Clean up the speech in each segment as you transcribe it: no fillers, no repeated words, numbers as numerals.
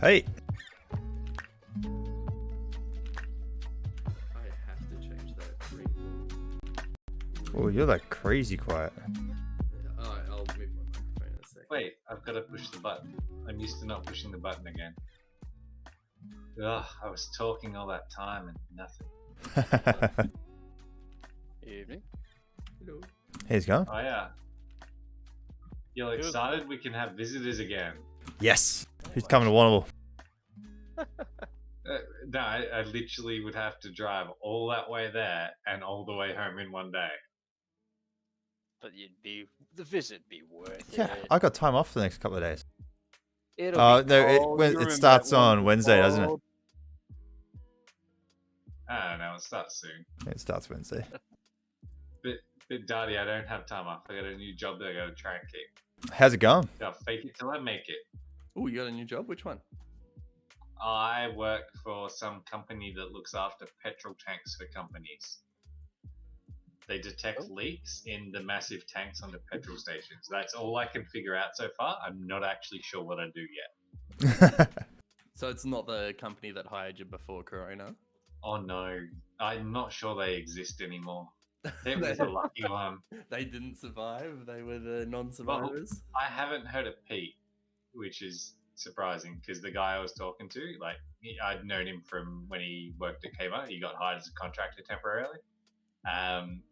Hey. I have to change that ring. Oh, you're like crazy quiet. Alright, I'll mute my microphone in a sec. Wait, I've got to push the button. I'm used to not pushing the button again. Ugh, I was talking all that time and nothing. Evening. Hello. Here's going. Oh yeah. You're Good. excited we can have visitors again. Yes. Who's coming to Warrnambool? No, I literally would have to drive all that way there and all the way home in one day. But the visit be worth Yeah, it. I got time off for the next couple of days. It'll Oh, be no, cold. You it remember starts that one on Wednesday, doesn't it? cold? I don't know, it starts soon. It starts Wednesday. But Daddy, I don't have time off. I got a new job that I gotta try and keep. How's it going? Gotta fake it till I make it. Oh, you got a new job? Which one? I work for some company that looks after petrol tanks for companies. They detect leaks in the massive tanks on the petrol stations. That's all I can figure out so far. I'm not actually sure what I do yet. So it's not the company that hired you before Corona? Oh no, I'm not sure they exist anymore. It was a lucky one. They didn't survive. They were the non-survivors. I haven't heard of Pete, which is surprising because the guy I was talking to, like, I'd known him from when he worked at Kmart. He got hired as a contractor temporarily.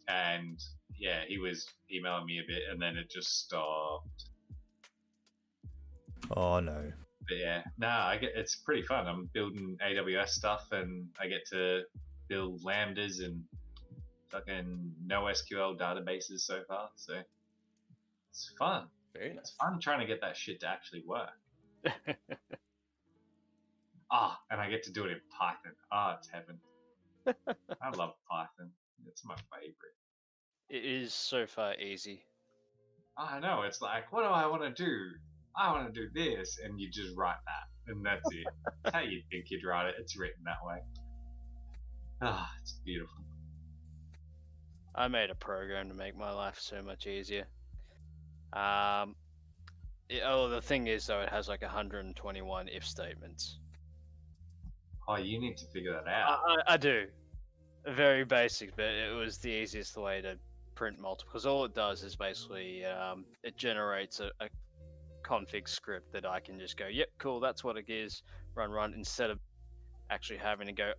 And yeah, he was emailing me a bit and then it just stopped. Oh no. But yeah, it's pretty fun. I'm building AWS stuff and I get to build lambdas and fucking NoSQL databases so far. So it's fun. Very It's nice. fun trying to get that shit to actually work. And I get to do it in Python. It's heaven. I love Python. It's my favorite. It is so far easy. I know. It's like, what do I want to do? I want to do this, and you just write that, and that's it. It's how you think you'd write it. It's written that way. It's beautiful. I made a program to make my life so much easier. The thing is, though, it has like 121 if statements. Oh, you need to figure that out. I do. Very basic, but it was the easiest way to print multiple. Because all it does is basically it generates a config script that I can just go, yep, cool, that's what it is, run, instead of actually having to go,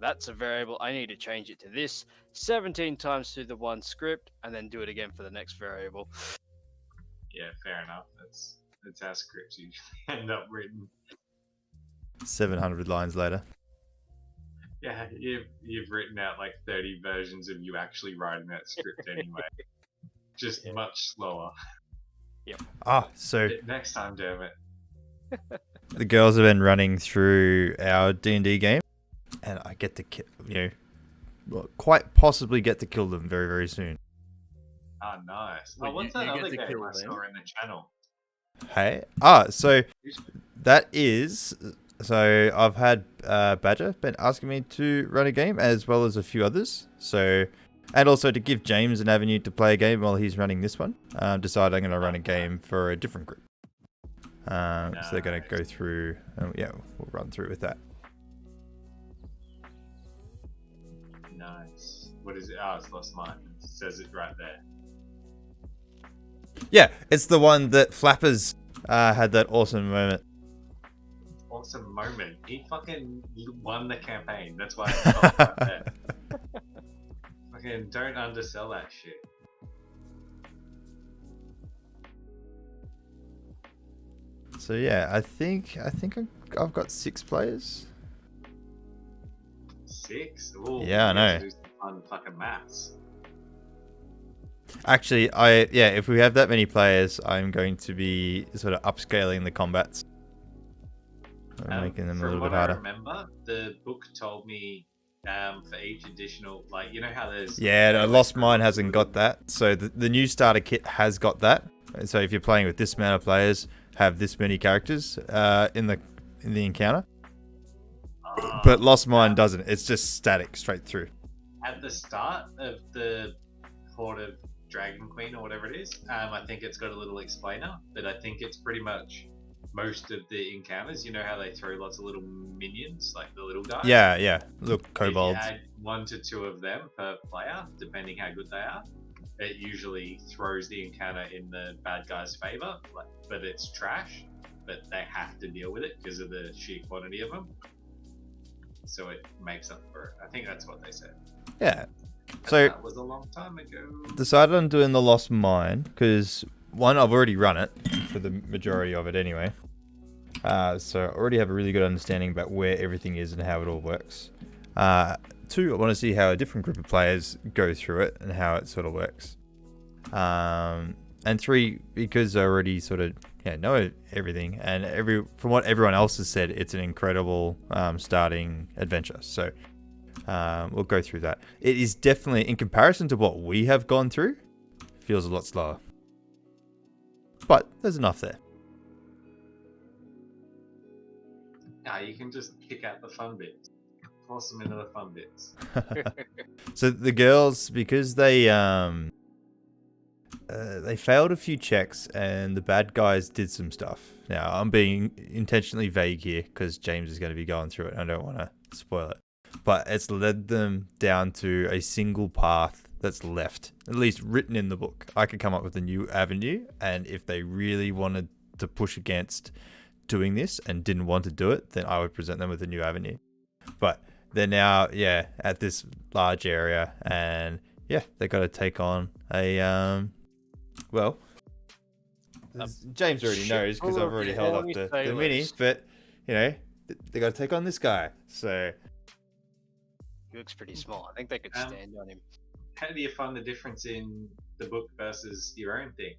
that's a variable, I need to change it to this 17 times through the one script, and then do it again for the next variable. Yeah, fair enough. That's how scripts usually end up written. 700 lines later. Yeah, you've written out like 30 versions of you actually writing that script anyway. Just much slower. So Next time, damn it. The girls have been running through our D&D game, and I get to quite possibly get to kill them very, very soon. Oh, nice. Wait, Oh, what's you that get other to game kill I them? saw in the channel? Hey, so that is so I've had Badger been asking me to run a game as well as a few others. So, and also to give James an avenue to play a game while he's running this one. Decided I'm going to run a game for a different group. So they're going to go through. Yeah, we'll run through with that. Nice. What is it? Oh, it's lost mine. It says it right there. Yeah, it's the one that Flappers had that awesome moment. Awesome moment. He fucking won the campaign. That's why it's stopped right there. Fucking don't undersell that shit. So yeah, I think I've got 6 players. 6? Ooh, Yeah, I we have know. to do some fun fucking maths. Actually, if we have that many players, I'm going to be sort of upscaling the combats. Making them a From little what bit harder. I remember, the book told me for each additional, like, you know how there's... Yeah, no, Lost Mine hasn't got that. So the new starter kit has got that. So if you're playing with this amount of players, have this many characters in the encounter. But Lost Mine doesn't. It's just static straight through. At the start of the Horde of Dragon Queen or whatever it is, I think it's got a little explainer, but I think it's pretty much most of the encounters. You know how they throw lots of little minions, like the little guys? Yeah. Look, If kobolds. you add 1 to 2 of them per player, depending how good they are, it usually throws the encounter in the bad guy's favor, but it's trash, but they have to deal with it because of the sheer quantity of them. So it makes up for it. I think that's what they said. Yeah. But So that was a long time ago. decided on doing the Lost Mine because one, I've already run it for the majority of it anyway. So I already have a really good understanding about where everything is and how it all works. 2, I want to see how a different group of players go through it and how it sort of works. And 3, because I already sort of know everything, and from what everyone else has said, it's an incredible starting adventure. So we'll go through that. It is definitely, in comparison to what we have gone through, feels a lot slower. But there's enough there. Nah, you can just kick out the fun bits. Force them into the fun bits. So the girls, because they failed a few checks and the bad guys did some stuff. Now, I'm being intentionally vague here because James is going to be going through it and I don't want to spoil it. But it's led them down to a single path that's left, at least written in the book. I could come up with a new avenue, and if they really wanted to push against doing this and didn't want to do it, then I would present them with a new avenue. But they're now, at this large area, and they got to take on a James already knows because I've already held up the mini, but they got to take on this guy. So He looks pretty small. I think they could stand on him. How do you find the difference in the book versus your own thing?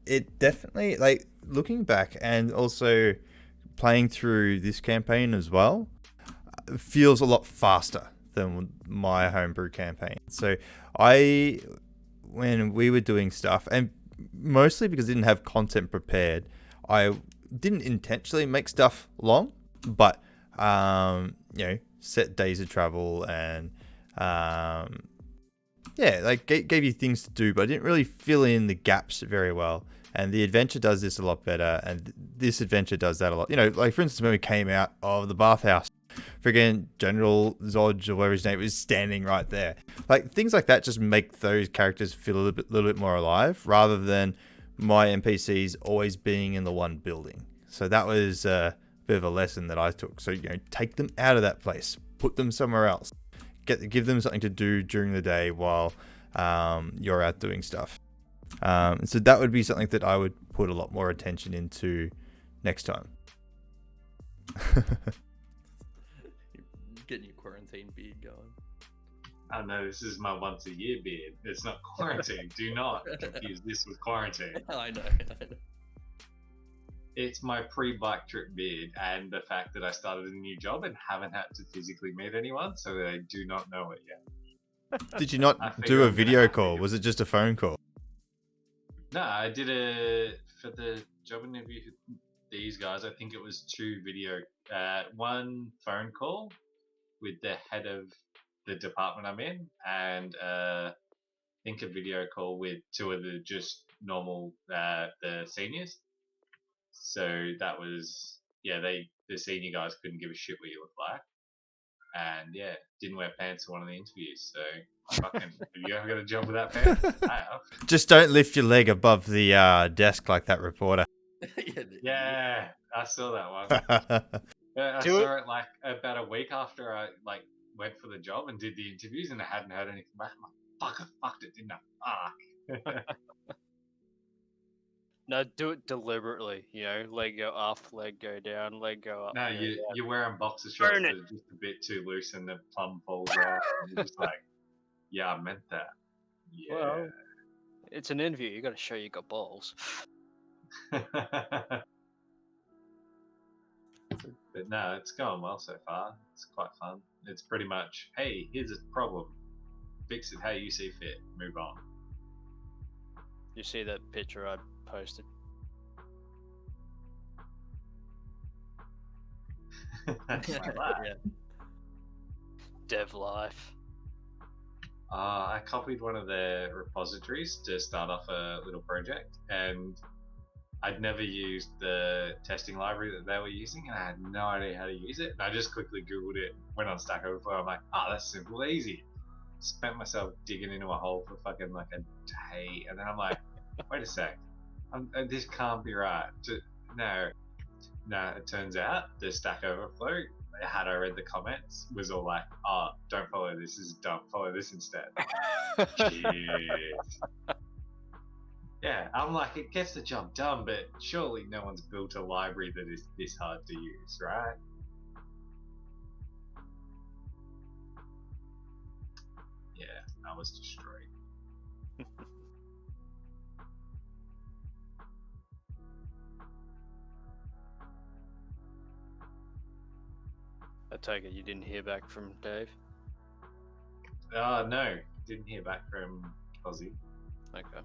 it definitely, like, looking back and also playing through this campaign as well, feels a lot faster than my homebrew campaign. So when we were doing stuff, and mostly because I didn't have content prepared, I didn't intentionally make stuff long, but set days of travel and gave you things to do, but I didn't really fill in the gaps very well. And the adventure does this a lot better, and this adventure does that a lot. Like, for instance, when we came out of the bathhouse, friggin' General Zodge, or whatever his name is, standing right there. Like, things like that just make those characters feel a little bit more alive, rather than my NPCs always being in the one building. So that was a bit of a lesson that I took. So, take them out of that place, put them somewhere else, give them something to do during the day while you're out doing stuff. So that would be something that I would put a lot more attention into next time. Getting your quarantine beard going. Oh no, this is my once a year beard. It's not quarantine. Do not confuse this with quarantine. I know. It's my pre-bike trip beard, and the fact that I started a new job and haven't had to physically meet anyone, so they do not know it yet. Did you I not figure do a I'm gonna video have to call? do Was it just a phone call? No, I did a for the job interview for these guys. I think it was 2 video, 1 phone call with the head of the department I'm in, and I think a video call with 2 of the just normal the seniors. So that was the senior guys couldn't give a shit what you look like, and yeah, didn't wear pants for one of the interviews. So fucking, have you ever got a job without pants? I have. Just don't lift your leg above the desk like that reporter. Yeah, I saw that one. Yeah, I Do saw it like about a week after I like went for the job and did the interviews, and I hadn't heard anything back. I'm like, fuck, I fucked it, didn't I? Fuck. No, do it deliberately. You know, leg go up, leg go down, leg go up. No, leg go down. you're wearing boxer shorts Burn that it. are just a bit too loose and the plum falls off. And you're just like, yeah, I meant that. Yeah. Well, it's an interview. You got to show you got balls. But no, it's going well so far. It's quite fun. It's pretty much, hey, here's a problem. Fix it how you see fit. Move on. You see that picture I posted? Like that. Yeah. Dev life. I copied one of their repositories to start off a little project, and I'd never used the testing library that they were using, and I had no idea how to use it. And I just quickly Googled it, went on Stack Overflow. I'm like, oh, that's simple, easy. Spent myself digging into a hole for fucking like a day, and then I'm like, wait a sec, this can't be right. No, it turns out the Stack Overflow, had I read the comments, was all like, oh, don't follow this is dumb, follow this instead. Shit. Yeah, I'm like, it gets the job done, but surely no one's built a library that is this hard to use, right? Yeah, I was destroyed. I take it you didn't hear back from Dave? No, didn't hear back from Aussie. Okay.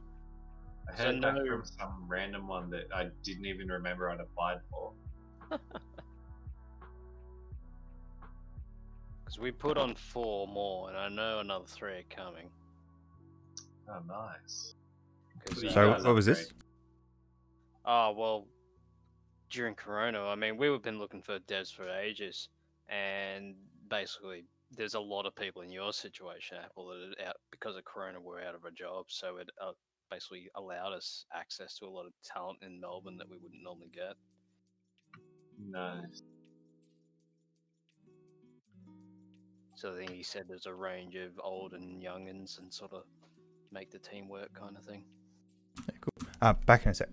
I So heard back no- from some random one that I didn't even remember I'd applied for. Because we put on 4 more, and I know another 3 are coming. Oh, nice. 'Cause, So So guys what was this? upgrade. Oh, well, during Corona, I mean, we've been looking for devs for ages, and basically, there's a lot of people in your situation, Apple, that are out because of Corona were out of a job, so it basically allowed us access to a lot of talent in Melbourne that we wouldn't normally get. Nice. So then he said there's a range of old and youngins and sort of make the team work kind of thing. Back in a sec.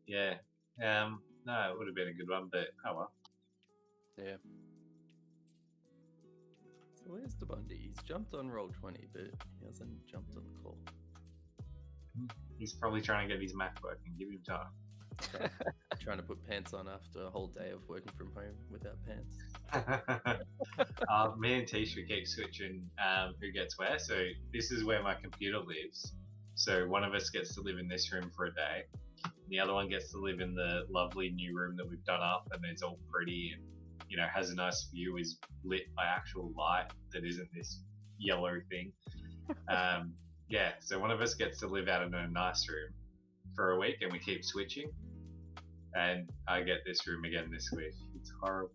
Yeah. No, it would have been a good one, but oh well. Yeah. So where's the Bundy? He's jumped on Roll20, but he hasn't jumped on the call. He's probably trying to get his Mac working. Give him time. Trying to put pants on after a whole day of working from home without pants. Me and Tisha keep switching who gets where. So this is where my computer lives. So one of us gets to live in this room for a day. The other one gets to live in the lovely new room that we've done up, and it's all pretty and has a nice view, is lit by actual light that isn't this yellow thing. Yeah, so one of us gets to live out in a nice room for a week, and we keep switching. And I get this room again this week. It's horrible.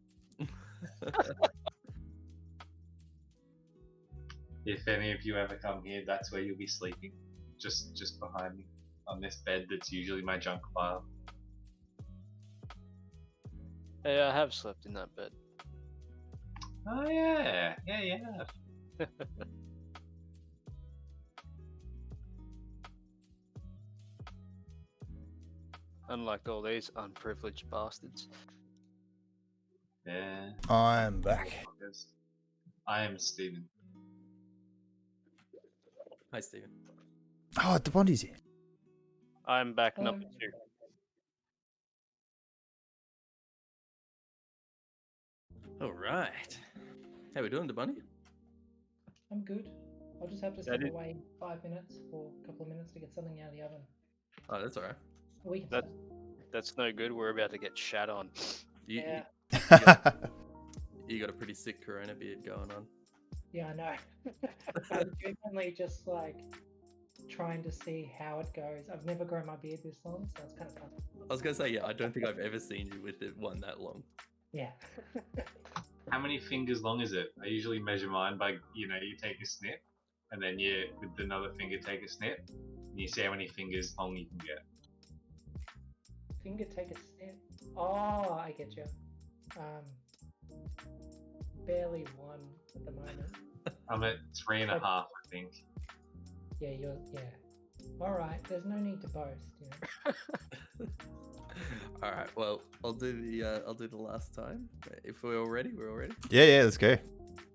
If any of you ever come here, that's where you'll be sleeping, just behind me on this bed that's usually my junk pile. Hey, I have slept in that bed. Oh yeah. Unlike all these unprivileged bastards. Yeah. I'm back. I am Steven. Hi, Stephen. Oh, the Bondi's here. I'm back number 2. All right. How we doing, Bunny? I'm good. I'll just have to That step is- away 5 minutes or a couple of minutes to get something out of the oven. Oh, that's all right. We can That- start. That's no good. We're about to get shat on. You, Yeah, you got a pretty sick Corona beard going on. yeah, I know. I'm genuinely just like trying to see how it goes. I've never grown my beard this long, so it's kind of fun. I was gonna say, yeah, I don't think I've ever seen you with it one that long. Yeah. How many fingers long is it? I usually measure mine by, you take a snip, and then you, with another finger, take a snip, and you see how many fingers long you can get. Finger take a snip. Oh, I get you. Barely one at the moment. I'm at 3.5, I think. Yeah, yeah. All right. There's no need to boast, All right. Well, I'll do the last time. If we're all ready, we're all ready. Yeah, let's go.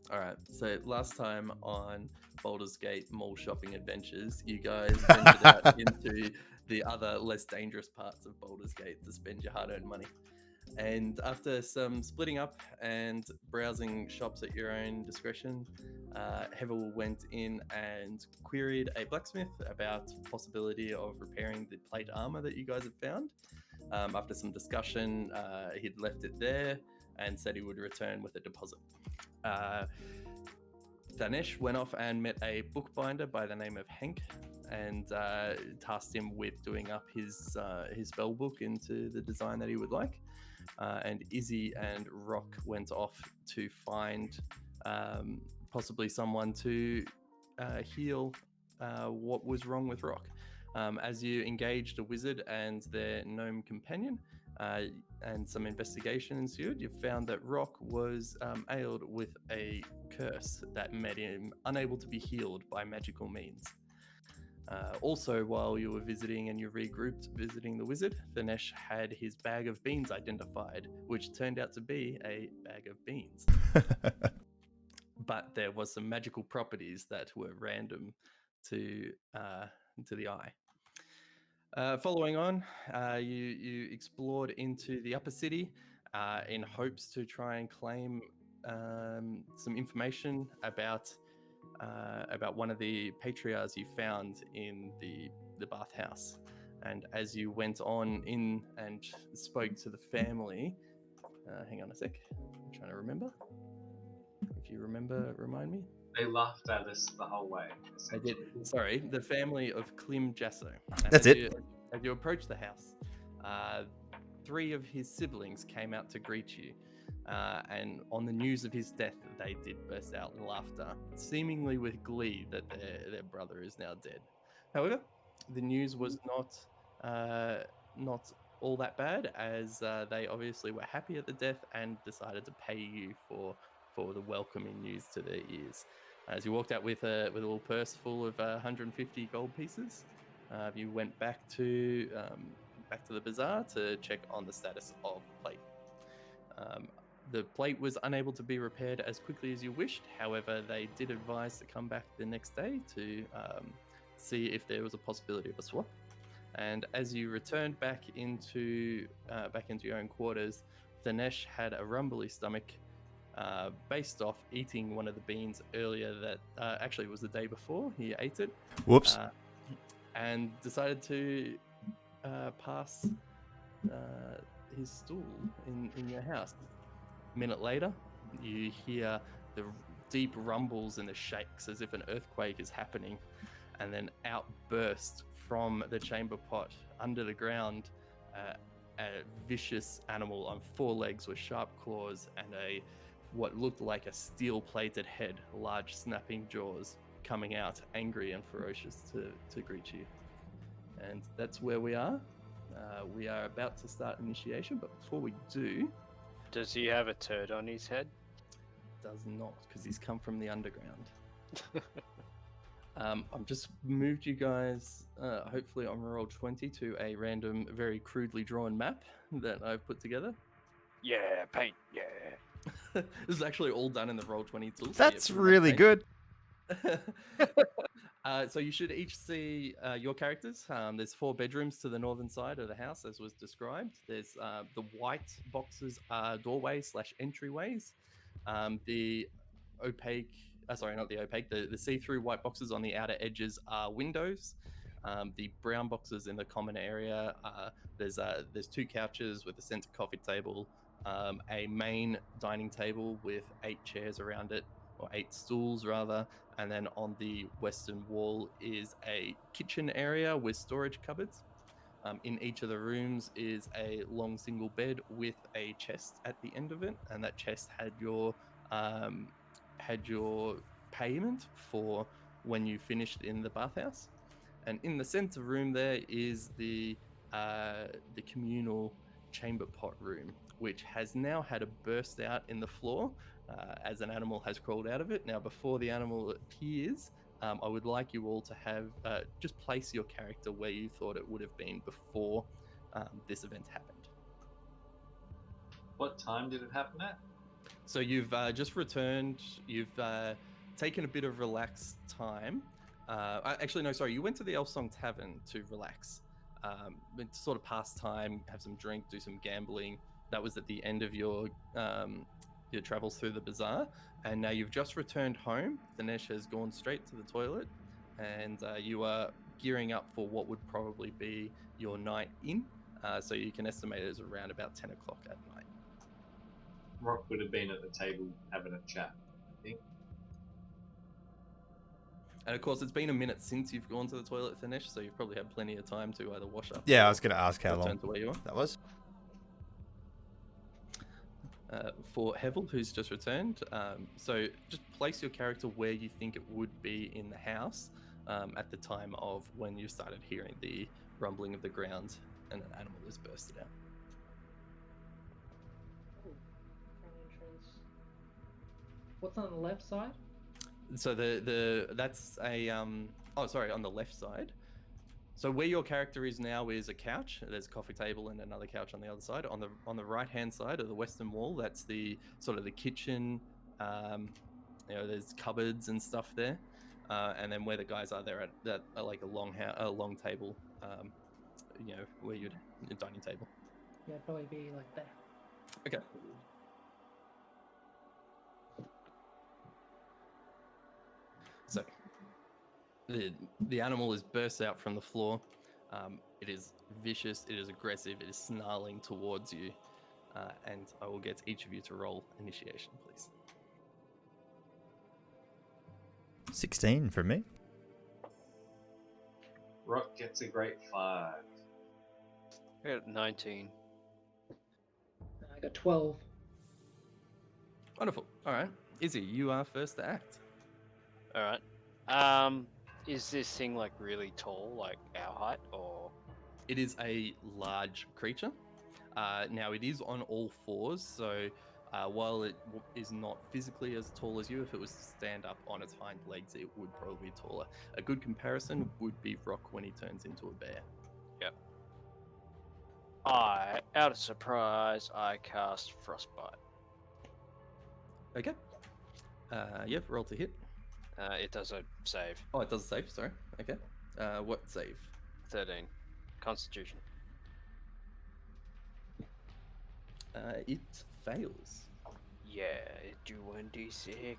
All right. So last time on Baldur's Gate Mall Shopping Adventures, you guys ventured out into the other less dangerous parts of Baldur's Gate to spend your hard-earned money. And after some splitting up and browsing shops at your own discretion, Hevel went in and queried a blacksmith about the possibility of repairing the plate armor that you guys had found. After some discussion, he'd left it there and said he would return with a deposit. Danesh went off and met a bookbinder by the name of Henk and tasked him with doing up his spell book into the design that he would like. And Izzy and Rock went off to find possibly someone to heal what was wrong with Rock. As you engaged a wizard and their gnome companion, and some investigation ensued, you found that Rock was ailed with a curse that made him unable to be healed by magical means. Also, while you were visiting and you regrouped visiting the wizard, Thanesh had his bag of beans identified, which turned out to be a bag of beans. But there was some magical properties that were random to the eye. Following on, you explored into the upper city in hopes to try and claim some information about one of the patriarchs you found in the bathhouse. And as you went on in and spoke to the family, hang on a sec, I'm trying to remember. If you remember, remind me. They laughed at us the whole way. I did. Sorry, the family of Klim Jasso. That's it. As you approach the house, 3 of his siblings came out to greet you. And on the news of his death, they did burst out in laughter, seemingly with glee that their brother is now dead. However, the news was not all that bad, as they obviously were happy at the death and decided to pay you for the welcoming news to their ears. As you walked out with a little purse full of 150 gold pieces, you went back to the bazaar to check on the status of the plate. The plate was unable to be repaired as quickly as you wished. However, they did advise to come back the next day to see if there was a possibility of a swap. And as you returned back into your own quarters, Thanesh had a rumbly stomach based off eating one of the beans earlier that actually it was the day before he ate it. Whoops. And decided to pass his stool in your house. A minute later, you hear the deep rumbles and the shakes as if an earthquake is happening, and then outburst from the chamber pot under the ground a vicious animal on 4 legs with sharp claws and what looked like a steel-plated head, large snapping jaws, coming out angry and ferocious to greet you. And that's where we are. We are about to start initiation, but before we do... Does he have a turd on his head? Does not, because he's come from the underground. I've just moved you guys, hopefully on Roll20, to a random, very crudely drawn map that I've put together. Yeah, paint, yeah. This is actually all done in the Roll20 tool. That's really good. So you should each see your characters. There's 4 bedrooms to the northern side of the house, as was described. There's the white boxes are doorways / entryways. The opaque, sorry, not the opaque, the see-through white boxes on the outer edges are windows. The brown boxes in the common area, there's 2 couches with a center coffee table, a main dining table with 8 chairs around it, or 8 stools rather, and then on the western wall is a kitchen area with storage cupboards. In each of the rooms is a long single bed with a chest at the end of it, and that chest um, had your payment for when you finished in the bathhouse. And in the center room there is the communal chamber pot room, which has now had a burst out in the floor as an animal has crawled out of it. Now, before the animal appears, I would like you all to have just place your character where you thought it would have been before this event happened. What time did it happen at? So you've just returned. You've taken a bit of relaxed time. Actually, no, sorry. You went to the Elf Song Tavern to relax, sort of pass time, have some drink, do some gambling. That was at the end of your travels through the bazaar, and now you've just returned home. Dinesh has gone straight to the toilet, and you are gearing up for what would probably be your night in. So you can estimate it as around about 10 o'clock at night. Rock would have been at the table having a chat, I think. And of course, it's been a minute since you've gone to the toilet, Dinesh, so you've probably had plenty of time to either wash up. Yeah, or I was going to ask how return long to where you are. that was. For Hevel, who's just returned, so just place your character where you think it would be in the house at the time of when you started hearing the rumbling of the ground and an animal is bursted out. Oh, front entrance. What's on the left side? So that's a on the left side. So where your character is now is a couch. There's a coffee table and another couch on the other side. On the right hand side of the western wall, that's the sort of the kitchen. There's cupboards and stuff there. And then where the guys are, they're at that like a long table. Where you'd a dining table. Yeah, it'd probably be like that. Okay. So the animal is burst out from the floor. It is vicious. It is aggressive. It is snarling towards you. And I will get each of you to roll initiation, please. 16 from me. Rock gets a great 5. I got 19. I got 12. Wonderful. All right. Izzy, you are first to act. All right. Is this thing like really tall, like our height, or? It is a large creature. Now, it is on all fours, so while it is not physically as tall as you, if it was to stand up on its hind legs, it would probably be taller. A good comparison would be Rock when he turns into a bear. Yep. Out of surprise, I cast Frostbite. Okay. Yep, roll to hit. It does a save. Oh, it does a save, sorry. Okay. What save? 13. Constitution. It fails. Yeah, do 1d6.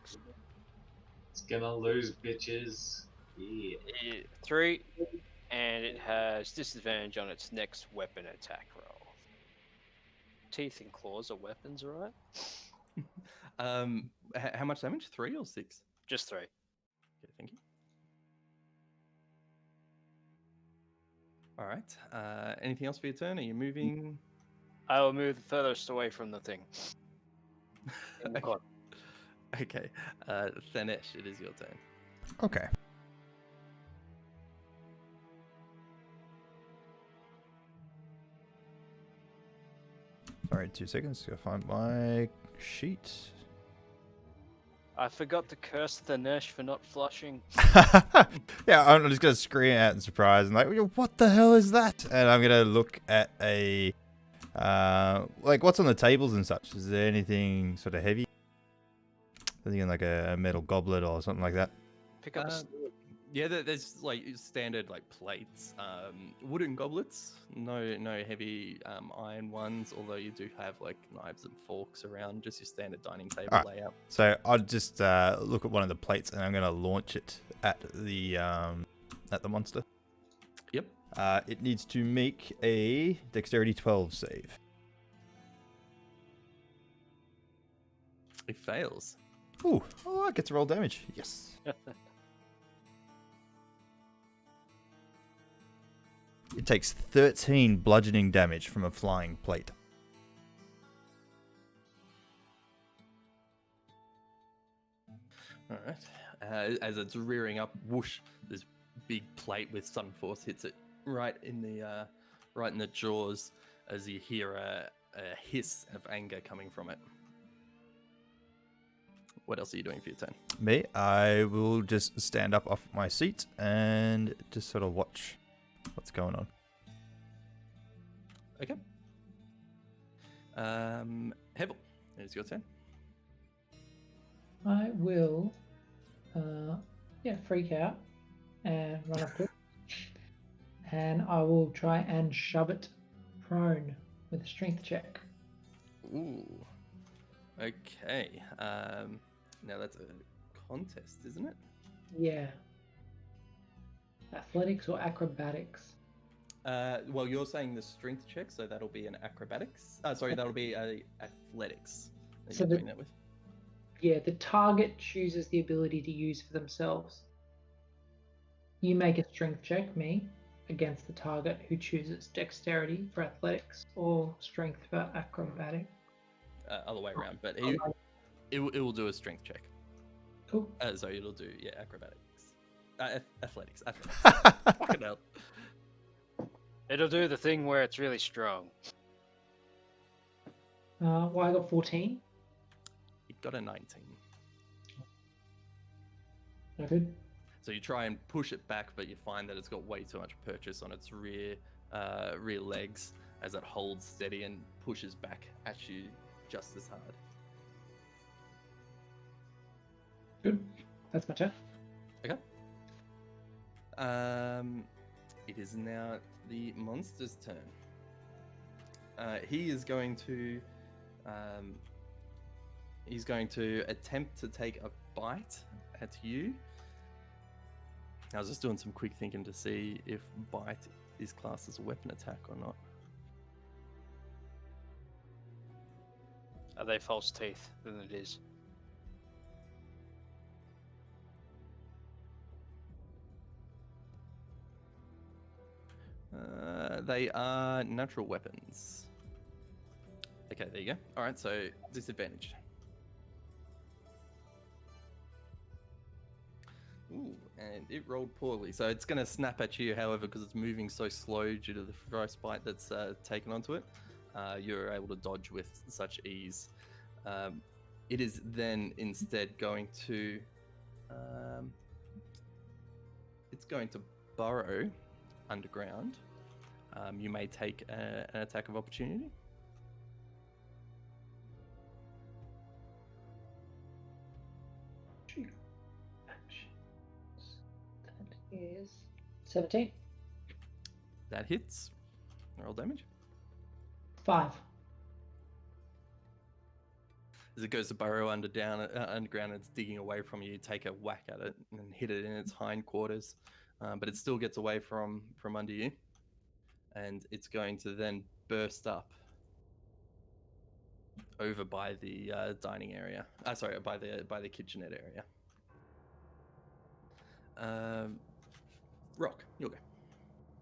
It's gonna lose, bitches. Yeah. 3, and it has disadvantage on its next weapon attack roll. Teeth and claws are weapons, right? How much damage? 3 or 6? Just 3. Okay, thank you. All right. Anything else for your turn? Are you moving? I will move the furthest away from the thing. Okay. Thanesh, it is your turn. Okay. Sorry, 2 seconds. Gotta find my sheet. I forgot to curse Thanesh for not flushing. Yeah, I'm just gonna scream out in surprise and like, what the hell is that? And I'm gonna look at a what's on the tables and such. Is there anything sort of heavy? Anything like a metal goblet or something like that? Pick up a Yeah, there's like standard like plates, wooden goblets, no heavy iron ones. Although you do have like knives and forks around, just your standard dining table Alright. layout. So I'll just look at one of the plates and I'm going to launch it at the monster. Yep. It needs to make a dexterity 12 save. It fails. Ooh, oh, I get to roll damage. Yes. It takes 13 bludgeoning damage from a flying plate. All right. As it's rearing up, whoosh! This big plate with sun force hits it right in the jaws. As you hear a hiss of anger coming from it. What else are you doing for your turn? Me, I will just stand up off my seat and just sort of watch what's going on. Okay. Hevel, it's your turn. I will, freak out and run up to it. And I will try and shove it prone with a strength check. Ooh. Okay. Now that's a contest, isn't it? Yeah. Athletics or acrobatics? Well, you're saying the strength check, so that'll be an acrobatics. Sorry, that'll be a athletics that So you're the- doing that with. Yeah, the target chooses the ability to use for themselves. You make a strength check, me, against the target who chooses dexterity for athletics or strength for acrobatic. Other way around, but it will do a strength check. Cool. So it'll do acrobatics, athletics. Fucking hell. It'll do the thing where it's really strong. Well, I got 14. It got a 19. No good. So you try and push it back, but you find that it's got way too much purchase on its rear legs as it holds steady and pushes back at you just as hard. Good. That's my turn. Okay. It is now the monster's turn. He is going to attempt to take a bite at you. I was just doing some quick thinking to see if bite is classed as a weapon attack or not. Are they false teeth? Then it is. They are natural weapons. Okay, there you go. All right, so disadvantage. Ooh, and it rolled poorly. So it's going to snap at you, however, because it's moving so slow due to the frostbite that's taken onto it. You're able to dodge with such ease. It is then instead going to... it's going to burrow underground. You may take an attack of opportunity. That is 17. That hits. Roll damage. 5. As it goes to burrow underground, it's digging away from you. You take a whack at it and hit it in its hindquarters, but it still gets away from under you, and it's going to then burst up over by the dining area. By the kitchenette area. Rock, you'll go.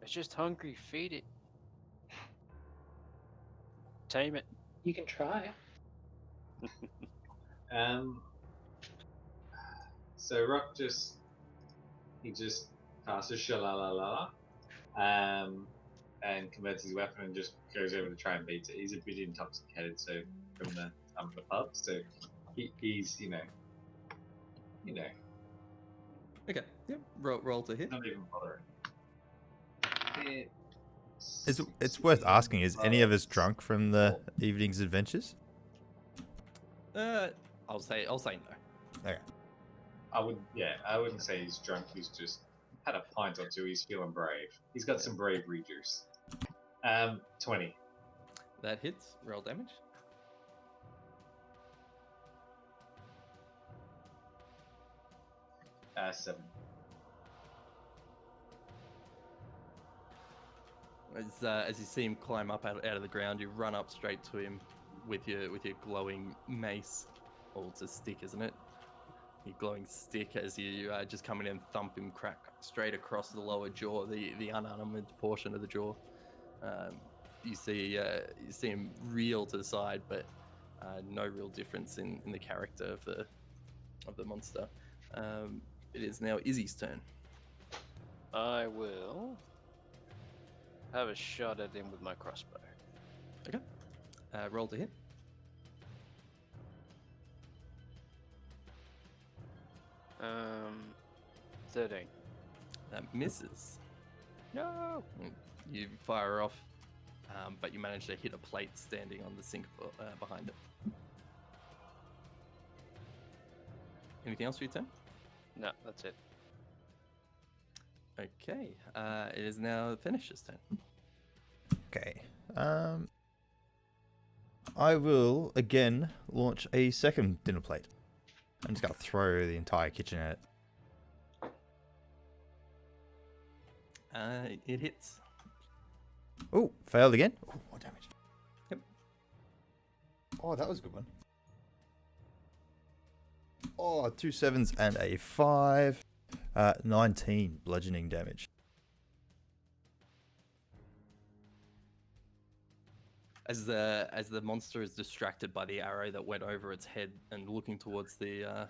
It's just hungry. Feed it. Tame it. You can try. So Rock just casts a shalalala, and converts his weapon and just goes over to try and beat it. He's a bit intoxicated, so from the pub, so he's you know. Okay, yep. Roll to hit. Not even bothering. It's worth asking, is any of us drunk from the evening's adventures? I'll say no. Okay. I wouldn't say he's drunk. He's just had a pint or two. He's feeling brave. He's got some bravery juice. 20. That hits. Roll damage. Seven. As you see him climb up out of the ground, you run up straight to him with your glowing mace. Or it's a stick, isn't it? Your glowing stick as you just come in and thump him crack straight across the lower jaw, the unarmored portion of the jaw. You see him reel to the side, but no real difference in the character of the monster. It is now Izzy's turn. I will have a shot at him with my crossbow. Okay. Roll to hit. Um, 13. That misses. No. You fire off, but you manage to hit a plate standing on the sink behind it. Anything else for your turn? No, that's it. Okay. It is now the finisher's turn. Okay. I will again launch a second dinner plate. I'm just gonna throw the entire kitchen at it. It hits. Oh, failed again. Oh, more damage. Yep. Oh, that was a good one. Oh, 2 7s and a 5. 19 bludgeoning damage. As the monster is distracted by the arrow that went over its head and looking towards the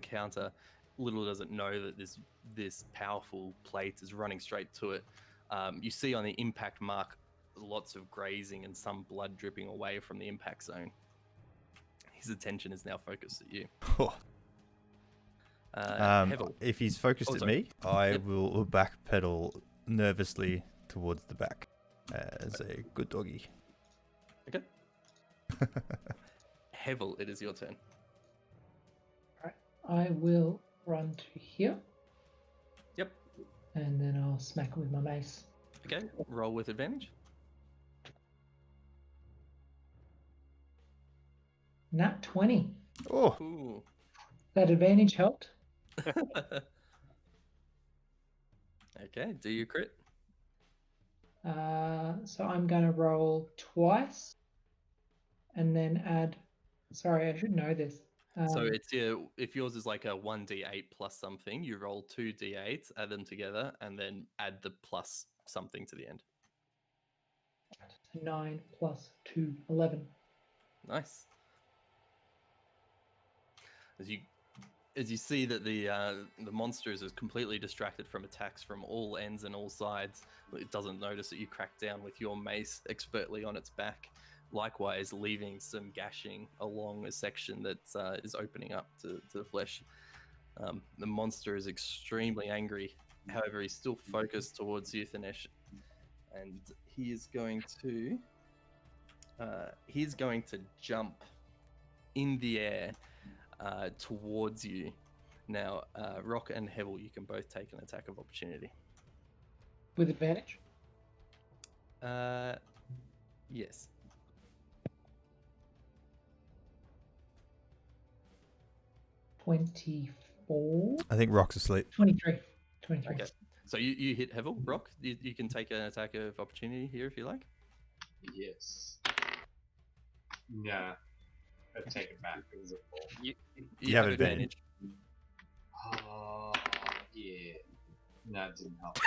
counter, little does it know that this powerful plate is running straight to it. You see on the impact mark lots of grazing and some blood dripping away from the impact zone. His attention is now focused at you. Hevel. If he's focused at me, I will backpedal nervously towards the back as a good doggy. Okay. Hevel, it is your turn. Alright, I will run to here. Yep. And then I'll smack it with my mace. Okay, roll with advantage. Nat 20. Oh, Ooh. That advantage helped. Okay, do you crit? So I'm going to roll twice and then add. Sorry, I should know this. So it's if yours is like a 1d8 plus something, you roll 2 d8s, add them together, and then add the plus something to the end. 9 plus 2, 11. Nice. As you see that the monster is completely distracted from attacks from all ends and all sides, it doesn't notice that you crack down with your mace expertly on its back, likewise leaving some gashing along a section that is opening up to the flesh. The monster is extremely angry. However, he's still focused towards Euthanesh, and he is going to jump in the air towards you. Now, Rock and Hevel, you can both take an attack of opportunity. With advantage? Yes. $24. I think Rock's asleep. 23. Okay. So you hit Hevel, Rock. You can take an attack of opportunity here if you like. Yes. Nah. I take it back. It was a four. You have advantage. Oh, yeah. No, it didn't help.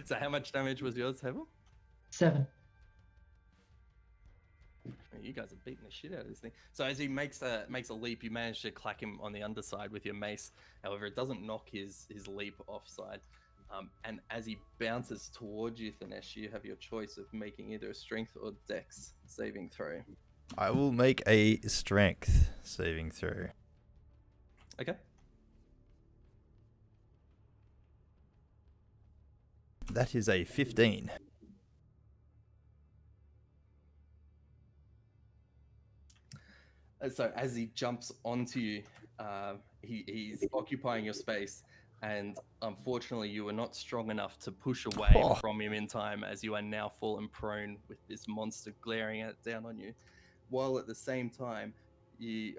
So how much damage was yours, Hevel? 7. You guys are beating the shit out of this thing. So as he makes a leap, you manage to clack him on the underside with your mace. However, it doesn't knock his leap offside. And as he bounces towards you, Thanesh, you have your choice of making either a strength or dex saving throw. I will make a strength saving throw. Okay. That is a 15. So as he jumps onto you, he's occupying your space. And unfortunately, you were not strong enough to push away Oh. from him in time, as you are now fallen prone with this monster glaring down on you. While at the same time, you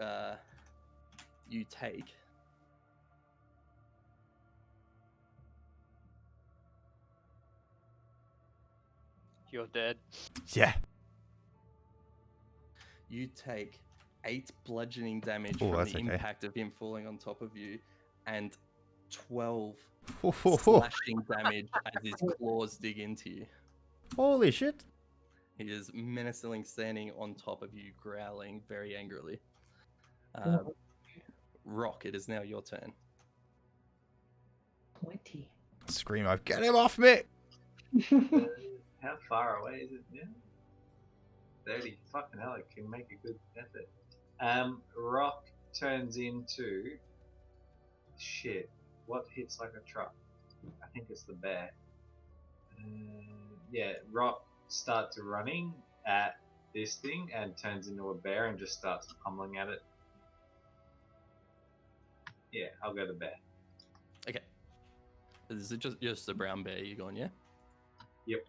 take You're dead. Yeah. you take 8 bludgeoning damage Oh, from that's the okay. impact of him falling on top of you, and 12 Ho, ho, ho. slashing damage as his claws dig into you. Holy shit. He is menacingly standing on top of you, growling very angrily. Rock, it is now your turn. 20. Scream out, get him off me! How far away is it now? 30. Fucking hell, it can make a good effort. Rock turns into... Shit. What hits like a truck? I think it's the bear. Yeah, Rock starts running at this thing and turns into a bear and just starts pummeling at it. Yeah, I'll go the bear. Okay. Is it just a brown bear you're going, yeah? Yep.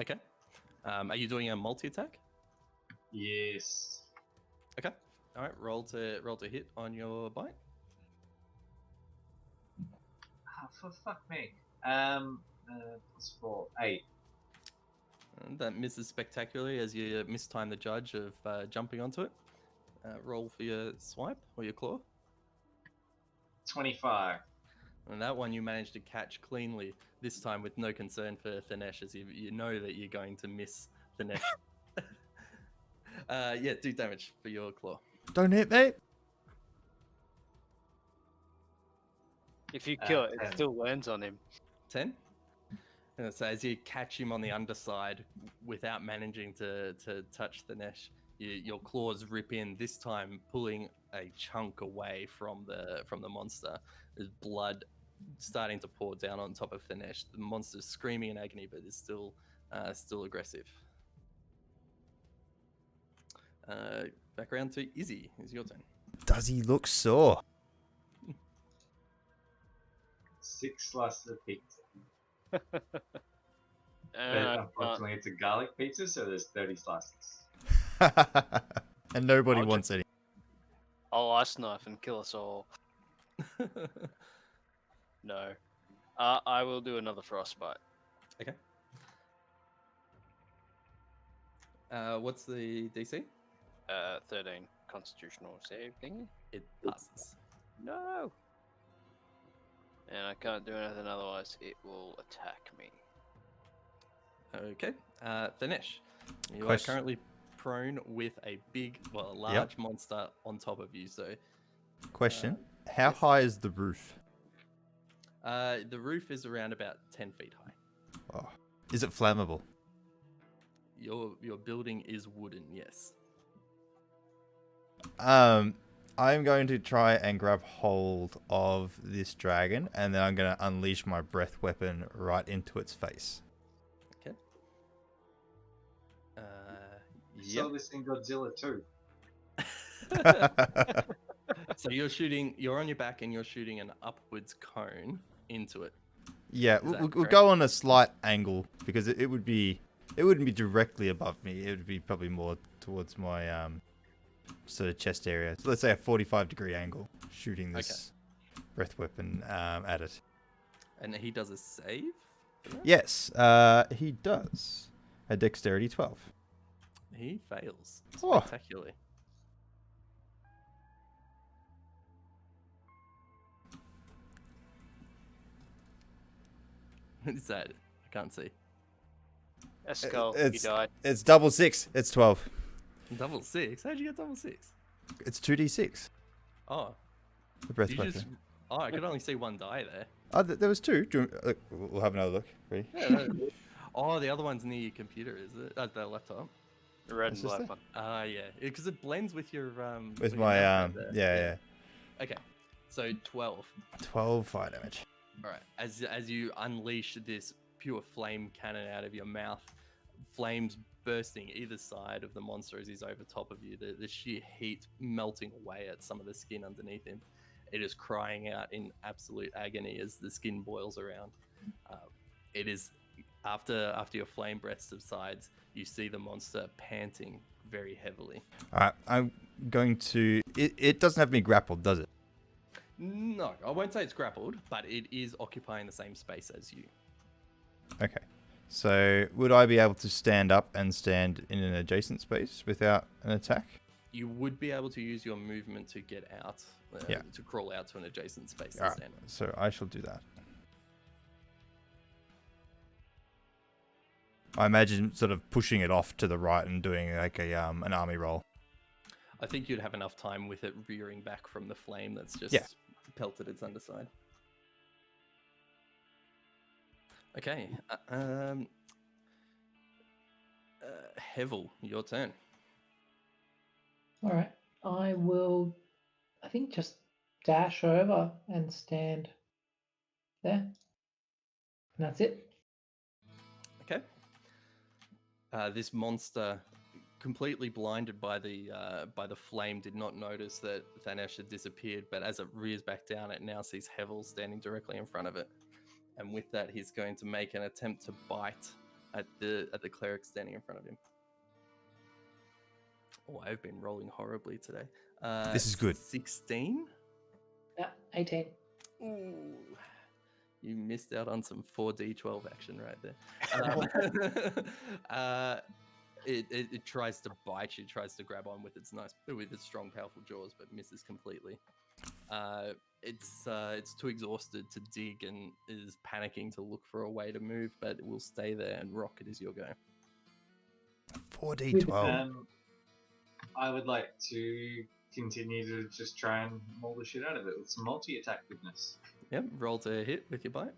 Okay. Are you doing a multi-attack? Yes. Okay. All right. Roll to hit on your bite. Oh, for fuck me. Plus 4. 8. And that misses spectacularly as you mistime the judge of jumping onto it. Roll for your swipe or your claw. 25. And that one you managed to catch cleanly, this time with no concern for Thanesh, as you know that you're going to miss Thanesh. Yeah, do damage for your claw. Don't hit me! If you kill it, 10. it still lands on him. 10? And so as you catch him on the underside without managing to touch Thanesh, your claws rip in, this time pulling a chunk away from the monster. There's blood starting to pour down on top of Thanesh. The monster's screaming in agony, but is still aggressive. Back around to Izzy. It's your turn. Does he look sore? 6 slices of pizza. But I unfortunately, it's a garlic pizza, so there's 30 slices. And nobody I'll wants any. I'll ice knife and kill us all. No. I will do another frostbite. Okay. What's the DC? 13 constitutional save thingy. It passes. No. And I can't do anything otherwise. It will attack me. Okay. Thanesh, you Question. are currently prone with a large monster on top of you. So, Question. How yes. high is the roof? the roof is around about 10 feet high. Oh. Is it flammable? Your building is wooden, yes. I'm going to try and grab hold of this dragon, and then I'm going to unleash my breath weapon right into its face. Okay. Saw this in Godzilla too. So you're on your back and you're shooting an upwards cone into it. Yeah, Is that we'll correct? go on a slight angle because it wouldn't be directly above me. It would be probably more towards my sort of chest area. So let's say a 45-degree angle, shooting this breath weapon at it. And he does a save? for that? Yes, he does. A dexterity 12. He fails Oh. spectacularly. What is that? I can't see. A skull. It's- He died. It's double six. It's 12. Double six? How'd you get double six? It's 2d6. Oh, The breath you weapon. just. Oh, I could only see one die there. Oh, there was two. Do you, we'll have another look. Ready? Yeah, no. Oh, the other one's near your computer, is it? The laptop. The red and It's just black there. one. Ah, yeah, because it blends with your With your my mouse right there. yeah. Okay, so 12. 12 fire damage. All right, as you unleash this pure flame cannon out of your mouth, flames bursting either side of the monster as he's over top of you. The sheer heat melting away at some of the skin underneath him. It is crying out in absolute agony as the skin boils around. It is after your flame breath subsides, you see the monster panting very heavily. Alright, I'm going to... It doesn't have me grappled, does it? No, I won't say it's grappled, but it is occupying the same space as you. Okay. So, would I be able to stand up and stand in an adjacent space without an attack? You would be able to use your movement to get out, to crawl out to an adjacent space and Alright, stand on. so I shall do that. I imagine sort of pushing it off to the right and doing like an army roll. I think you'd have enough time with it rearing back from the flame that's just pelted its underside. Okay. Hevel, your turn. All right. I will, I think, just dash over and stand there. And that's it. Okay. This monster, completely blinded by the flame, did not notice that Thanesh had disappeared. But as it rears back down, it now sees Hevel standing directly in front of it, and with that, he's going to make an attempt to bite at the cleric standing in front of him. Oh, I've been rolling horribly today. This is good. 16. Yeah, 18. Ooh, you missed out on some 4d12 action right there. It tries to bite you, tries to grab on with its strong, powerful jaws, but misses completely. It's too exhausted to dig and is panicking to look for a way to move, but it will stay there. And Rock, it is your go. 4d12. I would like to continue to just try and maul the shit out of it with some multi-attack goodness. Yep, roll to hit with your bite.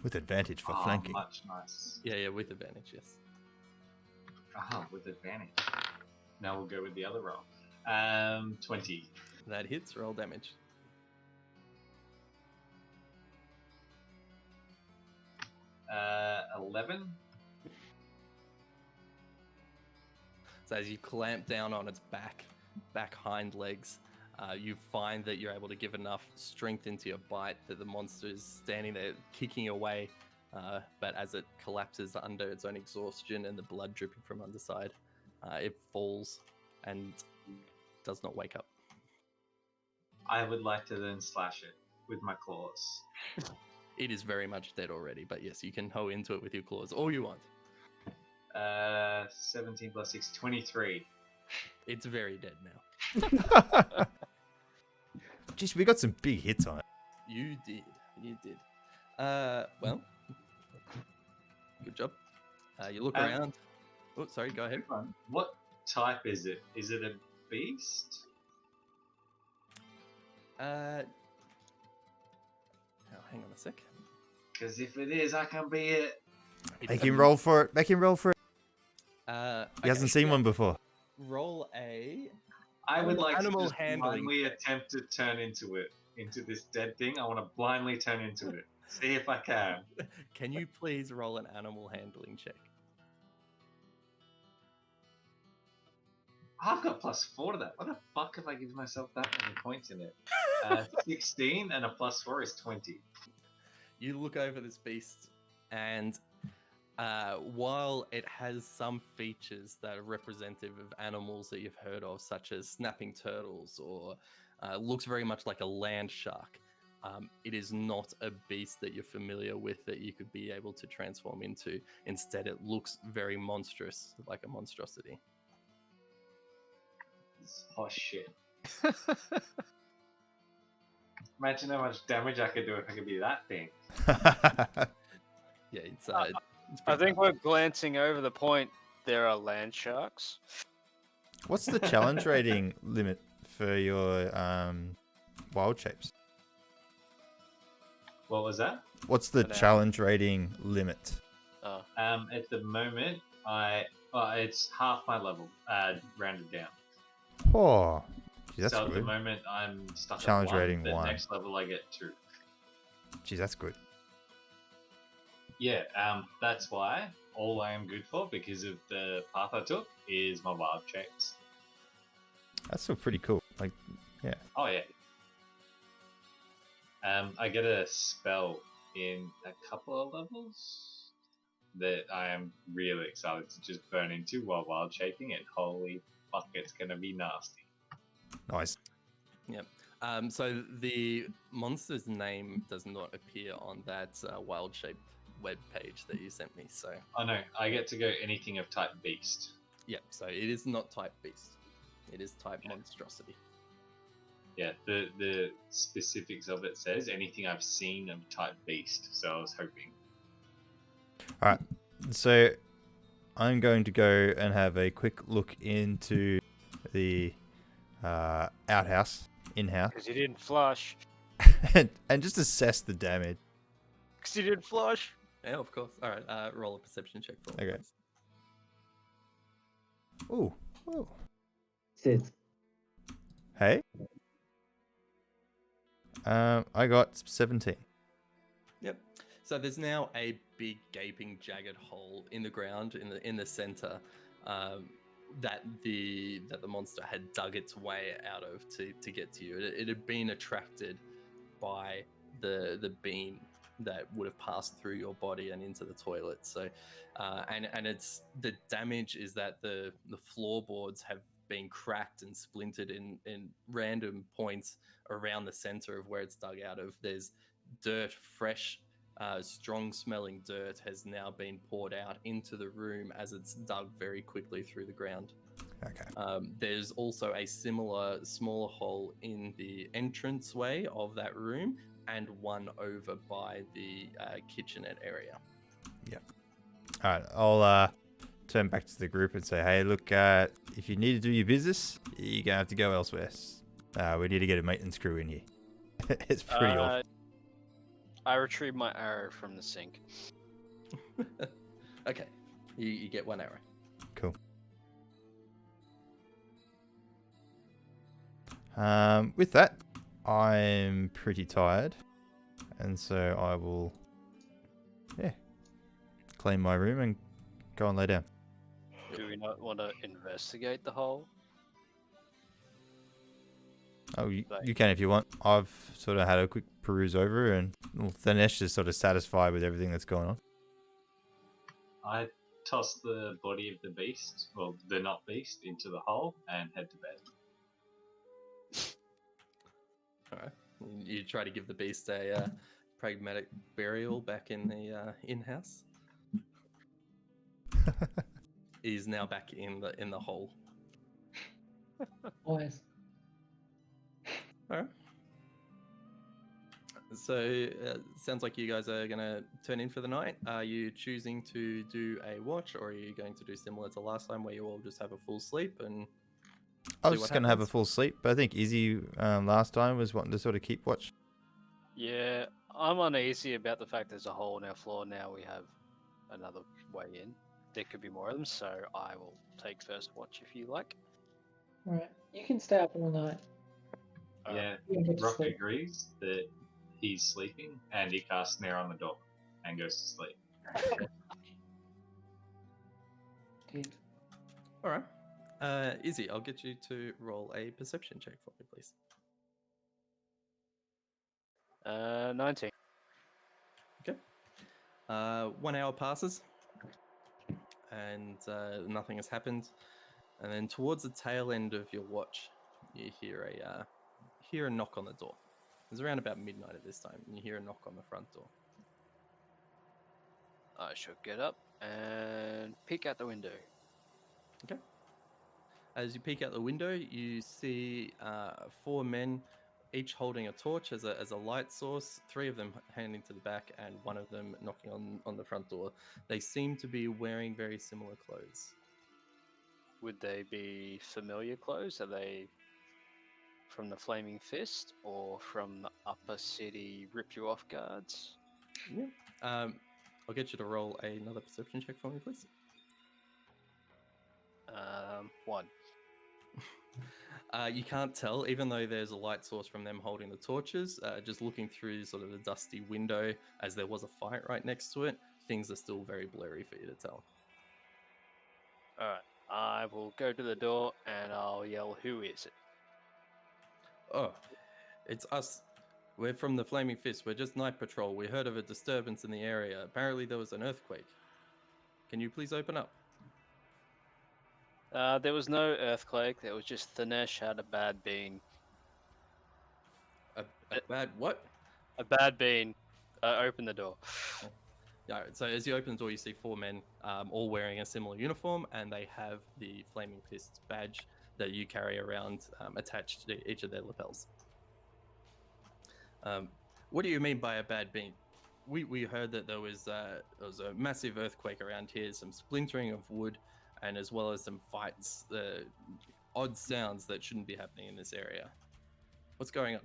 With advantage for flanking. Much nice. Yeah, with advantage, yes. With advantage. Now we'll go with the other roll. 20. That hits, roll damage. Uh, 11. So as you clamp down on its back hind legs, you find that you're able to give enough strength into your bite that the monster is standing there kicking away, but as it collapses under its own exhaustion and the blood dripping from underside, it falls and does not wake up. I would like to then slash it with my claws. It is very much dead already, but yes, you can hoe into it with your claws all you want. 17 plus 6, 23. It's very dead now. Jeez, we got some big hits on it. You did. Well, good job. You look around. Oh, sorry, go ahead. What type is it? Is it a beast? Hang on a sec. Because if it is, I can be it. Make him roll for it. He hasn't Okay, seen one before. Roll a. I would like Animal to just handling blindly check. attempt to turn into this dead thing. I want to blindly turn into it. See if I can. Can you please roll an animal handling check? I've got +4 to that. What the fuck if I give myself that many points in it? 16 and a +4 is 20. You look over this beast, and while it has some features that are representative of animals that you've heard of, such as snapping turtles, or looks very much like a land shark, it is not a beast that you're familiar with that you could be able to transform into. Instead, it looks very monstrous, like a monstrosity. Oh shit. Imagine how much damage I could do if I could be that thing. Yeah, it's I pretty think tough. we're glancing over the point. There are land sharks. What's the challenge rating limit for your wild shapes? What was that? What's the An hour. challenge rating limit? Oh, At the moment, it's half my level, rounded down. Oh, gee, that's so at the good. moment, I'm stuck Challenge at 1. rating The 1. next level, I get 2. Geez, that's good. Yeah, that's why all I am good for, because of the path I took, is my wild shapes. That's still pretty cool. Like, Oh yeah. I get a spell in a couple of levels that I am really excited to just burn into while wild shaping, and holy fuck, it's gonna be nasty. Nice. Yep. So the monster's name does not appear on that wild shape web page that you sent me. So Oh no, I get to go anything of type beast. yep. So it is not type beast. It is type monstrosity. Yeah, the specifics of it says anything I've seen of type beast, so I was hoping. All right. So I'm going to go and have a quick look into the outhouse, in-house, Because you didn't flush. and just assess the damage. Because you didn't flush. Yeah, of course. All right. Roll a perception check for me. Okay. please. Ooh. Ooh. Sid. Hey. I got 17. Yep. So there's now a big gaping jagged hole in the ground in the center that the monster had dug its way out of to get to you. It had been attracted by the beam that would have passed through your body and into the toilet. So and it's the damage is that the floorboards have been cracked and splintered in random points around the center of where it's dug out of. There's dirt, fresh, strong smelling dirt has now been poured out into the room as it's dug very quickly through the ground. Okay. There's also a similar smaller hole in the entranceway of that room and one over by the kitchenette area. All right. I'll turn back to the group and say, hey, look, if you need to do your business, you're gonna have to go elsewhere. We need to get a maintenance crew in here. It's pretty awful. I retrieve my arrow from the sink. Okay, you get one arrow. Cool. With that, I'm pretty tired, and so I will, clean my room and go and lay down. Do we not want to investigate the hole? Oh, you Like- can if you want. I've sort of had a quick peruse over, and Thanesh is sort of satisfied with everything that's going on. I toss the body of the beast, well, the not beast, into the hole and head to bed. All right, you try to give the beast a pragmatic burial back in the in-house. He's now back in the hole. Boys. All right. So sounds like you guys are going to turn in for the night. Are you choosing to do a watch, or are you going to do similar to last time where you all just have a full sleep and I see was what just going to have a happens? full sleep, but I think Izzy last time was wanting to sort of keep watch. Yeah, I'm uneasy about the fact there's a hole in our floor now. We have another way in. There could be more of them, so I will take first watch if you like. Alright. You can stay up all night. Yeah, You can go to Rock sleep. agrees that he's sleeping, and he casts Snare on the door and goes to sleep. Dude. All right. Izzy, I'll get you to roll a perception check for me, please. 19. Okay. 1 hour passes, and nothing has happened. And then towards the tail end of your watch, you hear a knock on the door. It's around about midnight at this time, and you hear a knock on the front door. I shall get up and peek out the window. Okay. As you peek out the window, you see 4 men, each holding a torch as a light source. 3 of them handing to the back, and 1 of them knocking on the front door. They seem to be wearing very similar clothes. Would they be familiar clothes? Are they from the Flaming Fist or from the Upper City Rip You Off guards? Yeah. I'll get you to roll another perception check for me, please. 1. You can't tell, even though there's a light source from them holding the torches. Just looking through sort of the dusty window, as there was a fight right next to it, things are still very blurry for you to tell. Alright, I will go to the door and I'll yell, "Who is it?" Oh, it's us. We're from the Flaming Fist. We're just night patrol. We heard of a disturbance in the area. Apparently there was an earthquake. Can you please open up? There was no earthquake. There was just Thanesh had a bad bean. A bad what? A bad bean. Open the door. Yeah, so as you open the door, you see 4 men, all wearing a similar uniform, and they have the Flaming Fist badge that you carry around attached to each of their lapels. What do you mean by a bad bean? We heard that there was a massive earthquake around here, some splintering of wood, and as well as some fights, odd sounds that shouldn't be happening in this area. What's going on?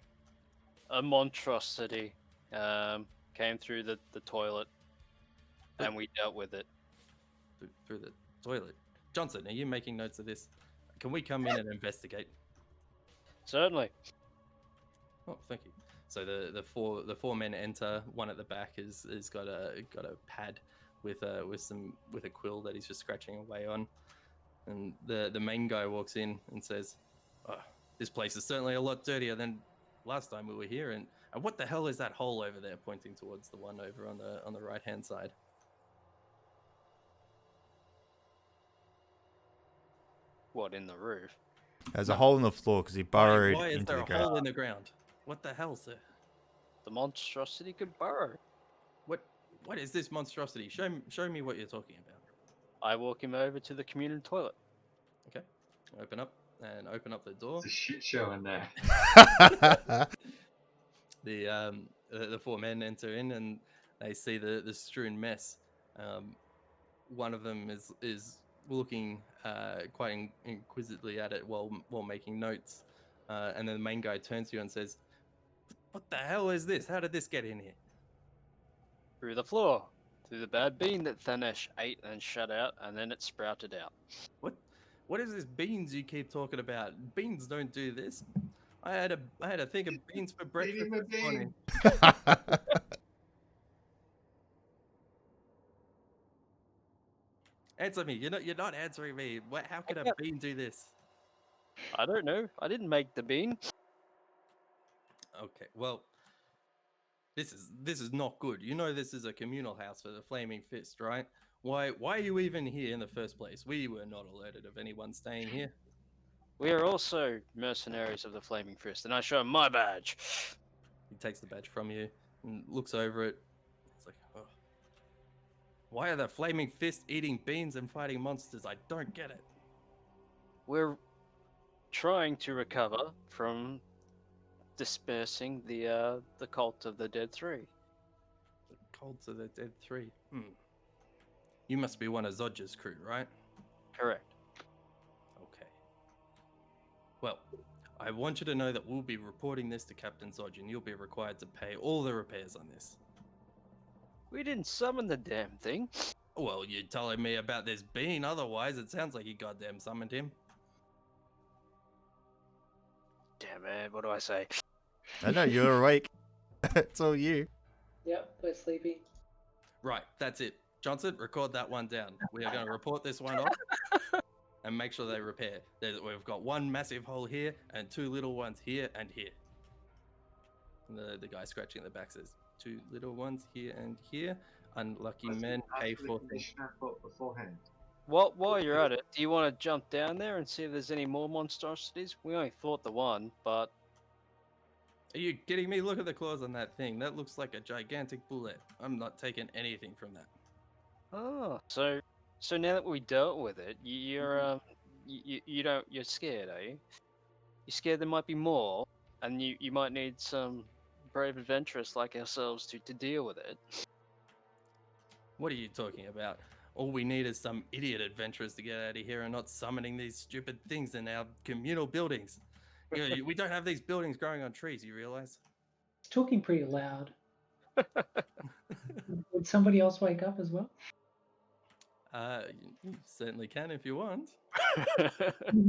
A monstrosity came through the toilet, and we dealt with it. Through the toilet. Johnson, are you making notes of this? Can we come in and investigate? Certainly. Oh, thank you. So the four men enter. One at the back is got a pad with a quill that he's just scratching away on, and the main guy walks in and says, "Oh, this place is certainly a lot dirtier than last time we were here. And what the hell is that hole over there?" Pointing towards the one over on the right hand side. What, in the roof? There's a hole in the floor because he burrowed Why is into there the a ground. hole in the ground? What the hell, sir? The monstrosity could burrow. What is this monstrosity? Show me what you're talking about. I walk him over to the communal toilet. Okay, open up the door. It's a shit show in there. The 4 men enter in and they see the strewn mess. One of them is looking quite inquisitively at it while making notes, and then the main guy turns to you and says, "What the hell is this? How did this get in here?" Through the floor. Through the bad bean that Thanesh ate and shut out, and then it sprouted out. What is this beans you keep talking about? Beans don't do this. I had a thing of beans for breakfast him a this morning. Answer me. You're not answering me. How could a bean do this? I don't know. I didn't make the bean. Okay, well, this is not good. You know this is a communal house for the Flaming Fist, right? Why are you even here in the first place? We were not alerted of anyone staying here. We are also mercenaries of the Flaming Fist, and I show him my badge. He takes the badge from you and looks over it. It's like, oh. Why are the Flaming Fist eating beans and fighting monsters? I don't get it. We're trying to recover from dispersing the cult of the Dead Three. The Cults of the Dead 3. You must be one of Zodja's crew, right? Correct. Okay. Well, I want you to know that we'll be reporting this to Captain Zodge, and you'll be required to pay all the repairs on this. We didn't summon the damn thing. Well, you're telling me about this bean, otherwise it sounds like you goddamn summoned him. Damn it, what do I say? I know, you're awake. It's all you. Yep, we're sleepy. Right, that's it. Johnson, record that one down. We are going to report this one off and make sure they repair. We've got one massive hole here and 2 little ones here and here. And the guy scratching at the back says, 2 little ones here and here. Unlucky men pay for things. Beforehand. Well, while you're at it, do you want to jump down there and see if there's any more monstrosities? We only thought the one, but... Are you kidding me? Look at the claws on that thing. That looks like a gigantic bullet. I'm not taking anything from that. Oh, so now that we dealt with it, you're scared, are you? You're scared there might be more, and you might need some brave adventurers like ourselves to deal with it. What are you talking about? All we need is some idiot adventurers to get out of here and not summoning these stupid things in our communal buildings. We don't have these buildings growing on trees, you realize? It's talking pretty loud. Would somebody else wake up as well? You certainly can if you want.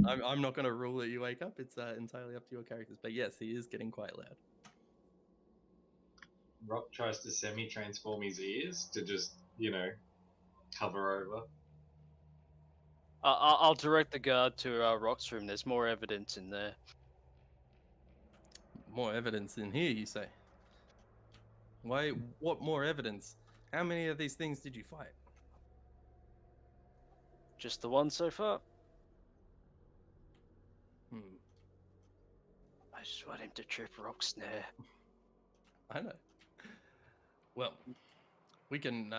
I'm not going to rule that you wake up. It's entirely up to your characters. But yes, he is getting quite loud. Rock tries to semi-transform his ears to just, cover over. I'll direct the guard to Rock's room. There's more evidence in there. More evidence in here, you say? Why? What more evidence? How many of these things did you fight? Just the one so far. Hmm. I just want him to trip Rocksnare. I know. Well, we can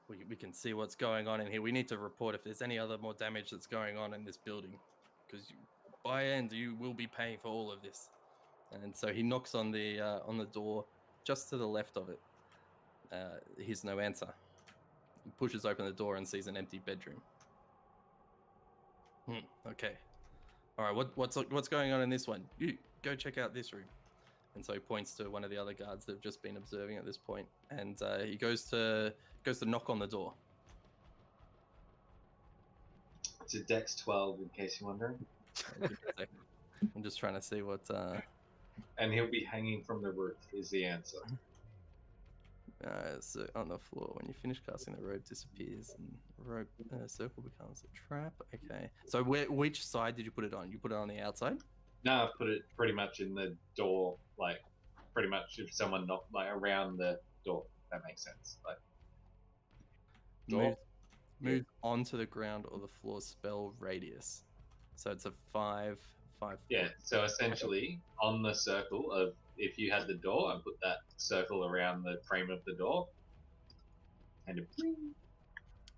we can see what's going on in here. We need to report if there's any other more damage that's going on in this building, because by end you will be paying for all of this. And so he knocks on the door just to the left of it. Here's no answer. He pushes open the door and sees an empty bedroom. Okay. All right. What's going on in this one? You go check out this room. And so he points to one of the other guards that have just been observing at this point, and he goes to knock on the door. It's a Dex 12, in case you're wondering. Give me a second. I'm just trying to see what. And he'll be hanging from the roof, is the answer. So on the floor, when you finish casting, the rope disappears and rope circle becomes a trap. Okay. So which side did you put it on? You put it on the outside? No, I put it pretty much in the door, like pretty much if someone knocked like around the door. That makes sense. Like door. Move onto the ground or the floor spell radius. So it's a 5. Yeah. So essentially, on the circle of if you had the door, I put that circle around the frame of the door, and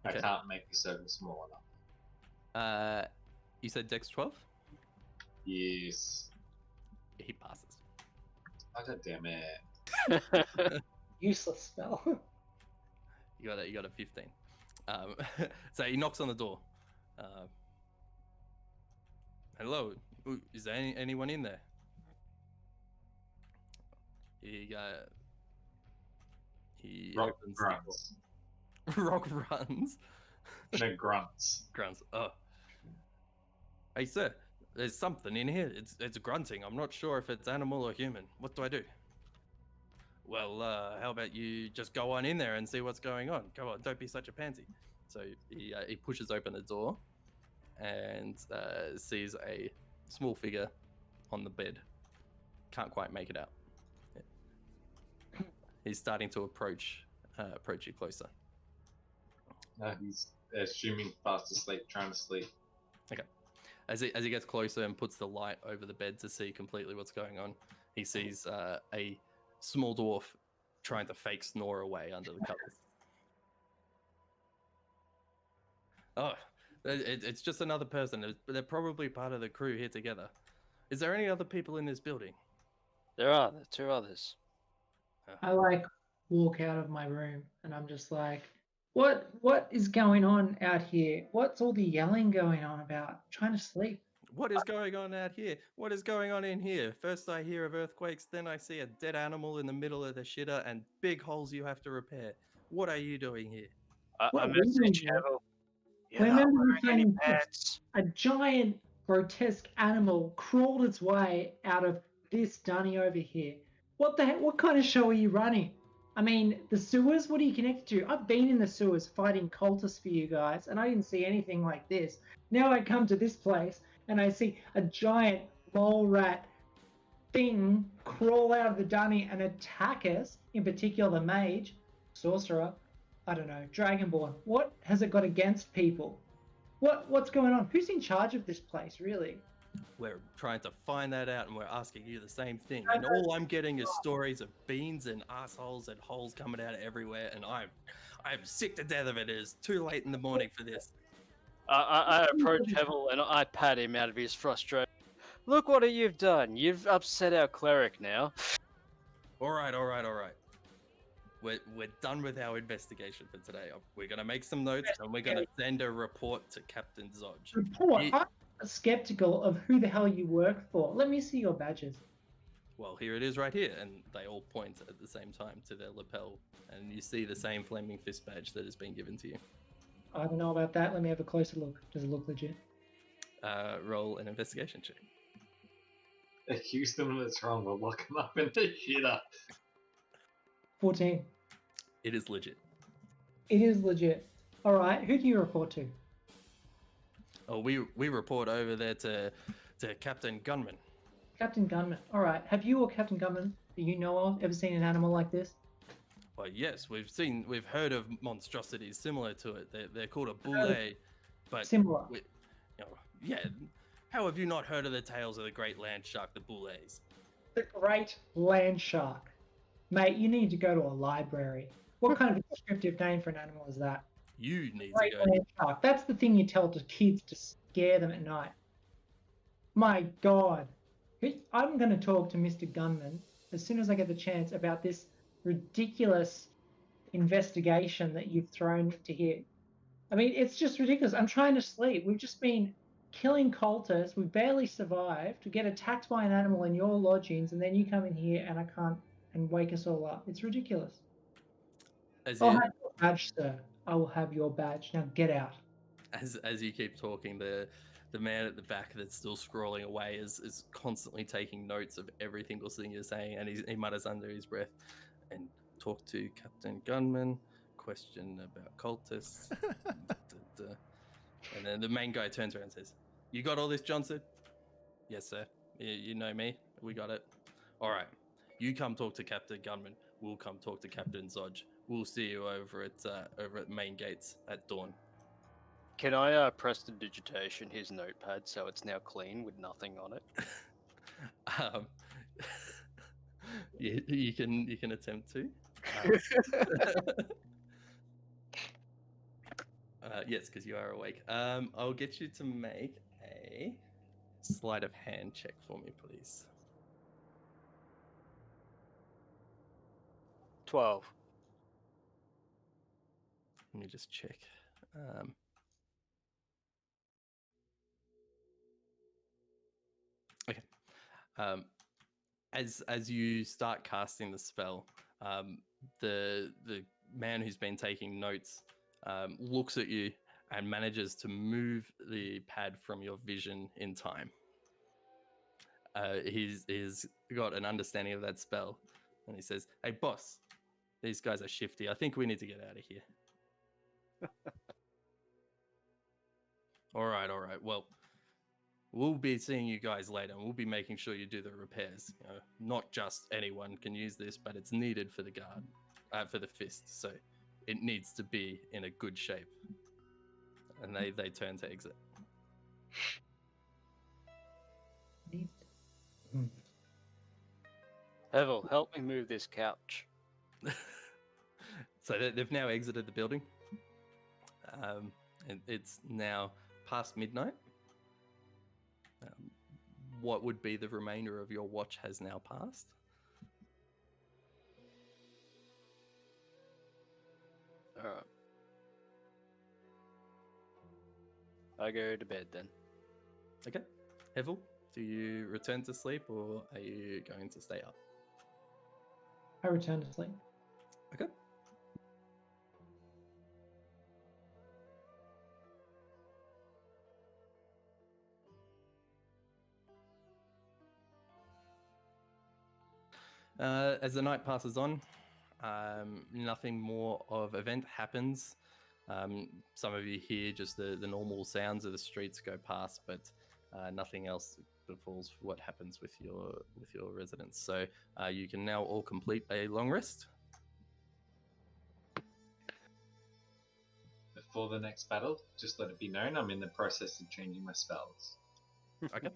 I can't make the circle small enough. You said Dex 12? Yes. He passes. Oh, God damn it. Useless spell. You got a 15. So he knocks on the door. Hello, is there anyone in there? He Rock opens grunts. the door. Rock runs. No, grunts. Grunts. Oh. Hey sir, there's something in here. It's grunting. I'm not sure if it's animal or human. What do I do? Well, how about you just go on in there and see what's going on? Come on, don't be such a pansy. So he pushes open the door and sees a small figure on the bed. Can't quite make it out. Yeah. He's starting to approach you closer. No, he's assuming fast asleep, trying to sleep. Okay. As he gets closer and puts the light over the bed to see completely what's going on, he sees a small dwarf trying to fake snore away under the covers. Oh, it's just another person. They're probably part of the crew here together. Is there any other people in this building? There are 2 others. I walk out of my room and I'm just like, what is going on out here? What's all the yelling going on about? I'm trying to sleep. What is going on out here? What is going on in here? First I hear of earthquakes, then I see a dead animal in the middle of the shitter and big holes you have to repair. What are you doing here? I message Hevel. You're not Remember wearing any saying pants. a giant grotesque animal crawled its way out of this dunny over here. What the heck? What kind of show are you running? I mean, the sewers, what are you connected to? I've been in the sewers fighting cultists for you guys, and I didn't see anything like this. Now I come to this place, and I see a giant mole rat thing crawl out of the dunny and attack us, in particular the mage, sorcerer, I don't know, dragonborn. What has it got against people? What's going on? Who's in charge of this place, really? We're trying to find that out, and we're asking you the same thing. And all I'm getting is stories of beans and assholes and holes coming out everywhere, and I'm sick to death of it. It is too late in the morning for this. I approach Hevel and I pat him out of his frustration. Look what you've done. You've upset our cleric now. All right. We're done with our investigation for today. We're going to make some notes, and we're going to send a report to Captain Zodge. Report? I'm skeptical of who the hell you work for. Let me see your badges. Well, here it is right here, and they all point at the same time to their lapel, and you see the same Flaming Fist badge that has been given to you. I don't know about that. Let me have a closer look. Does it look legit? Roll an investigation check. Accuse them that's wrong, we'll lock them up in the shitter. 14. It is legit. It is legit. All right. Who do you report to? Oh, we report over there to Captain Gunman. Captain Gunman. All right. Have you or Captain Gunman that you know of? Ever seen an animal like this? Well, yes, we've heard of monstrosities similar to it. They're called a boule, but Similar. yeah. How have you not heard of the tales of the great land shark, the boules? The great land shark. Mate, you need to go to a library. What kind of a descriptive name for an animal is that? You need to Great go. land shark. That's the thing you tell to kids to scare them at night. My God. I'm going to talk to Mr. Gunman as soon as I get the chance about this ridiculous investigation that you've thrown into here. I mean, it's just ridiculous. I'm trying to sleep. We've just been killing cultists. We barely survived. We get attacked by an animal in your lodgings, and then you come in here and I can't and wake us all up. It's ridiculous. As I'll you have your badge, sir. I will have your badge. Now get out. as you keep talking, the man at the back that's still scrolling away is constantly taking notes of every single thing you're saying, and he mutters under his breath, and talk to Captain Gunman. Question about cultists. And then the main guy turns around and says, "You got all this, Johnson?" "Yes, sir. You know me. We got it." "All right. You come talk to Captain Gunman. We'll come talk to Captain Zodge. We'll see you over at main gates at dawn." Can I prestidigitation his notepad so it's now clean with nothing on it? um, you can attempt to. Yes, because you are awake. I'll get you to make a sleight of hand check for me, please. 12. Let me just check. Okay. As you start casting the spell, the man who's been taking notes looks at you and manages to move the pad from your vision in time. He's got an understanding of that spell, and he says, "Hey, boss, these guys are shifty. I think we need to get out of here." All right. Well, we'll be seeing you guys later, and we'll be making sure you do the repairs. Not just anyone can use this, but it's needed for the guard, for the fist. So it needs to be in a good shape. And they turn to exit. Hevel, help me move this couch. So they've now exited the building. And it's now past midnight. What would be the remainder of your watch has now passed. All right. I go to bed then. Okay. Hevel, do you return to sleep or are you going to stay up? I return to sleep. Okay. As the night passes on, nothing more of event happens. Some of you hear just the normal sounds of the streets go past, but nothing else befalls what happens with your residents. So you can now all complete a long rest. Before the next battle, just let it be known I'm in the process of changing my spells. Okay.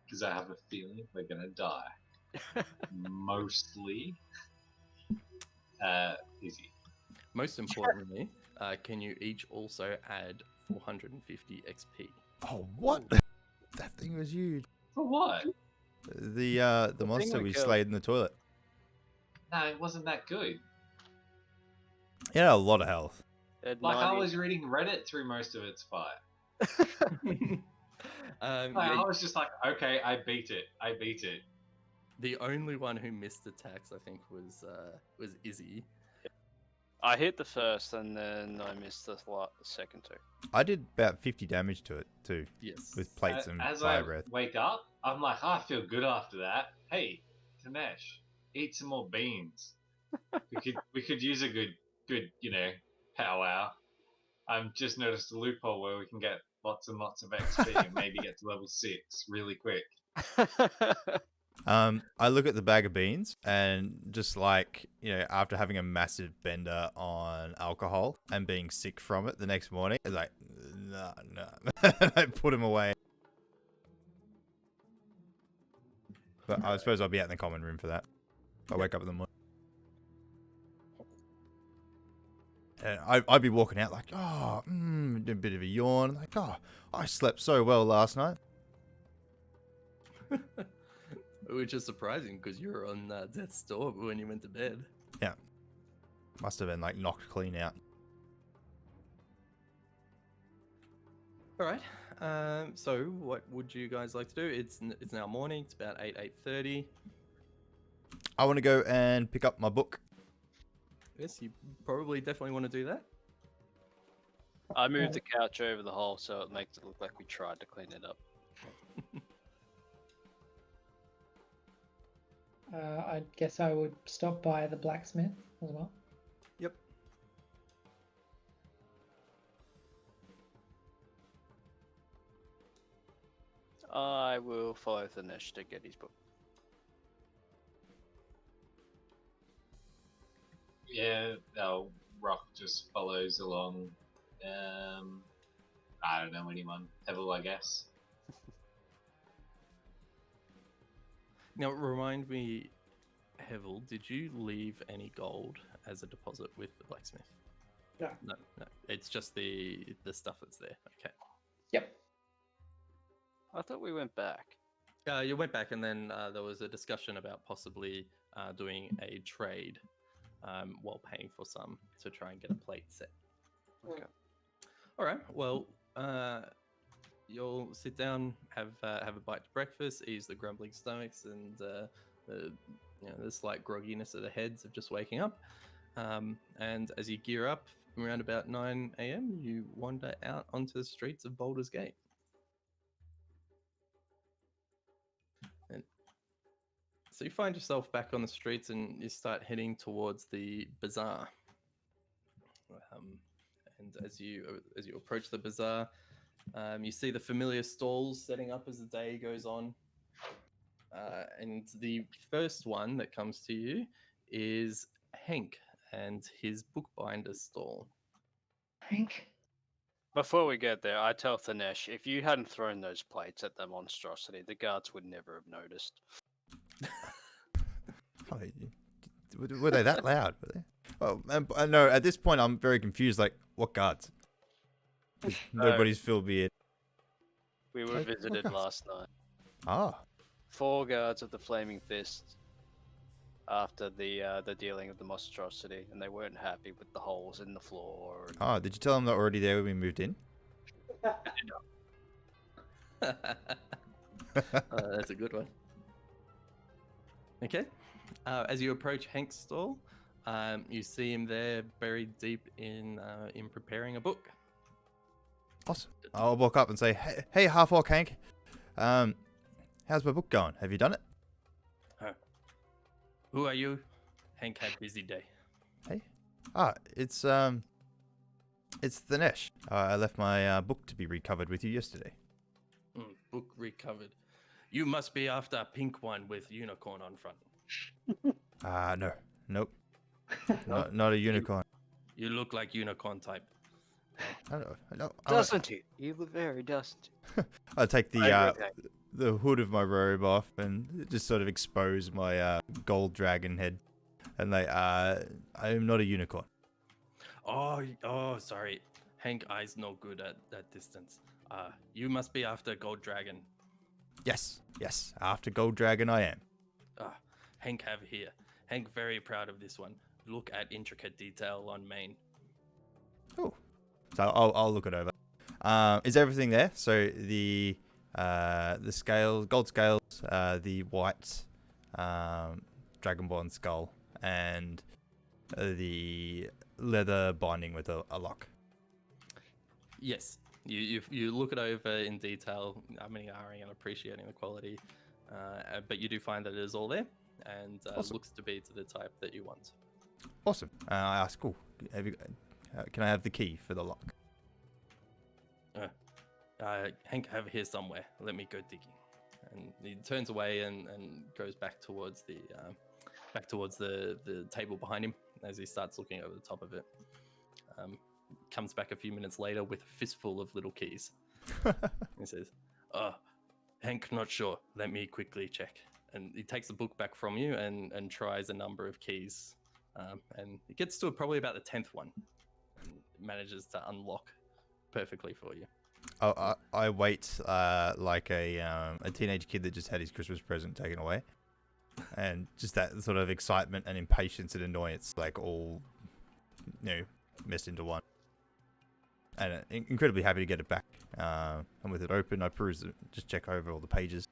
Because I have a feeling we're gonna die. Mostly easy. Most importantly, can you each also add 450 XP? Oh, what? That thing was huge. For what? The monster we we killed. slayed in the toilet. No, it wasn't that good. It had a lot of health. At Like, I 90 was reading Reddit through most of its fight. Like, Yeah, I was just like, okay, I beat it. the only one who missed attacks, I think, was Izzy. I hit the first and then I missed the second two. I did about 50 damage to it too, Yes. with plates and As fire I breath. wake up, I'm like, I feel good after that. Hey, Tanesh, eat some more beans. we could use a good powwow. I've just noticed a loophole where we can get lots and lots of XP and maybe get to level 6 really quick. I look at the bag of beans and just like, after having a massive bender on alcohol and being sick from it the next morning, it's like, no. And I put them away. But I suppose I'll be out in the common room for that. I wake up in the morning. And I'd be walking out like, a bit of a yawn. Like, I slept so well last night. Which is surprising because you were on death's door when you went to bed. Yeah. Must have been like knocked clean out. All right. So what would you guys like to do? It's now morning. It's about 8:30. I want to go and pick up my book. Yes, you probably definitely want to do that. I moved the couch over the hole so it makes it look like we tried to clean it up. I guess I would stop by the blacksmith as well. Yep. I will follow Thanesh to get his book. Yeah, Rock just follows along. I don't know anyone. Hevel, I guess. Now, remind me, Hevel, did you leave any gold as a deposit with the blacksmith? No. No. It's just the stuff that's there. Okay. Yep. I thought we went back. You went back, and then there was a discussion about possibly doing a trade while paying for some to try and get a plate set. Okay. All right. Well, you'll sit down, have a bite to breakfast, ease the grumbling stomachs, and the slight grogginess of the heads of just waking up. And as you gear up around about 9 a.m., you wander out onto the streets of Baldur's Gate. And so you find yourself back on the streets, and you start heading towards the bazaar. And as you approach the bazaar, you see the familiar stalls setting up as the day goes on. And the first one that comes to you is Hank and his bookbinder stall. Hank? Before we get there, I tell Thanesh, if you hadn't thrown those plates at the monstrosity, the guards would never have noticed. Oh, were they that loud? Were they? Oh, and no, at this point, I'm very confused. Like, what guards? Nobody's filled beard. We were Like, visited what last night. Ah. 4 guards of the Flaming Fist after the dealing of the monstrosity, and they weren't happy with the holes in the floor. And... Oh, did you tell them they're already there when we moved in? That's a good one. Okay. As you approach Hank's stall, you see him there buried deep in preparing a book. Awesome. I'll walk up and say, hey half-orc Hank. How's my book going? Have you done it? Who are you? Hank had a busy day. Hey. It's Thanesh. I left my book to be recovered with you yesterday. Book recovered. You must be after a pink one with unicorn on front. No. Nope. Not a unicorn. You look like unicorn type. I don't, Doesn't he? You look very dusty. I take the hood of my robe off and just sort of expose my gold dragon head, and like I am not a unicorn. Oh, sorry. Hank eyes no good at that distance. You must be after gold dragon. Yes. After gold dragon, I am. Hank have here. Hank very proud of this one. Look at intricate detail on mane. Oh, so I'll look it over. Is everything there? So the scales, gold scales, the white dragonborn skull, and the leather binding with a lock. Yes, you look it over in detail, umming, ahhing, and appreciating the quality, but you do find that it is all there, and Awesome. looks to be to the type that you want. Awesome. I ask, cool. Can I have the key for the lock? Hank have here somewhere. Let me go digging. And he turns away and goes back towards the table behind him as he starts looking over the top of it. Comes back a few minutes later with a fistful of little keys. He says, "Oh, Hank, not sure. Let me quickly check." And he takes the book back from you and tries a number of keys. And he gets to probably about the 10th one. And manages to unlock perfectly for you. I wait like a teenage kid that just had his Christmas present taken away. And just that sort of excitement and impatience and annoyance, like all, messed into one. And incredibly happy to get it back. And with it open, I peruse it, just check over all the pages.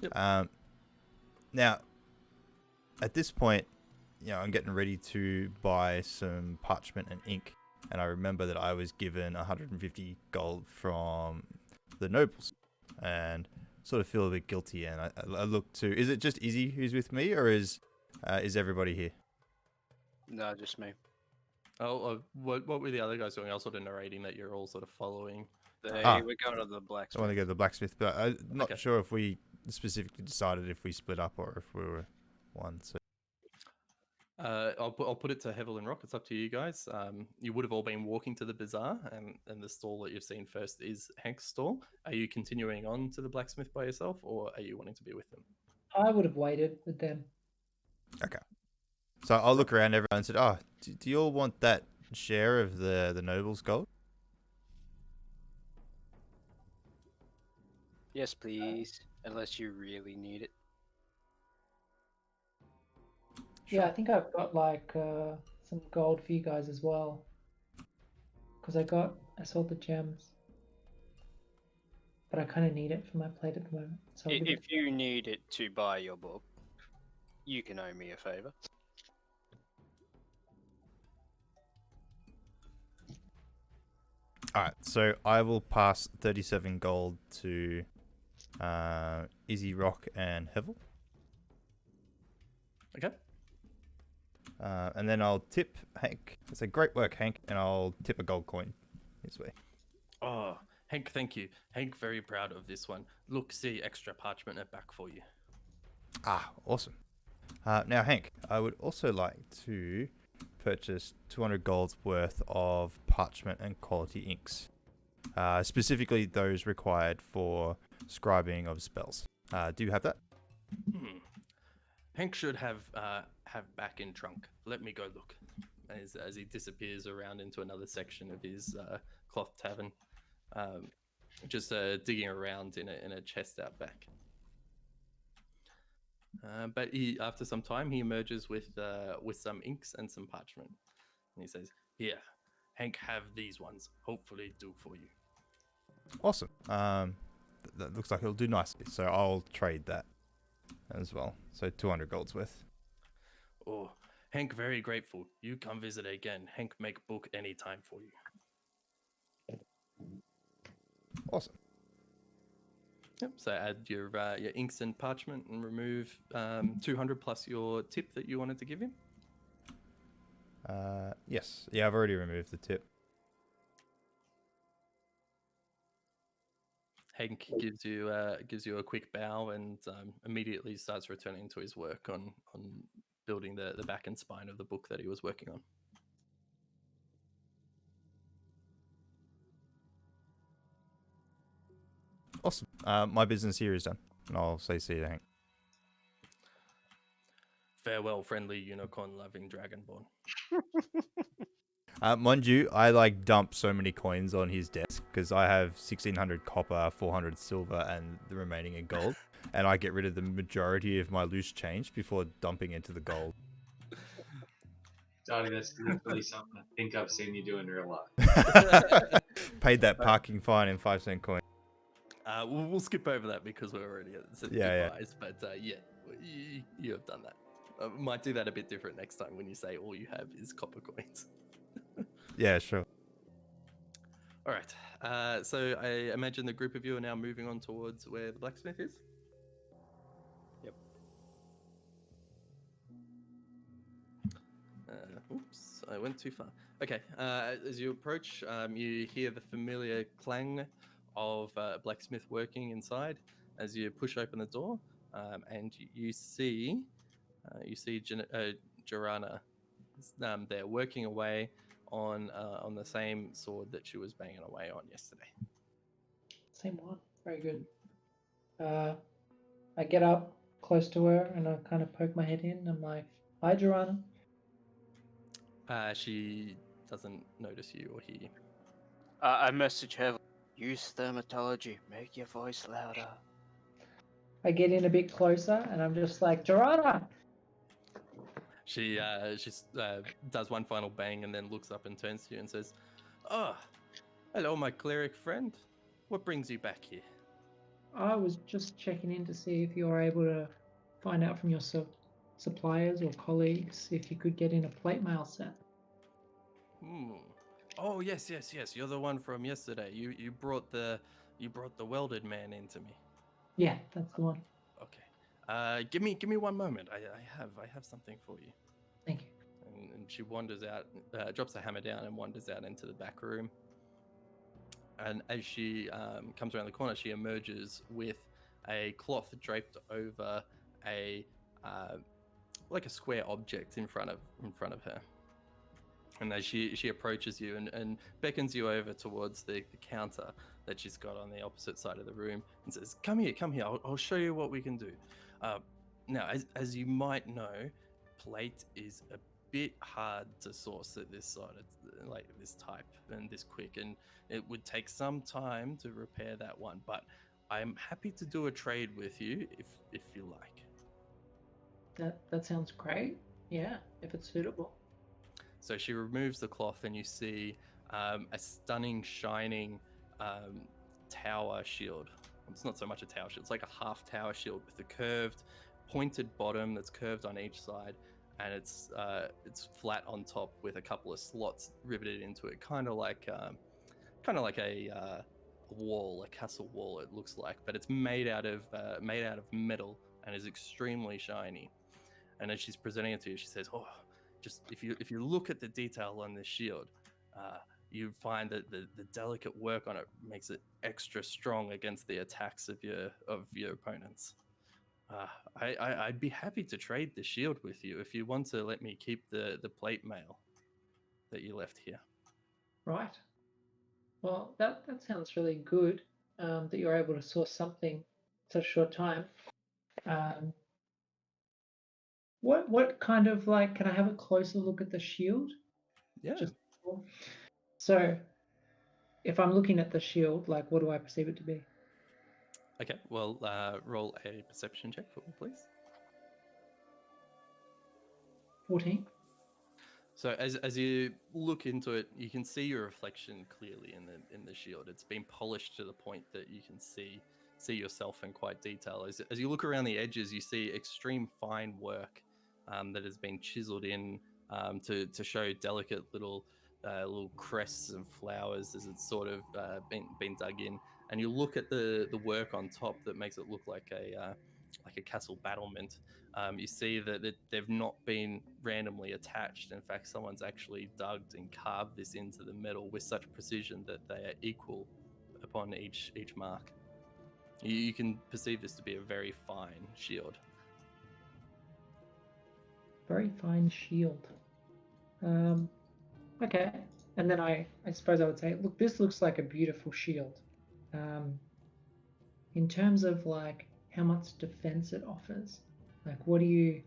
Yep. Now, at this point, I'm getting ready to buy some parchment and ink. And I remember that I was given 150 gold from the nobles. And sort of feel a bit guilty. And I look to... Is it just Izzy who's with me, or is everybody here? No, just me. What were the other guys doing? I was sort of narrating that you're all sort of following. We're going to the I blacksmith. want to go to the blacksmith, but I'm not Okay. sure if we specifically decided if we split up or if we were one. So I'll put it to Hevel and Rock. It's up to you guys. You would have all been walking to the bazaar, and the stall that you've seen first is Hank's stall. Are you continuing on to the blacksmith by yourself, or are you wanting to be with them? I would have waited with them. So I'll look around everyone and said, "Oh, do you all want that share of the noble's gold?" Yes, please. Unless you really need it. Yeah, I think I've got like some gold for you guys as well. Because I sold the gems. But I kind of need it for my plate at the moment. So I'll give it- If you need it to buy your book, you can owe me a favor. All right, so I will pass 37 gold to Izzy, Rock, and Hevel. Okay. And then I'll tip Hank. I say, "Great work, Hank," and I'll tip a gold coin his way. Oh, Hank, thank you. Hank, very proud of this one. Look, see extra parchment at back for you. Ah, awesome. Now, Hank, I would also like to purchase 200 gold's worth of parchment and quality inks. Specifically those required for scribing of spells. Do you have that? Hank should have back in trunk. Let me go look. As he disappears around into another section of his cloth tavern, just digging around in a chest out back. But after some time, he emerges with some inks and some parchment, and he says, "Here, Hank, have these ones. Hopefully, do for you." Awesome. That looks like it'll do nicely. So I'll trade that as well. So 200 gold's worth. Oh, Hank, very grateful. You come visit again. Hank, make book anytime for you. Awesome. Yep. So add your inks and parchment and remove 200 plus your tip that you wanted to give him. Yes. Yeah, I've already removed the tip. Hank gives you a quick bow and immediately starts returning to his work on building the back and spine of the book that he was working on. Awesome. My business here is done. And I'll say see you, Hank. Farewell, friendly unicorn-loving dragonborn. Mind you, I dump so many coins on his desk because I have 1,600 copper, 400 silver, and the remaining in gold. And I get rid of the majority of my loose change before dumping into the gold. Darling, that's literally something I think I've seen you do in real life. Paid that parking fine in 5-cent coin. We'll skip over that because we're already at the goodbyes. But you have done that. Might do that a bit different next time when you say all you have is copper coins. Yeah, sure. All right. So I imagine the group of you are now moving on towards where the blacksmith is. Yep. Oops, I went too far. Okay. As you approach, you hear the familiar clang of blacksmith working inside. as you push open the door, and you see Jorana there working away on the same sword that she was banging away on yesterday. Same one. Very good. I get up close to her and I kind of poke my head in. I'm like, "Hi, Joanna." She doesn't notice you or hear you. I message her. Use thermatology. Make your voice louder. I get in a bit closer and I'm just like, "Joanna." She does one final bang and then looks up and turns to you and says, "Oh, hello, my cleric friend. What brings you back here?" I was just checking in to see if you're able to find out from your suppliers or colleagues if you could get in a plate mail set. Oh, yes. You're the one from yesterday. You brought the welded man into me. Yeah, that's the one. Okay. Give me one moment. I have something for you. Thank you. And she wanders out, drops the hammer down, and wanders out into the back room. And as she comes around the corner, she emerges with a cloth draped over a like a square object in front of her. And as she approaches you and beckons you over towards the counter that she's got on the opposite side of the room and says, come here, I'll show you what we can do. Now, as you might know, plate is a bit hard to source at this sort of, like this type and this quick, and it would take some time to repair that one, but I'm happy to do a trade with you if you like. That sounds great. Yeah, if it's suitable. So she removes the cloth and you see a stunning, shining tower shield. It's not so much a tower shield, it's like a half tower shield with a curved, pointed bottom that's curved on each side, and it's flat on top with a couple of slots riveted into it, kind of like a wall, a castle wall. It looks like, but it's made out of metal and is extremely shiny. And as she's presenting it to you, she says, "Oh, just if you look at the detail on this shield, you find that the delicate work on it makes it extra strong against the attacks of your opponents. I'd be happy to trade the shield with you if you want to let me keep the plate mail that you left here." Right. Well, that sounds really good. That you're able to source something in such a short time. What kind of like? Can I have a closer look at the shield? Yeah. So, if I'm looking at the shield, like, what do I perceive it to be? Okay. Well, roll a perception check for me, please. 14. So as you look into it, you can see your reflection clearly in the shield. It's been polished to the point that you can see yourself in quite detail. As you look around the edges, you see extreme fine work that has been chiseled in to show delicate little crests and flowers as it's sort of been dug in. And you look at the work on top that makes it look like a castle battlement. You see that they've not been randomly attached. In fact, someone's actually dug and carved this into the metal with such precision that they are equal upon each mark. You can perceive this to be a very fine shield. Very fine shield. Okay. And then I suppose I would say, look, this looks like a beautiful shield. In terms of like how much defense it offers, like what do you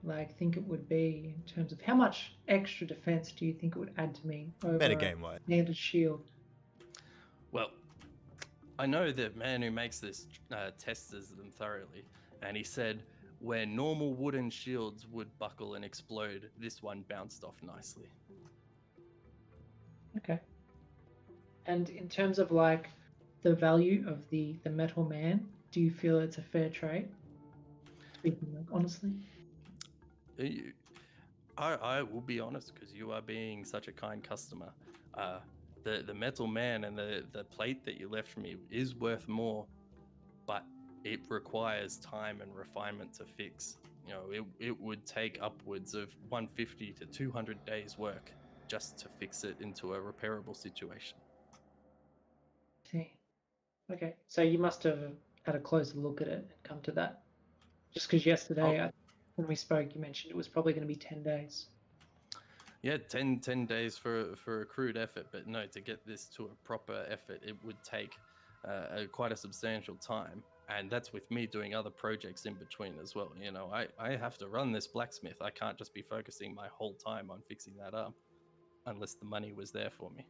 like think it would be in terms of how much extra defense do you think it would add to me over Metagame wise. standard shield? Well, I know the man who makes this tests them thoroughly, and he said where normal wooden shields would buckle and explode, this one bounced off nicely. Okay. And in terms of like the value of the metal man, do you feel it's a fair trade? Speaking like honestly. I will be honest, because you are being such a kind customer. The metal man and the plate that you left for me is worth more, but it requires time and refinement to fix. You know, it would take upwards of 150 to 200 days work just to fix it into a repairable situation. See. Okay. So you must have had a closer look at it and come to that. Just because yesterday, when we spoke, you mentioned it was probably going to be 10 days. Yeah, 10 days for a crude effort, but no, to get this to a proper effort, it would take quite a substantial time. And that's with me doing other projects in between as well. You know, I have to run this blacksmith. I can't just be focusing my whole time on fixing that up unless the money was there for me.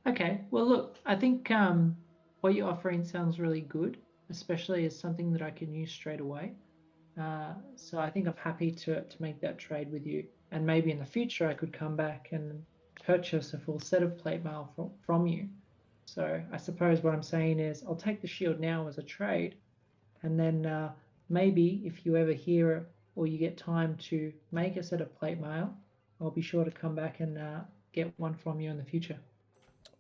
Okay, well, look, I think what you're offering sounds really good, especially as something that I can use straight away. So I think I'm happy to make that trade with you. And maybe in the future, I could come back and purchase a full set of plate mail from you. So I suppose what I'm saying is I'll take the shield now as a trade. And then maybe if you ever hear or you get time to make a set of plate mail, I'll be sure to come back and get one from you in the future.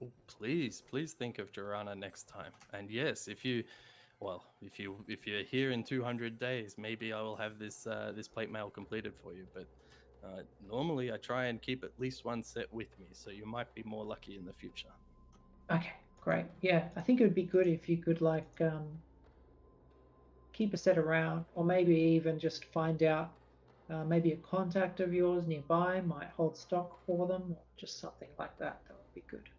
Oh, please think of Joanna next time. And yes, if you're here in 200 days, maybe I will have this plate mail completed for you. But normally I try and keep at least one set with me, so you might be more lucky in the future. Okay, great. Yeah, I think it would be good if you could keep a set around, or maybe even just find out maybe a contact of yours nearby might hold stock for them, or just something like that. That would be good.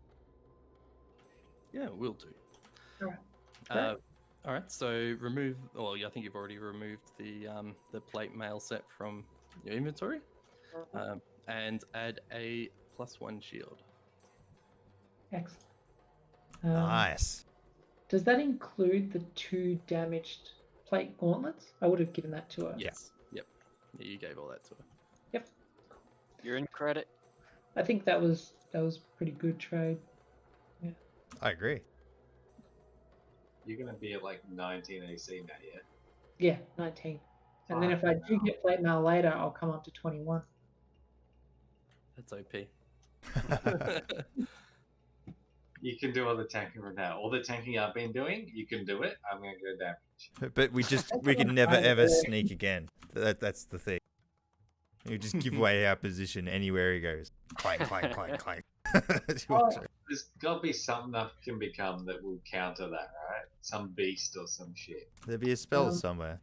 Yeah, will do. All right. Great. All right. So remove. Well, I think you've already removed the plate mail set from your inventory, and add a +1 shield. Excellent. Nice. Does that include the 2 damaged plate gauntlets? I would have given that to her. Yes. Yep. Yeah, you gave all that to her. Yep. You're in credit. I think that was pretty good trade. Yeah. I agree. You're gonna be at like 19 AC now, yeah? Yeah, 19. And then if I do get plate mail later, I'll come up to 21. That's OP. You can do all the tanking from now. All the tanking I've been doing, you can do it. I'm gonna go damage. But we can never ever sneak again. That's the thing. You just give away our position anywhere he goes. Clank, clank, clank, clank. There's gotta be something I can become that will counter that, right? Some beast or some shit. There'll be a spell somewhere.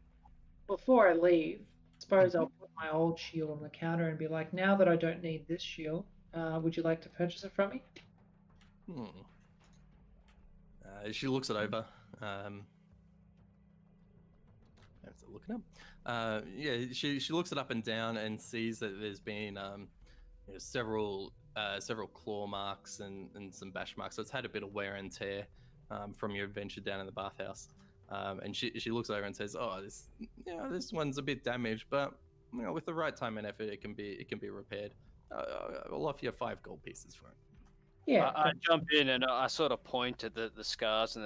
Before I leave, I suppose I'll put my old shield on the counter and be like, now that I don't need this shield, would you like to purchase it from me? She looks it over. I have to look it up. Yeah, she looks it up and down and sees that there's been several claw marks and some bash marks. So it's had a bit of wear and tear from your adventure down in the bathhouse. And she looks over and says, "Oh, this one's a bit damaged, but with the right time and effort, it can be repaired. I'll offer you 5 gold pieces for it." Yeah. I jump in and I sort of point to the scars and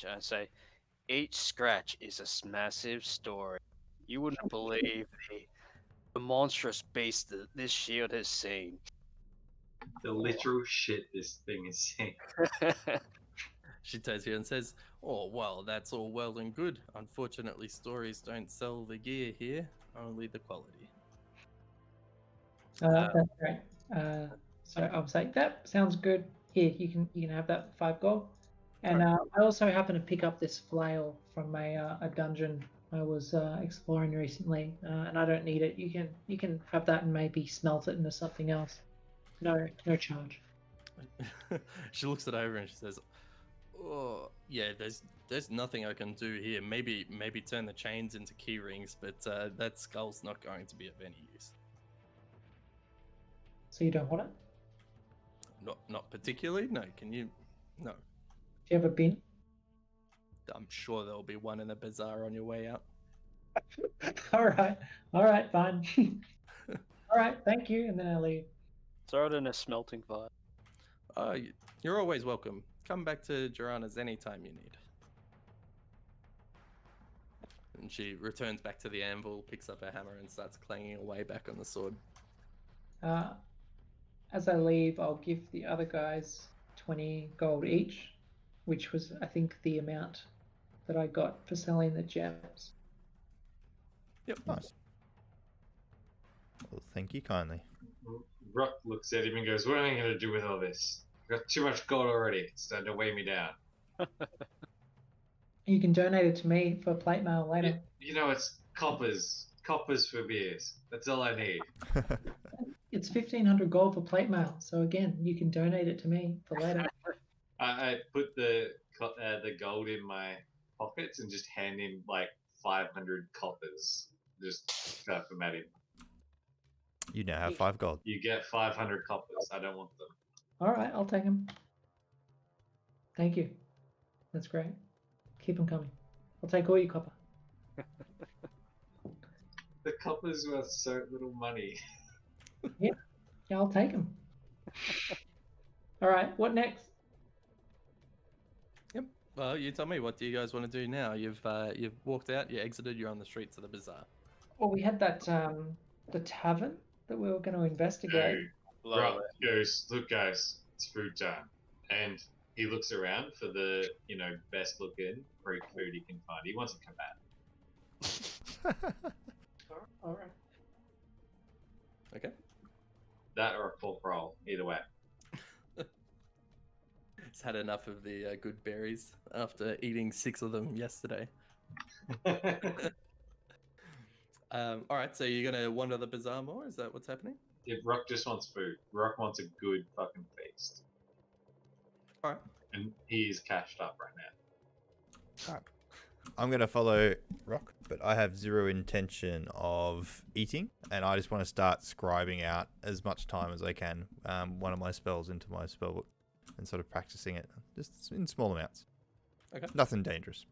I say, each scratch is a massive story. You wouldn't believe the monstrous beast that this shield has seen. The literal shit this thing is seeing. She turns here and says, "Oh, well, that's all well and good. Unfortunately, stories don't sell the gear here, only the quality." That's great. So I'll say that sounds good. Here, you can have that 5 gold. And I also happen to pick up this flail from a dungeon I was exploring recently, and I don't need it. You can have that and maybe smelt it into something else. No charge. She looks it over and she says, "Oh, yeah, there's nothing I can do here. Maybe turn the chains into key rings, but that skull's not going to be of any use." So you don't want it? Not particularly. No. Can you? No. Do you have a bin? I'm sure there'll be one in the bazaar on your way out. All right, fine. All right, thank you, and then I leave. Throw it in a smelting pot. You're always welcome. Come back to Joanna's anytime you need. And she returns back to the anvil, picks up her hammer, and starts clanging away back on the sword. As I leave, I'll give the other guys 20 gold each, which was, I think, the amount that I got for selling the gems. Yep. Nice. Well, thank you kindly. Rock looks at him and goes, "What am I going to do with all this? I've got too much gold already. It's starting to weigh me down." You can donate it to me for plate mail later. You know, it's coppers. Coppers for beers. That's all I need. It's 1,500 gold for plate mail. So again, you can donate it to me for later. I put the gold in my pockets and just hand him like 500 coppers. Just for Maddie. You now have 5 gold. You get 500 coppers. I don't want them. All right, I'll take them. Thank you. That's great. Keep them coming. I'll take all your copper. The copper's worth so little money. Yeah, I'll take them. All right, what next? Yep. Well, you tell me. What do you guys want to do now? You've walked out. You exited. You're on the streets of the bazaar. Well, we had that the tavern that we were going to investigate. No. Rock goes, look guys, it's food time. And he looks around for the, best looking Greek food he can find. He wants a kebab. All right. Okay. That or a pork roll, either way. He's had enough of the good berries after eating 6 of them yesterday. All right, so you're gonna wander the bazaar more? Is that what's happening? Yeah, Rock just wants food. Rock wants a good fucking feast. All right. And he is cashed up right now. Alright. I'm going to follow Rock, but I have zero intention of eating, and I just want to start scribing out as much time as I can one of my spells into my spellbook and sort of practicing it just in small amounts. Okay. Nothing dangerous.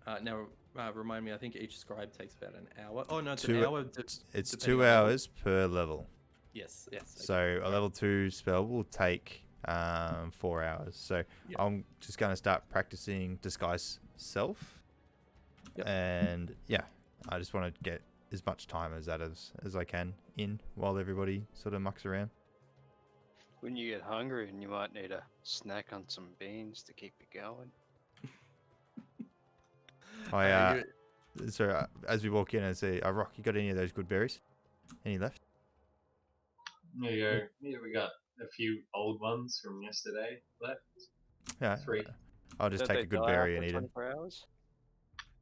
But... Now, remind me, I think each scribe takes about an hour. Oh, no, it's Two- an hour. It's depending 2 on level. hours per level. Yes. Okay. So a level 2 spell will take 4 hours. So Yep. I'm just going to start practicing disguise self. Yep. And yeah, I just want to get as much time as I can in while everybody sort of mucks around. When you get hungry and you might need a snack on some beans to keep you going. So as we walk in and say, Rock, you got any of those good berries? Any left? There you go. Yeah, we got a few old ones from yesterday left. Yeah. 3. I'll just Don't take they a good die berry after and eat it. 24 hours?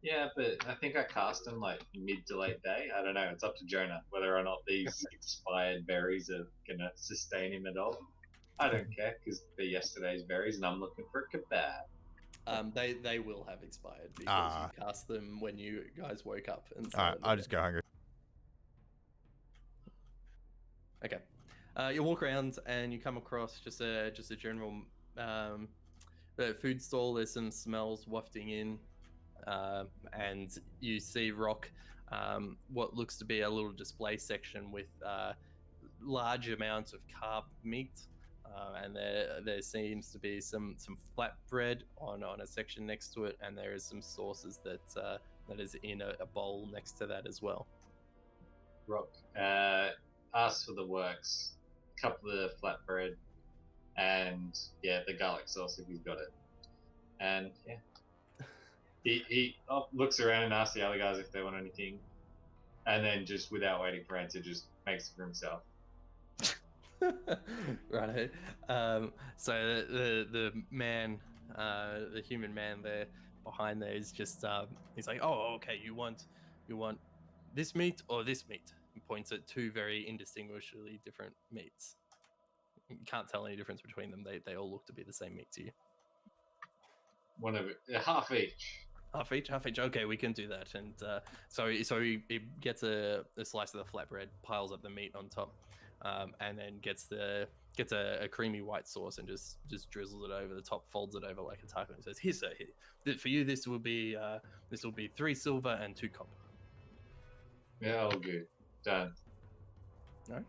Yeah, but I think I cast them like mid to late day. I don't know. It's up to Jonah whether or not these expired berries are gonna sustain him at all. I don't care because they're yesterday's berries, and I'm looking for a kebab. They will have expired because you cast them when you guys woke up. And so Alright, I'll just go hungry. Okay. You walk around and you come across just a general food stall. There's some smells wafting in, and you see Rock, what looks to be a little display section with large amounts of carved meat, and there seems to be some flatbread on a section next to it, and there is some sauces that is in a bowl next to that as well. Rock asks for the works, a couple of flatbread, and the garlic sauce if he's got it. And he looks around and asks the other guys if they want anything, and then just without waiting for answer, just makes it for himself. Right. So the man, the human man there behind there is just he's like, oh, okay, you want this meat or this meat? He points at 2 very indistinguishably different meats. You can't tell any difference between them. They all look to be the same meat to you. One of it, half each. Half each. Okay, we can do that. And so he gets a slice of the flatbread, piles up the meat on top, and then gets a creamy white sauce and just drizzles it over the top, folds it over like a taco, and says, "Here, sir. Here. For you, this will be 3 silver and 2 copper." Yeah, all good. Done. No.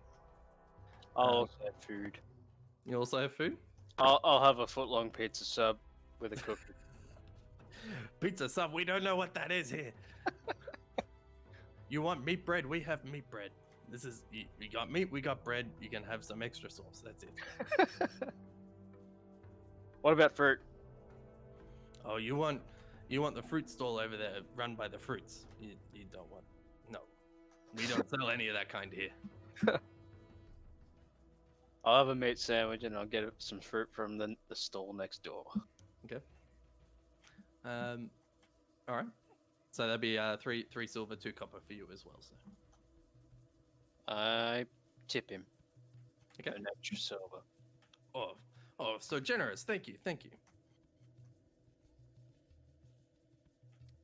I'll also have food. You also have food? I'll have a foot-long pizza sub with a cookie. Pizza sub, we don't know what that is here. You want meat bread? We have meat bread. This is you got meat, we got bread. You can have some extra sauce. That's it. What about fruit? Oh, you want the fruit stall over there run by the fruits? You don't want? No, we don't sell any of that kind here. I'll have a meat sandwich and I'll get some fruit from the stall next door. Okay. All right. So that'd be three silver, 2 copper for you as well. So I tip him. Okay. An extra silver. oh, so generous. Thank you.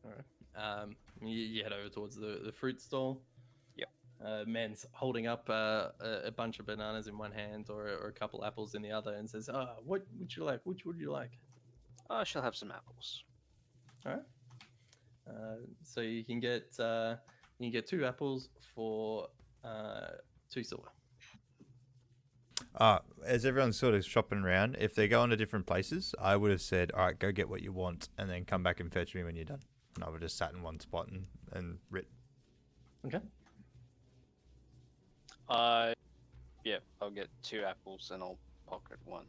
All right. You head over towards the fruit stall. Yep. Man's holding up a bunch of bananas in one hand or a couple apples in the other, and says, what would you like? Which would you like?" I shall have some apples. All right. So you can get 2 apples for 2 silver. As everyone's sort of shopping around, if they're going to different places, I would have said, all right, go get what you want and then come back and fetch me when you're done. And I would have sat in one spot and writ. Okay. Yeah, I'll get 2 apples and I'll pocket 1.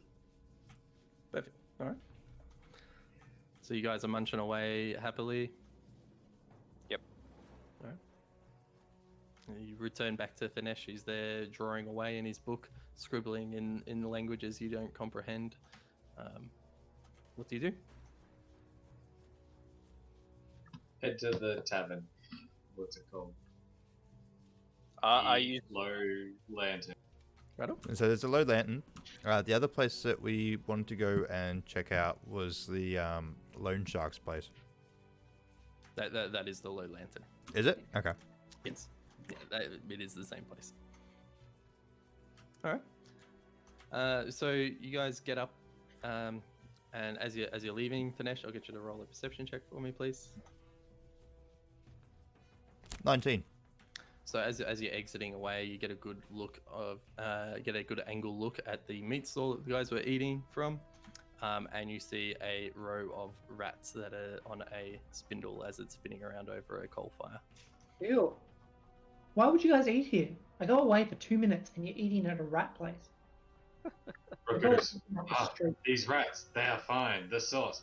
Perfect. All right. So you guys are munching away happily. Yep. All right. You return back to Finnesh. He's there drawing away in his book, scribbling in languages you don't comprehend. What do you do? Head to the tavern. What's it called? I The use low lantern. Right on. And so there's a low lantern. The other place that we wanted to go and check out was the Loan Shark's place. That is the low lantern. Is it? Okay. Yes. Yeah, it is the same place. All right. So you guys get up, and as you're leaving, Finnesh, I'll get you to roll a perception check for me, please. 19. So as you're exiting away, you get a good angle look at the meat stall that the guys were eating from, and you see a row of rats that are on a spindle as it's spinning around over a coal fire. Ew. Why would you guys eat here? I go away for 2 minutes and you're eating at a rat place. Brokers, Not the street. these rats, they are fine. The sauce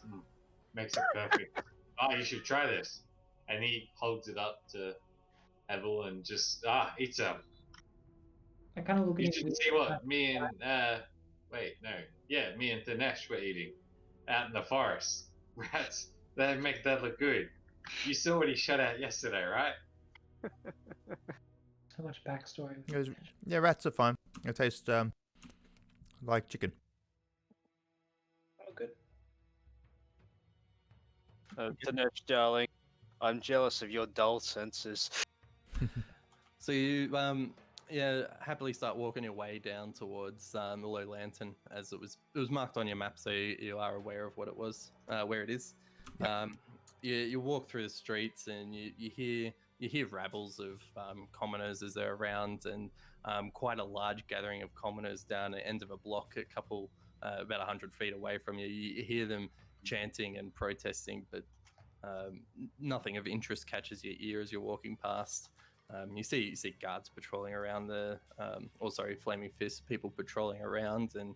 makes it perfect. You should try this. And he holds it up to Evel and just, eat some. I kind of look at You him. should see what me and, me and Dinesh were eating out in the forest. Rats, they make that look good. You saw what he shut out yesterday, right? So much backstory. He goes, yeah, rats are fine. They taste like chicken. Oh, good. Dinesh, darling, I'm jealous of your dull senses. So you happily start walking your way down towards the low lantern, as it was marked on your map, so you are aware of what it was, where it is. Yep. You walk through the streets and you hear rabbles of commoners as they're around, and quite a large gathering of commoners down the end of a block, a couple about 100 feet away from you. You hear them chanting and protesting, but nothing of interest catches your ear as you're walking past. You see guards patrolling around flaming fists, people patrolling around, and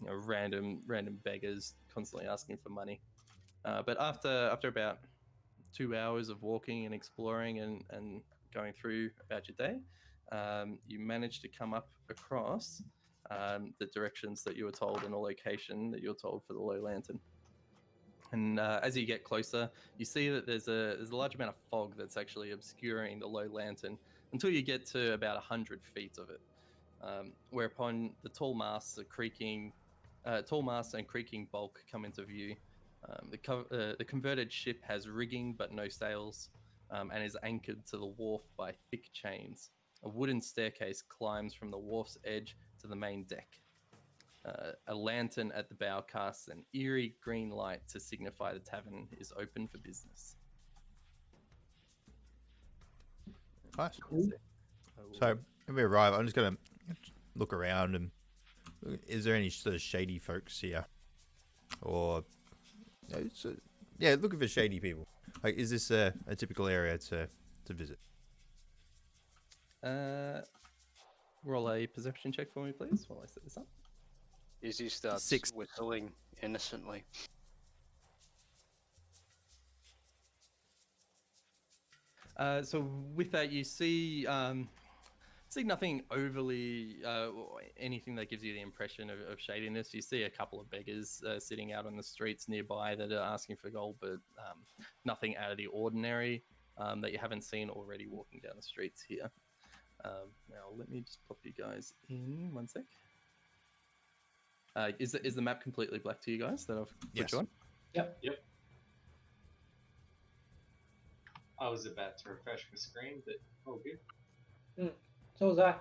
random beggars constantly asking for money. But after about 2 hours of walking and exploring and going through about your day, you manage to come up across the directions that you were told and the location that you were told for the low lantern. And as you get closer, you see that there's a large amount of fog that's actually obscuring the low lantern until you get to about 100 feet of it. Whereupon the tall masts and creaking bulk come into view. The converted ship has rigging but no sails, and is anchored to the wharf by thick chains. A wooden staircase climbs from the wharf's edge to the main deck. A lantern at the bow casts an eerie green light to signify the tavern is open for business. Nice. So when we arrive, I'm just going to look around and is there any sort of shady folks here? Or, looking for shady people. Like, is this a typical area to visit? Roll a perception check for me, please, while I set this up. Izzy starts 6. whistling innocently. So with that, you see see nothing overly or anything that gives you the impression of shadiness. You see a couple of beggars sitting out on the streets nearby that are asking for gold, but nothing out of the ordinary that you haven't seen already walking down the streets here. Now let me just pop you guys in 1 sec. Is the map completely black to you guys that I've put Yes. you on? Yep. I was about to refresh my screen, but oh good. So was I.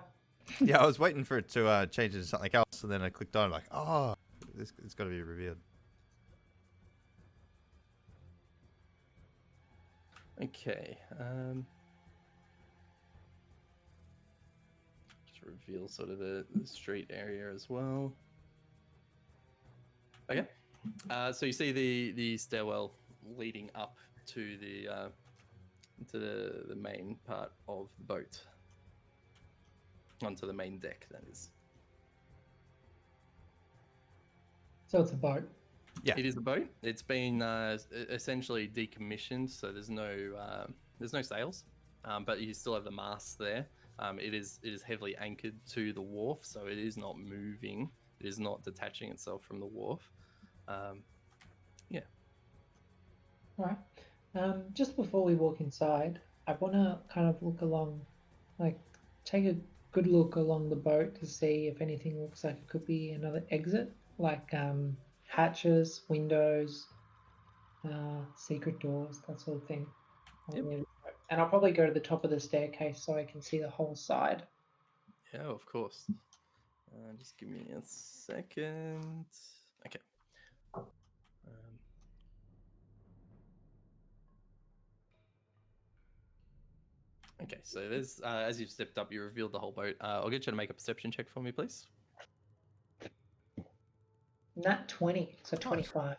Yeah, I was waiting for it to change into something else, and then I clicked on like, oh, it's got to be revealed. Okay. Just reveal sort of the street area as well. Okay. So you see the stairwell leading up to the main part of the boat. Onto the main deck, that is. So it's a boat. Yeah. It is a boat. It's been essentially decommissioned, so there's no sails, but you still have the mast there. It is heavily anchored to the wharf, so it is not moving. It is not detaching itself from the wharf. Yeah. All right. Just before we walk inside, I want to kind of look along, like take a good look along the boat to see if anything looks like it could be another exit, like hatches, windows, secret doors, that sort of thing. Yep. And I'll probably go to the top of the staircase so I can see the whole side. Yeah, of course. Just give me a second. Okay. Okay, so there's as you've stepped up, you revealed the whole boat. I'll get you to make a perception check for me, please. Nat 20, so 25.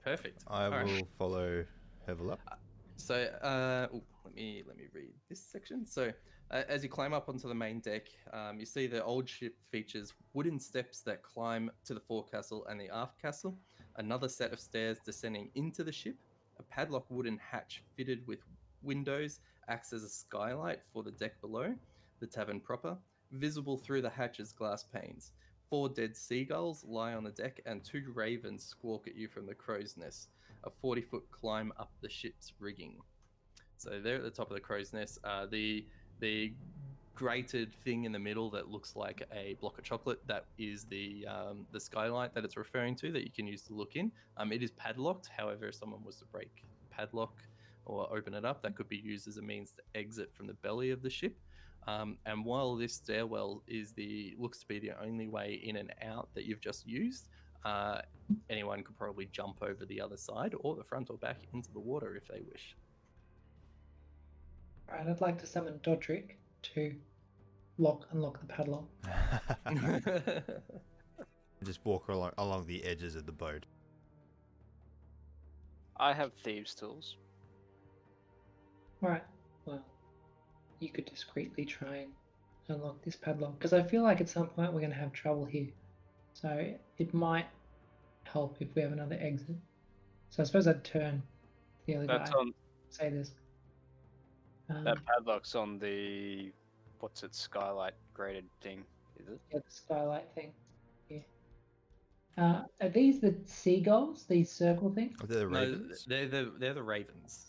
Perfect. I All right. will follow Hevel up. So, let me read this section. So, as you climb up onto the main deck, you see the old ship features wooden steps that climb to the forecastle and the aft castle, another set of stairs descending into the ship, a padlock wooden hatch fitted with windows acts as a skylight for the deck below, the tavern proper, visible through the hatch's glass panes. 4 dead seagulls lie on the deck, and 2 ravens squawk at you from the crow's nest. A 40-foot climb up the ship's rigging. So they're at the top of the crow's nest. The grated thing in the middle that looks like a block of chocolate, that is the skylight that it's referring to that you can use to look in. It is padlocked. However, if someone was to break the padlock or open it up, that could be used as a means to exit from the belly of the ship. And while this stairwell looks to be the only way in and out that you've just used, anyone could probably jump over the other side or the front or back into the water if they wish. Alright, I'd like to summon Dodric to unlock the padlock. Just walk along the edges of the boat. I have thieves' tools. Alright, well, you could discreetly try and unlock this padlock, because I feel like at some point we're going to have trouble here. So it might help if we have another exit. So I suppose I'd turn to the other That's guy on say this. that padlock's on the skylight grated thing, is it? Yeah, the skylight thing. Yeah. Are these the seagulls? These circle things? Are they the No, ravens? they're the ravens.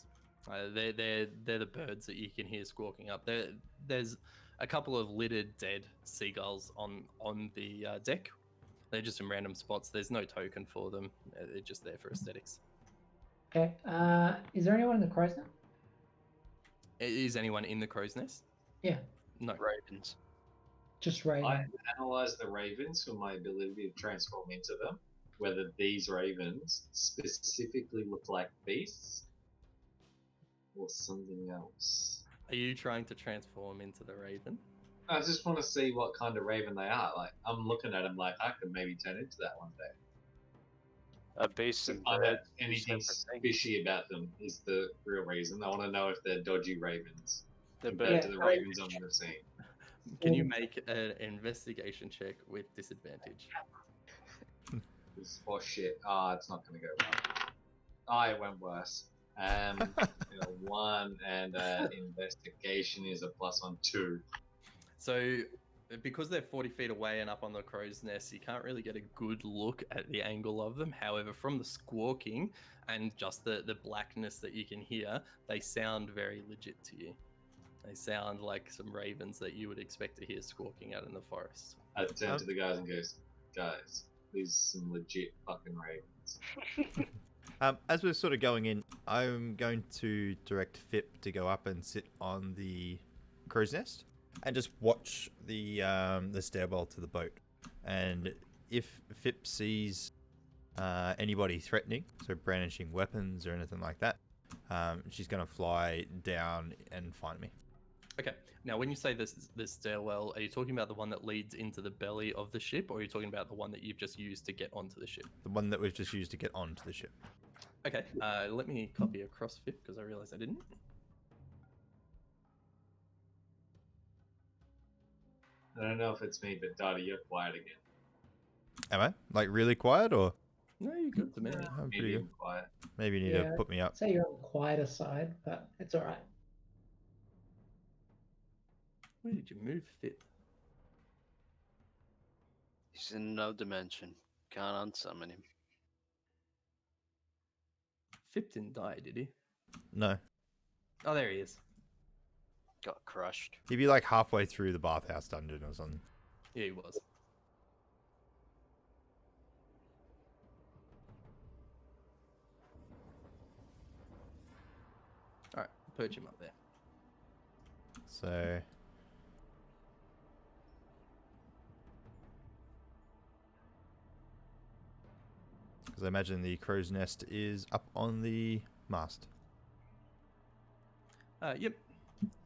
They're the birds that you can hear squawking up. There's a couple of littered dead seagulls on the deck. They're just in random spots. There's no token for them. They're just there for aesthetics. Okay. Is there anyone in the crow's nest? Is anyone in the crow's nest? Yeah, No. Ravens. just Ray. I analyze the ravens for my ability to transform into them. Whether these ravens specifically look like beasts or something else. Are you trying to transform into the raven? I just want to see what kind of raven they are. Like, I'm looking at them like I could maybe turn into that one day. A beast To and find out bird, two anything separate things. fishy about them is the real reason. I want to know if they're dodgy ravens The compared bird. to the ravens I'm going to see. Can you make an investigation check with disadvantage? Oh shit! It's not going to go well. It went worse. 1 and investigation is a +1 2. So, because they're 40 feet away and up on the crow's nest, you can't really get a good look at the angle of them. However, from the squawking and just the blackness that you can hear, they sound very legit to you. They sound like some ravens that you would expect to hear squawking out in the forest. I turn to the guys and goes, guys, these are some legit fucking ravens. As we're sort of going in, I'm going to direct Fip to go up and sit on the crow's nest and just watch the stairwell to the boat. And if Fip sees anybody threatening, so brandishing weapons or anything like that, she's going to fly down and find me. Okay. Now, when you say this stairwell, are you talking about the one that leads into the belly of the ship, or are you talking about the one that you've just used to get onto the ship? The one that we've just used to get onto the ship. Okay. Let me copy across Fip because I realized I didn't. I don't know if it's me, but Dada, you're quiet again. Am I? Like really quiet or? No, you're good to me. I'm pretty Medium good. quiet. Maybe you need to put me up. I'd say you're on the quieter side, but it's all right. Where did you move, Fip? He's in another dimension. Can't unsummon him. Fip didn't die, did he? No. Oh, there he is. Got crushed. He'd be like halfway through the bathhouse dungeon or something. Yeah, he was. All right, perch him up there. So because I imagine the crow's nest is up on the mast. Yep.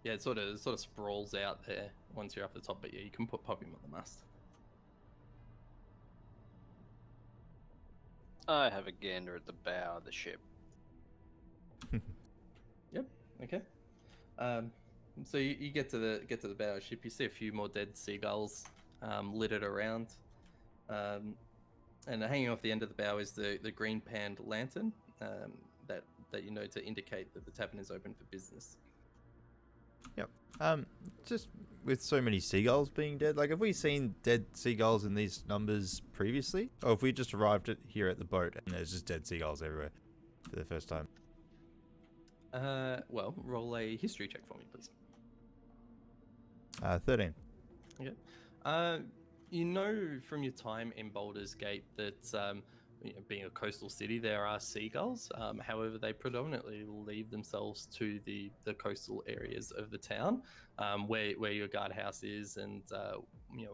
Yeah, it sort of sprawls out there once you're up the top, but yeah, you can pop him on the mast. I have a gander at the bow of the ship. Yep. Okay. So you get to the bow of the ship. You see a few more dead seagulls littered around, and hanging off the end of the bow is the green panned lantern that you know to indicate that the tavern is open for business. Yep. Just with so many seagulls being dead, like have we seen dead seagulls in these numbers previously? Or have we just arrived here at the boat and there's just dead seagulls everywhere for the first time? Well, roll a history check for me, please. 13. Okay. You know from your time in Baldur's Gate that being a coastal city, there are seagulls. However, they predominantly leave themselves to the coastal areas of the town, where your guardhouse is, and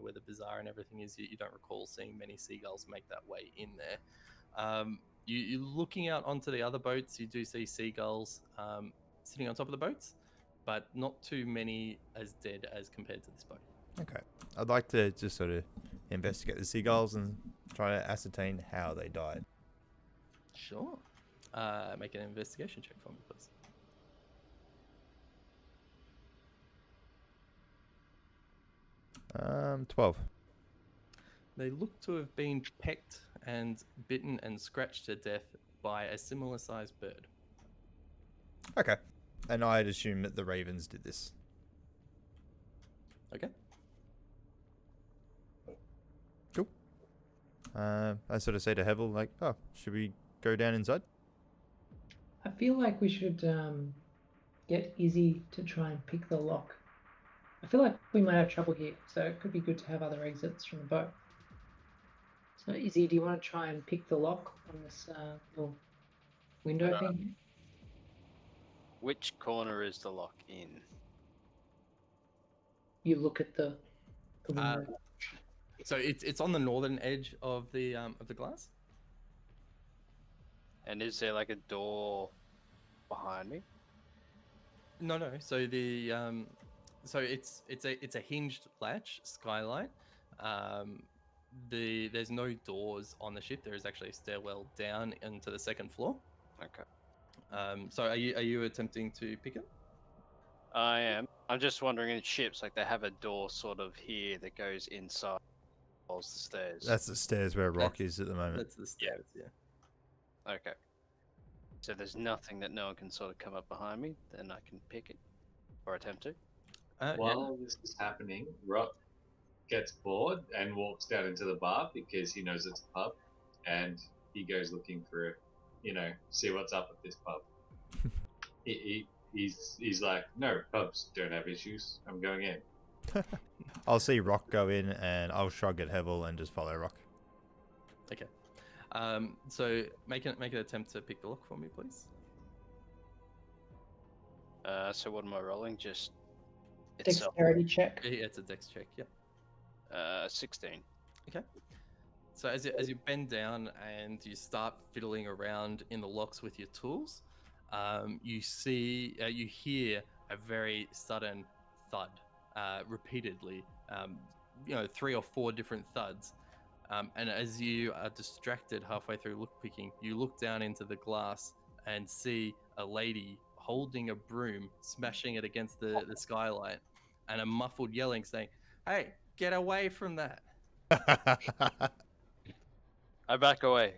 where the bazaar and everything is. You don't recall seeing many seagulls make that way in there. You're looking out onto the other boats. You do see seagulls sitting on top of the boats, but not too many as dead as compared to this boat. Okay. I'd like to just sort of investigate the seagulls and try to ascertain how they died. Sure. Make an investigation check for me, please. Um, 12. They look to have been pecked and bitten and scratched to death by a similar sized bird. Okay. And I'd assume that the ravens did this. Okay. Cool. I sort of say to Hevel, like, oh, should we go down inside? I feel like we should get Izzy to try and pick the lock. I feel like we might have trouble here, so it could be good to have other exits from the boat. So Izzy, do you want to try and pick the lock on this little window thing? Which corner is the lock in? You look at the window. So it's on the northern edge of the glass. And is there like a door behind me? No. So it's a hinged latch skylight. There's no doors on the ship. There is actually a stairwell down into the second floor. Okay. So are you attempting to pick it? I am. I'm just wondering, in ships, like they have a door sort of here that goes inside the stairs. That's the stairs where Rock is at the moment. That's the stairs, yeah. Okay. So there's nothing that no one can sort of come up behind me, then I can pick it or attempt to. Yeah. While this is happening, Rock gets bored and walks down into the bar because he knows it's a pub, and he goes looking for, see what's up at this pub. He's like, no, pubs don't have issues. I'm going in. I'll see Rock go in, and I'll shrug at Hevel and just follow Rock. Okay. So make an attempt to pick the lock for me, please. So what am I rolling? Just itself. Dexterity check. Yeah, it's a dex check. Yeah. 16. Okay. So as you bend down and you start fiddling around in the locks with your tools, you hear a very sudden thud, repeatedly. 3 or 4 different thuds. And as you are distracted halfway through look picking, you look down into the glass and see a lady holding a broom, smashing it against the skylight, and a muffled yelling saying, "Hey, get away from that!" I back away.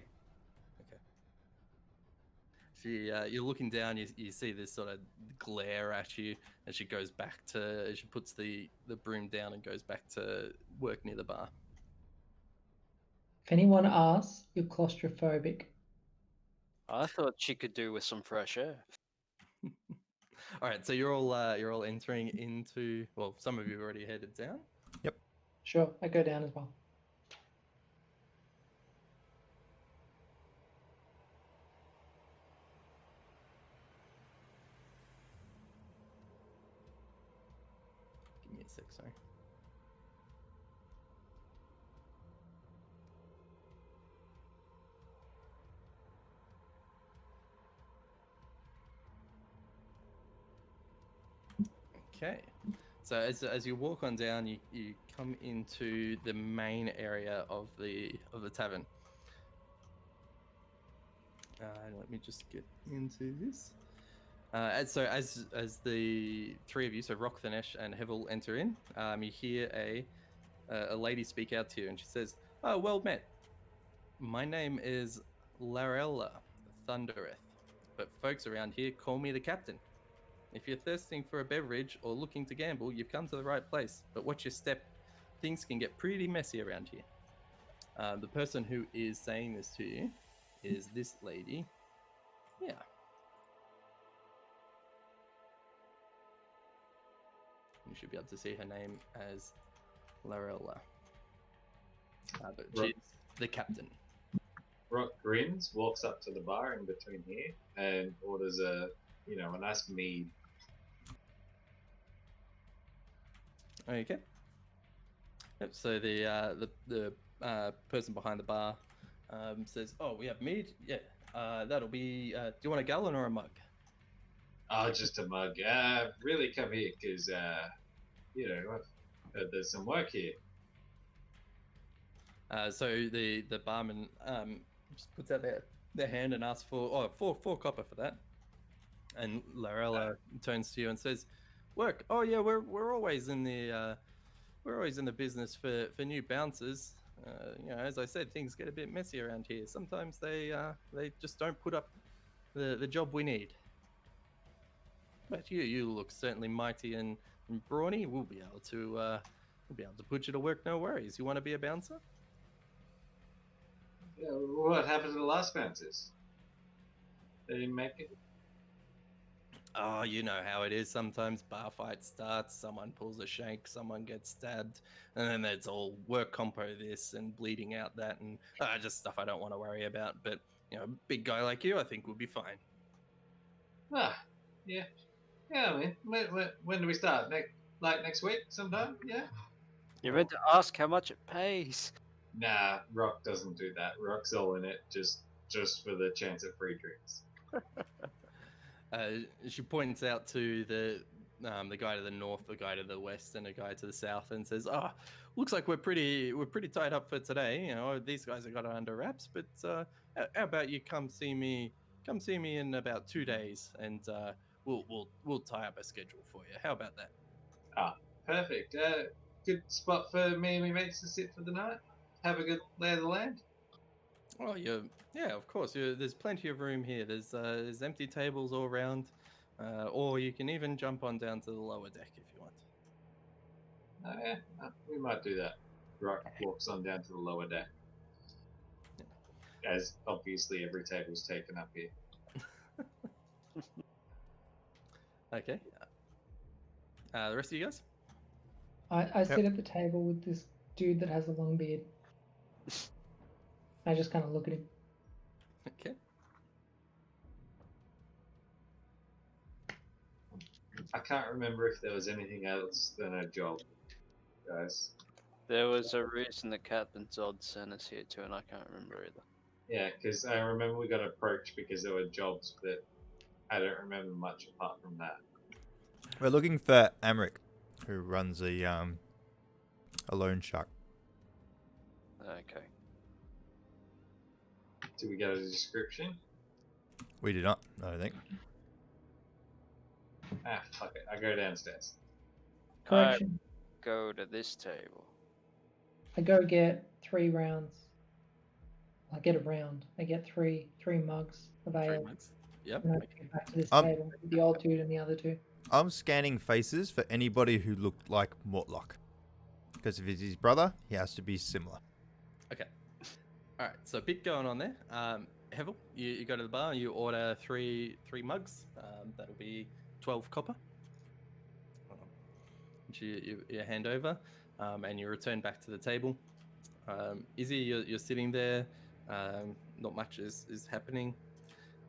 You're looking down, you see this sort of glare at you as she puts the broom down and goes back to work near the bar. If anyone asks, you're claustrophobic. I thought she could do with some fresh air. All right, so you're all entering into. Well, some of you have already headed down. Sure, I go down as well. Give me a sec, sorry. Okay, so as you walk on down, you come into the main area of the tavern. Let me just get into this. And so as the 3 of you, so Rock, Thanesh, and Hevel enter in, you hear a lady speak out to you, and she says, "Oh, well met. My name is Larella Thundereth, but folks around here call me the Captain. If you're thirsting for a beverage or looking to gamble, you've come to the right place. But watch your step. Things can get pretty messy around here." The person who is saying this to you is this lady. Yeah. You should be able to see her name as Larella. But she's the captain. Rock grins, walks up to the bar in between here, and orders a nice mead. Okay. Yep. So the person behind the bar says, "Oh, we have mead. Yeah. That'll be. Do you want a gallon or a mug?" Oh, just a mug. Really come here, because, there's some work here. So the barman just puts out their hand and asks for four copper for that. And Larella turns to you and says, "Work? Oh yeah, we're always in the business for new bouncers. As I said, things get a bit messy around here. Sometimes they just don't put up the job we need. But you look certainly mighty and brawny. We'll be able to put you to work. No worries. You want to be a bouncer?" Yeah, what happened to the last bouncers? They didn't make it? Oh, you know how it is. Sometimes bar fight starts, someone pulls a shank, someone gets stabbed, and then there's all work compo this and bleeding out that, and just stuff I don't want to worry about. But a big guy like you, I think, will be fine. Yeah. Yeah, I mean, when do we start? Next week sometime? Yeah? You meant to ask how much it pays. Nah, Rock doesn't do that. Rock's all in it just for the chance of free drinks. She points out to the guy to the north, the guy to the west, and a guy to the south, and says, "Oh, looks like we're pretty tied up for today. These guys have got it under wraps. But how about you come see me in about 2 days, and we'll tie up a schedule for you. How about that?" Perfect. Good spot for me and my mates to sit for the night. Have a good lay of the land. Oh, yeah, of course. There's plenty of room here. There's empty tables all around, or you can even jump on down to the lower deck if you want. Yeah, we might do that. Rock walks on down to the lower deck. As obviously every table's taken up here. Okay. The rest of you guys? I sit at the table with this dude that has a long beard. I just kind of look at him. Okay. I can't remember if there was anything else than a job, guys. There was a reason that Captain Zod sent us here too, and I can't remember either. Yeah, because I remember we got approached because there were jobs, but I don't remember much apart from that. We're looking for Amric, who runs a loan shark. Okay. Do we get a description? We do not, I don't think. Ah, fuck it. I go downstairs. Correction. Go to this table. I go get 3 rounds. I get a round. I get three mugs of 3 ale. months. Yep. And I get back to this Um, table with the old dude and the other two. I'm scanning faces for anybody who looked like Mortlock. Because if it's his brother, he has to be similar. Okay. All right. So a bit going on there. Hevel, you go to the bar. You order three mugs. That'll be 12 copper. Which you hand over, and you return back to the table. Izzy, you're sitting there. Not much is happening.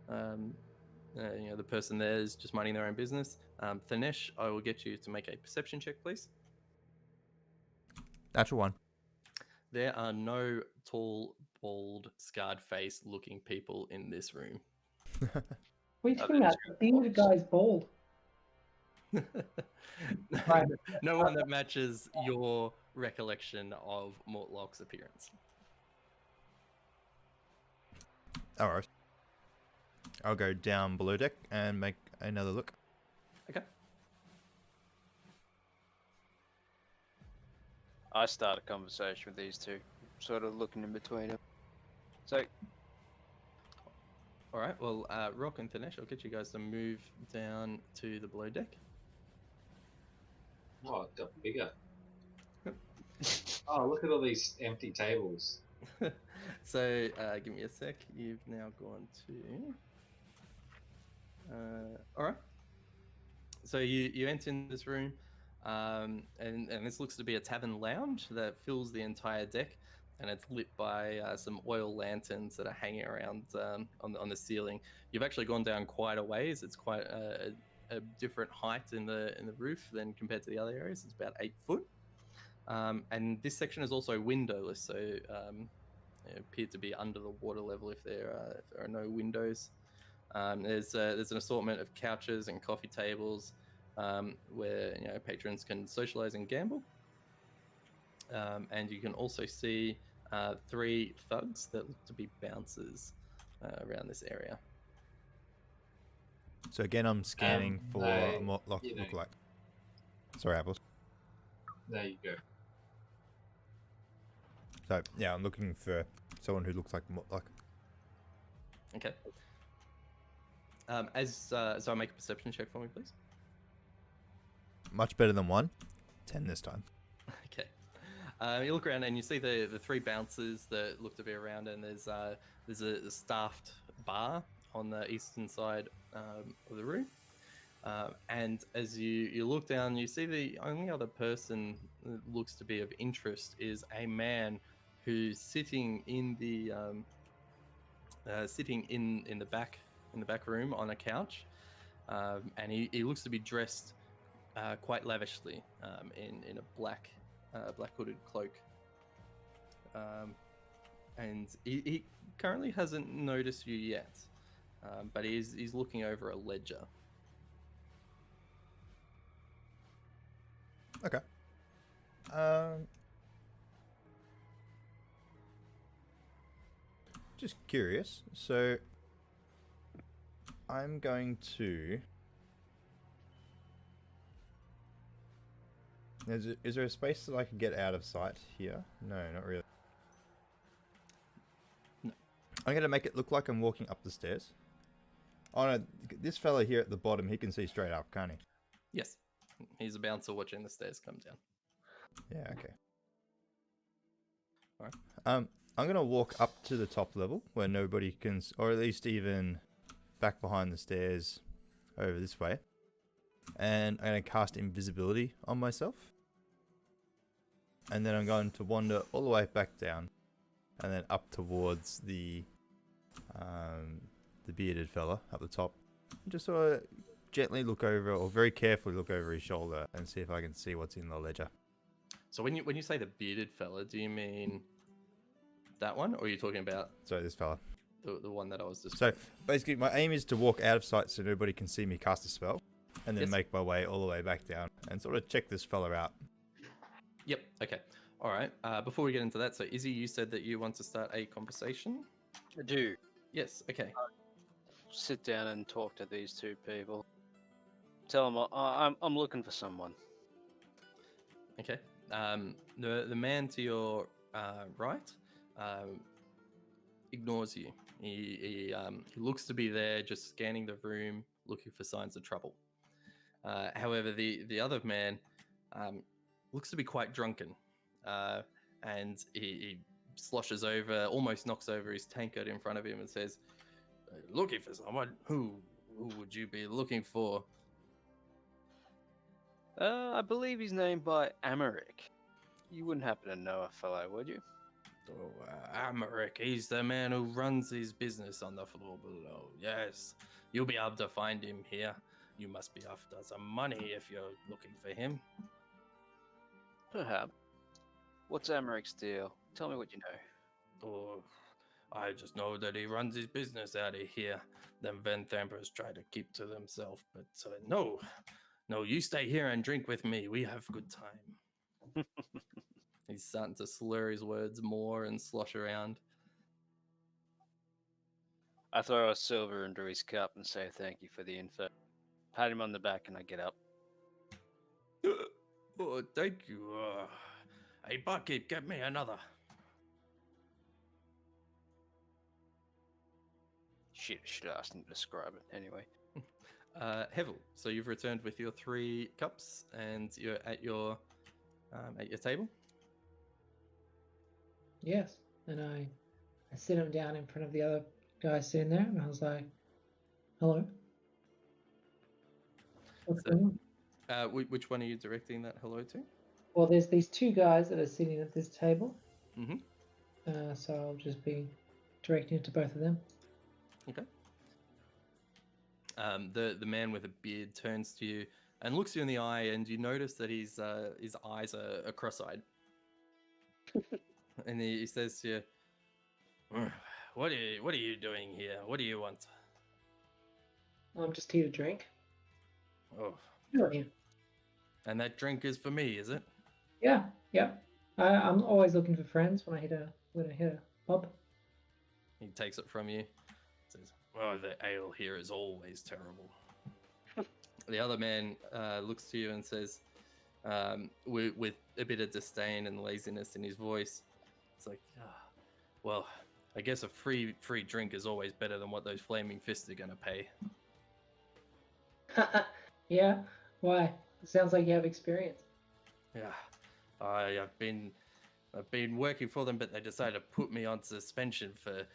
The person there is just minding their own business. Thanesh, I will get you to make a perception check, please. Natural one. There are no tall, bald, scarred-face-looking people in this room. What are you Oh, talking about? that's The bearded guy's bald. Right. No one that matches your recollection of Mortlock's appearance. Alright. I'll go down below deck and make another look. Okay. I start a conversation with these two, sort of looking in between them. So, All right. Well, Rock and Thanesh, I'll get you guys to move down to the below deck. Oh, it got bigger. Oh, look at all these empty tables. So, give me a sec. You've now gone to. All right. So you enter in this room, and this looks to be a tavern lounge that fills the entire deck, and it's lit by some oil lanterns that are hanging around on the ceiling. You've actually gone down quite a ways. It's quite a different height in the roof than compared to the other areas. It's about 8 foot, and this section is also windowless, so it appeared to be under the water level if there are no windows. There's an assortment of couches and coffee tables where patrons can socialize and gamble, and you can also see 3 thugs that look to be bouncers around this area. So again, I'm scanning for a Mortlock you know. lookalike. Sorry, Apples. There you go. So yeah, I'm looking for someone who looks like Mortlock. Okay. So make a perception check for me, please. Much better than 1. 10 this time. Okay. You look around and you see the 3 bouncers that look to be around, and there's a staffed bar on the eastern side of the room. And as you look down, you see the only other person that looks to be of interest is a man who's sitting in the back room on a couch, and he looks to be dressed quite lavishly in a black hooded cloak, and he currently hasn't noticed you yet, but he's looking over a ledger. Okay. Just curious. So I'm going to. Is there a space that I can get out of sight here? No, not really. No. I'm going to make it look like I'm walking up the stairs. Oh no, this fella here at the bottom, he can see straight up, can't he? Yes, he's a bouncer watching the stairs come down. Yeah, okay. Alright. I'm gonna walk up to the top level where nobody can, or at least even back behind the stairs over this way. And I'm gonna cast invisibility on myself. And then I'm going to wander all the way back down, and then up towards the bearded fella up the top. Just sort of gently look over, or very carefully look over his shoulder, and see if I can see what's in the ledger. So when you say the bearded fella, do you mean that one, or are you talking about So this fella. the one that I was So describing? basically, my aim is to walk out of sight so nobody can see me cast a spell, and then Yes. make my way all the way back down and sort of check this fella out. Yep. Okay. All right. Before we get into that, so Izzy, you said that you want to start a conversation. I do. Yes. Okay. Sit down and talk to these two people. Tell them I'm looking for someone. Okay. The man to your right ignores you. He looks to be there, just scanning the room, looking for signs of trouble. However, the other man looks to be quite drunken, and he sloshes over, almost knocks over his tankard in front of him, and says, "Looking for someone? Who would you be looking for?" I believe he's named by Amaric. You wouldn't happen to know a fellow, would you? Oh, Amaric, he's the man who runs his business on the floor below. Yes, you'll be able to find him here. You must be after some money if you're looking for him. Perhaps. What's Amaric's deal? Tell me what you know. Oh, I just know that he runs his business out of here. Them Venthampers try to keep to themselves, but no, you stay here and drink with me. We have good time. He's starting to slur his words more and slosh around. I throw a silver into his cup and say thank you for the info. Pat him on the back and I get up. Oh, thank you. Hey, barkeep, get me another. Shit, I should ask him to describe it. Anyway. Hevel, so you've returned with your 3 cups and you're at your table? Yes, and I sit him down in front of the other guy sitting there, and I was like, "Hello, what's So- going on?" Which one are you directing that hello to? Well, there's these 2 guys that are sitting at this table, Mm-hmm. so I'll just be directing it to both of them. Okay. The man with a beard turns to you and looks you in the eye, and you notice that his eyes are cross-eyed. And he says to you, what are you doing here? What do you want?" I'm just here to drink. Oh, Yeah, and that drink is for me, is it? yeah. I'm always looking for friends when I hit a pub. He takes it from you. Says, "Oh, the ale here is always terrible." The other man looks to you and says, with a bit of disdain and laziness in his voice, it's like, well, I guess a free drink is always better than what those flaming fists are gonna pay. Yeah, why? It sounds like you have experience. Yeah, I've been working for them, but they decided to put me on suspension for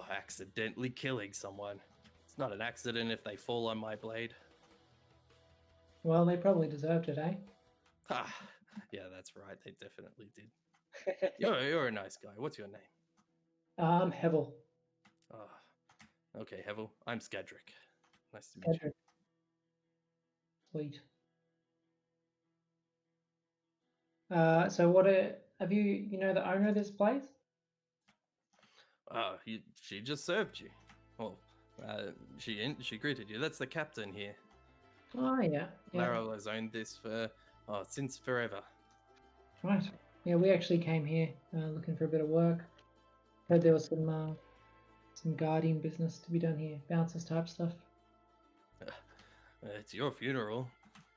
accidentally killing someone. It's not an accident if they fall on my blade. Well, they probably deserved it, eh? Ah, yeah, that's right. They definitely did. You're a nice guy. What's your name? I'm Hevel. Oh, okay, Hevel. I'm Skadrick. Nice to meet you. Cedric. Sweet. So have you know the owner of this place? She just served you. Well, she greeted you. That's the captain here. Oh yeah. Laro has owned this for since forever. Right. Yeah, we actually came here looking for a bit of work. Heard there was some guardian business to be done here, bouncers type stuff. It's your funeral.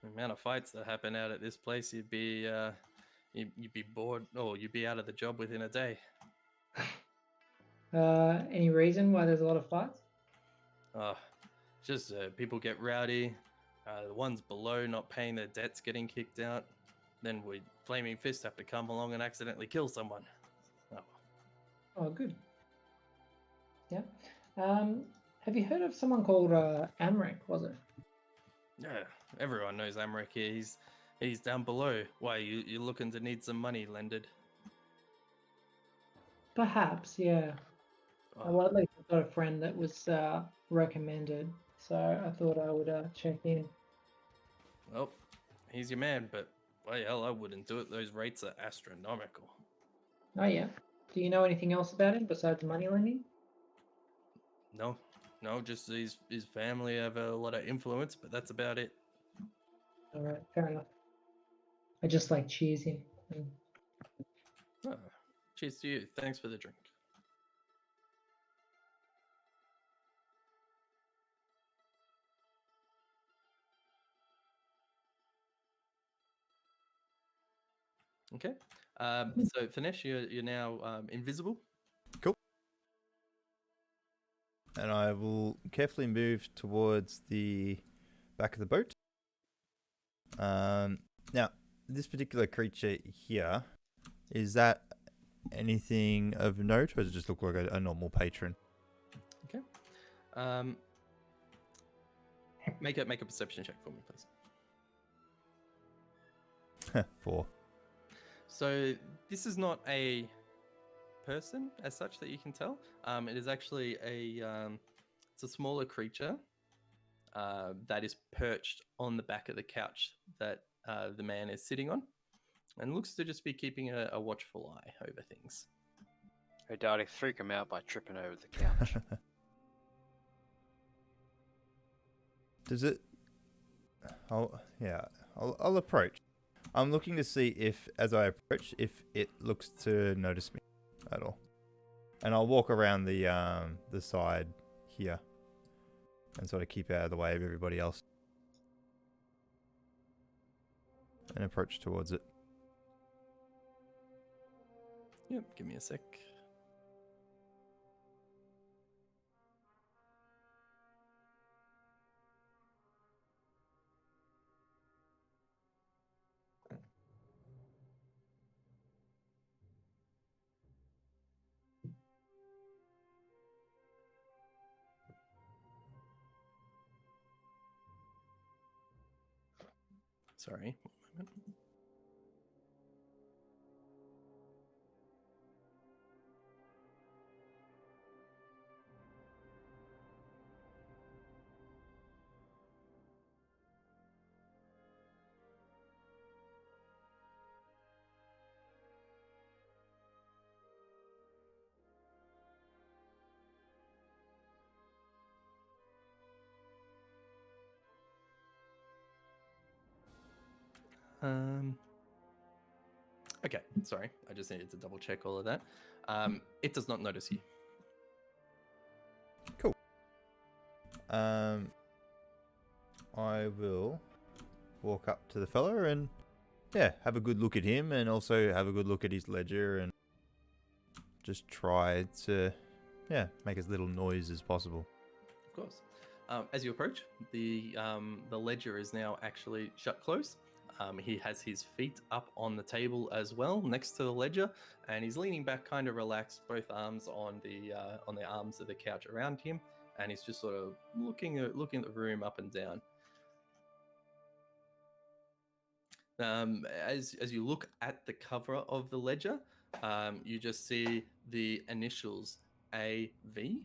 The amount of fights that happen out at this place, you'd be bored, or you'd be out of the job within a day. Any reason why there's a lot of fights? Just people get rowdy. The ones below not paying their debts getting kicked out. then would Flaming Fist have to come along and accidentally kill someone? Oh, Oh, good. Yeah. Have you heard of someone called Amric? Was it? yeah, everyone knows Amric here. He's down below. Why, you looking to need some money lended? Perhaps, yeah. Oh, Well, at least I've got a friend that was recommended, so I thought I would check in. well, he's your man, but why hell I wouldn't do it. Those rates are astronomical. Oh, yeah. Do you know anything else about him besides money lending? No, no, just his family have a lot of influence, but that's about it. All right, fair enough. I just like cheers him. Oh, cheers to you. Thanks for the drink. Okay. So Finesh, you're now invisible. And I will carefully move towards the back of the boat. Now, this particular creature here, is that anything of note, or does it just look like a normal patron? Okay. Make a perception check for me, please. 4. So this is not a person as such that you can tell. It is actually it's a smaller creature that is perched on the back of the couch that the man is sitting on, and looks to just be keeping a watchful eye over things. Hey, Darty, freak him out by tripping over the couch. Does it? I'll approach. I'm looking to see if, as I approach, if it looks to notice me at all, and I'll walk around the side here and sort of keep out of the way of everybody else and approach towards it. Yep, give me a sec. Sorry, one moment. Okay, sorry. I just needed to double check all of that. It does not notice you. Cool. I will walk up to the fella and have a good look at him, and also have a good look at his ledger, and just try to make as little noise as possible. Of course. As you approach, the ledger is now actually shut close. He has his feet up on the table as well, next to the ledger, and he's leaning back, kind of relaxed, both arms on the arms of the couch around him, and he's just sort of looking at the room up and down. As you look at the cover of the ledger, you just see the initials AV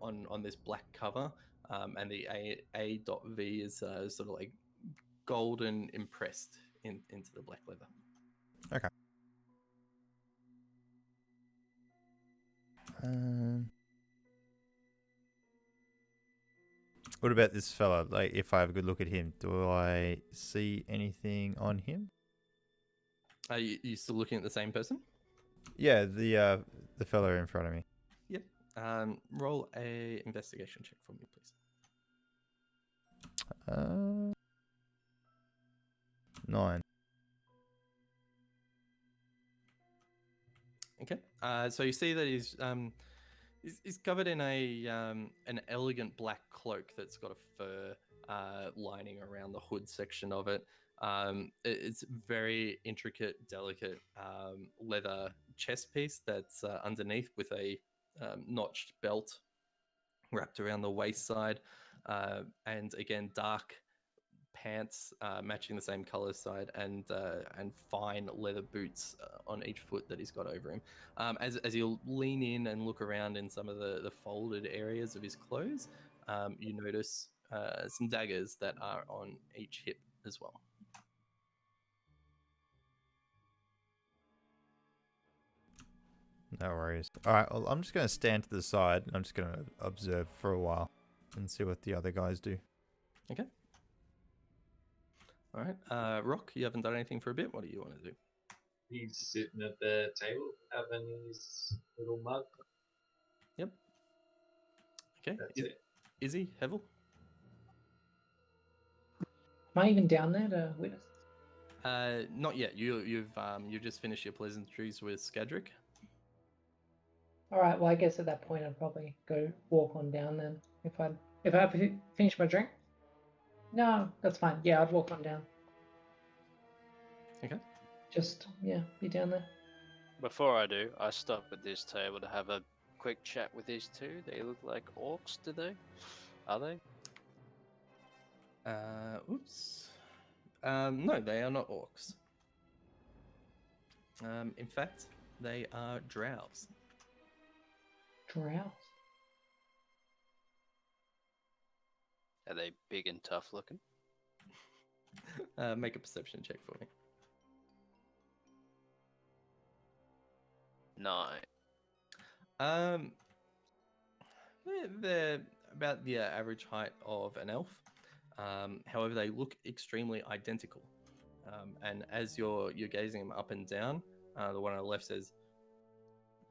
on this black cover, and the A.V is sort of like golden impressed into the black leather. Okay. What about this fella? Like, if I have a good look at him, do I see anything on him? Are you still looking at the same person? Yeah, the fella in front of me. Yep. Roll a investigation check for me, please. 9. Okay. So you see that he's covered in an elegant black cloak that's got a fur lining around the hood section of it. It's very intricate, delicate leather chest piece that's underneath with a notched belt wrapped around the waist side, and again dark pants matching the same color side, and fine leather boots on each foot that he's got over him. As you lean in and look around in some of the folded areas of his clothes, you notice some daggers that are on each hip as well. No worries. All right, well, I'm just going to stand to the side and I'm just going to observe for a while and see what the other guys do. Okay. All right. Rock, you haven't done anything for a bit. What do you want to do? He's sitting at the table having his little mug. Yep. Okay. That's it. Izzy, Hevel? Am I even down there to witness? Not yet. You've just finished your pleasantries with Skadrick. All right. Well, I guess at that point I'd probably go walk on down then. If I finish my drink. No, that's fine. Yeah, I'd walk on down. Okay. Just be down there. Before I do, I stop at this table to have a quick chat with these two. They look like orcs, do they? Are they? Oops. No, they are not orcs. In fact, they are drows. Drows. Are they big and tough looking? Make a perception check for me. 9. They're about the average height of an elf. However, they look extremely identical. And as you're gazing them up and down, the one on the left says,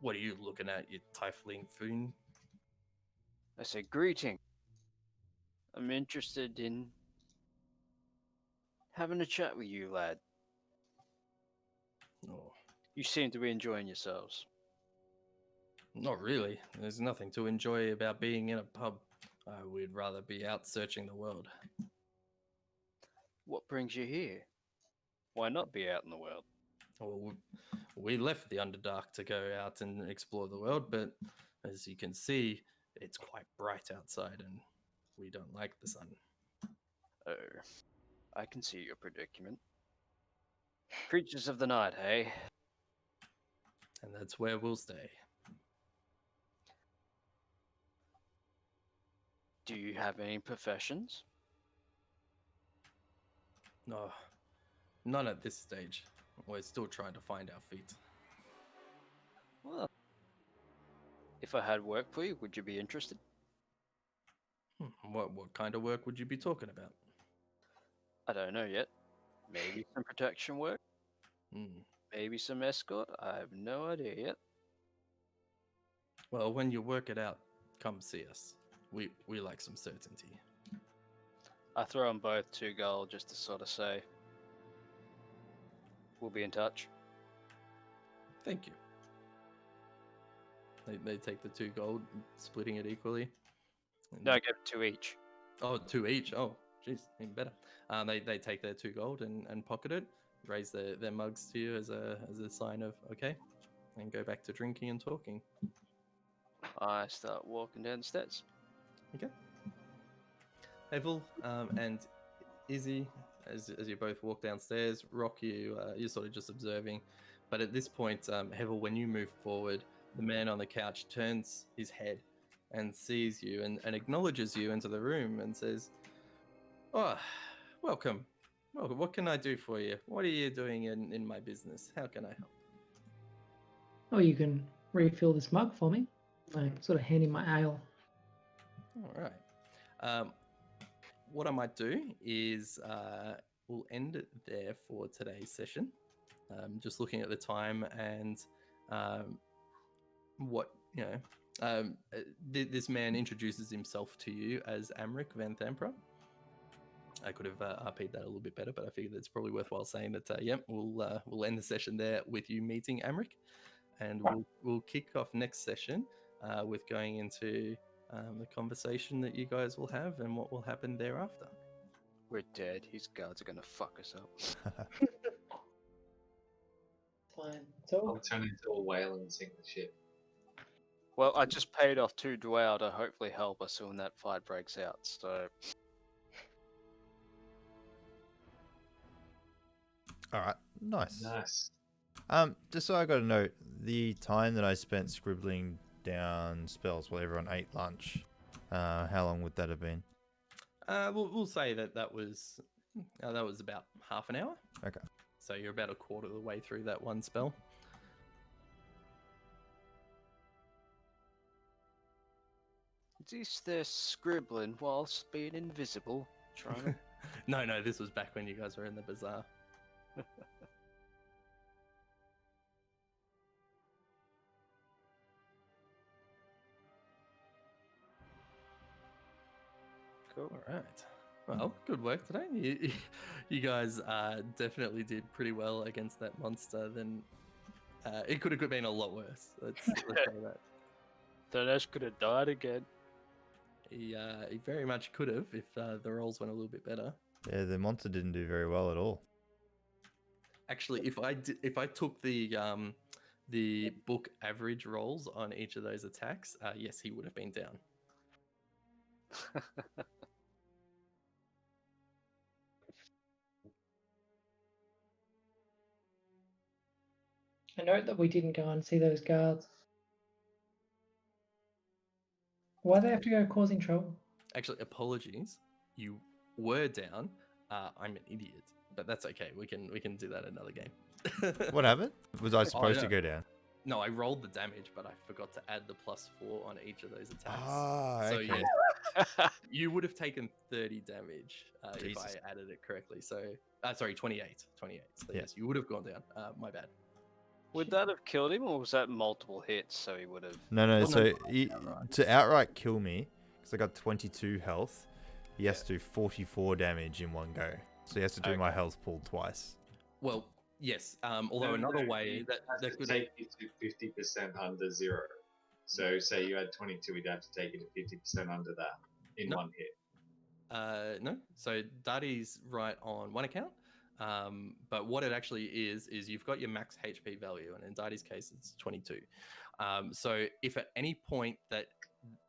"What are you looking at, you tiefling foon?" I say, greeting. I'm interested in having a chat with you, lad. Oh, You seem to be enjoying yourselves. not really. There's nothing to enjoy about being in a pub. We'd rather be out searching the world. What brings you here? Why not be out in the world? Well, we left the Underdark to go out and explore the world, but as you can see, it's quite bright outside and we don't like the sun. Oh, I can see your predicament. Creatures of the night, hey? And that's where we'll stay. Do you have any professions? No, none at this stage. We're still trying to find our feet. Well, if I had work for you, would you be interested? What kind of work would you be talking about? I don't know yet. Maybe some protection work? Hmm. Maybe some escort? I have no idea yet. Well, when you work it out, come see us. We like some certainty. I throw them both 2 gold just to sort of say, we'll be in touch. Thank you. They take the 2 gold, splitting it equally. No, I give 2 each. Oh, 2 each. Oh, jeez, even better. They take their 2 gold and pocket it, raise their mugs to you as a sign of okay, and go back to drinking and talking. I start walking down the steps. Okay. Evel and Izzy, as you both walk downstairs, Rock, you're sort of just observing. But at this point, Hevel, when you move forward, the man on the couch turns his head and sees you and acknowledges you into the room and says, "Oh, welcome. Welcome. What can I do for you? What are you doing in my business? How can I help?" Oh, you can refill this mug for me. I sort of hand him my ale. All right. What I might do is we'll end it there for today's session. Just looking at the time and what this man introduces himself to you as Amric Van Thampra. I could have RP'd that a little bit better, but I figured it's probably worthwhile saying that. We'll end the session there with you meeting Amric, and we'll kick off next session with going into the conversation that you guys will have and what will happen thereafter. We're dead. His guards are gonna fuck us up. Fine. So I'll turn into a whale and sink the ship. Well, I just paid off 2 Dwell to hopefully help us when that fight breaks out. So All right, nice. Nice. Just so I got a note, the time that I spent scribbling down spells while everyone ate lunch, how long would that have been? We'll say that was about half an hour. Okay. So you're about a quarter of the way through that one spell. is there scribbling whilst being invisible? Trying to... No, this was back when you guys were in the bazaar. Cool. All right. Well, good work today. You guys definitely did pretty well against that monster. Then it could have been a lot worse. Let's say that. Danesh could have died again. He very much could have if the rolls went a little bit better. Yeah, the monster didn't do very well at all. Actually, if I took the book average rolls on each of those attacks, yes, he would have been down. I note that we didn't go and see those guards. Why they have to go causing trouble? Actually, apologies. You were down. I'm an idiot, but that's okay. We can do that another game. What happened? Was I supposed to no. go down? No, I rolled the damage, but I forgot to add the +4 on each of those attacks. Ah, So okay. yeah, you would have taken 30 damage if Jesus. I added it correctly. So, sorry, 28. 28. So Yeah. yes, you would have gone down. My bad. Would that have killed him, or was that multiple hits? So he would have. No. Well, So no, to outright kill me, because I got 22 health, he has to do 44 damage in one go. So he has to do Okay. my health pool twice. Well, yes. Although another way that could could take you to 50% under 0. So say you had 22, we'd have to take it to 50% under that in No. one hit. no. So Dadi's right on one account. But what it actually is you've got your max HP value, and in Dadi's case, it's 22. So if at any point that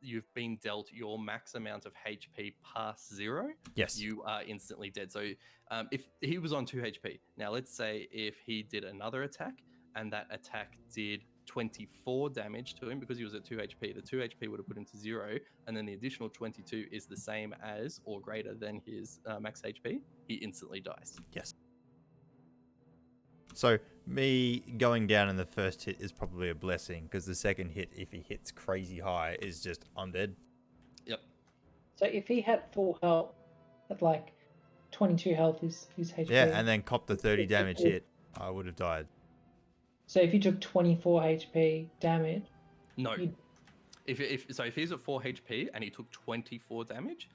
you've been dealt your max amount of HP past 0, Yes. you are instantly dead. So if he was on 2 HP, now let's say if he did another attack and that attack did 24 damage to him because he was at 2 HP, the 2 HP would have put him to 0, and then the additional 22 is the same as or greater than his max HP, he instantly dies. Yes. So me going down in the first hit is probably a blessing, because the second hit, if he hits crazy high, is just I'm dead. Yep. So if he had full health, at like 22 health is his HP. Yeah, and then cop the 30 damage hit, I would have died. So if you took 24 HP damage, No. you- If he's at 4 HP and he took 24 damage,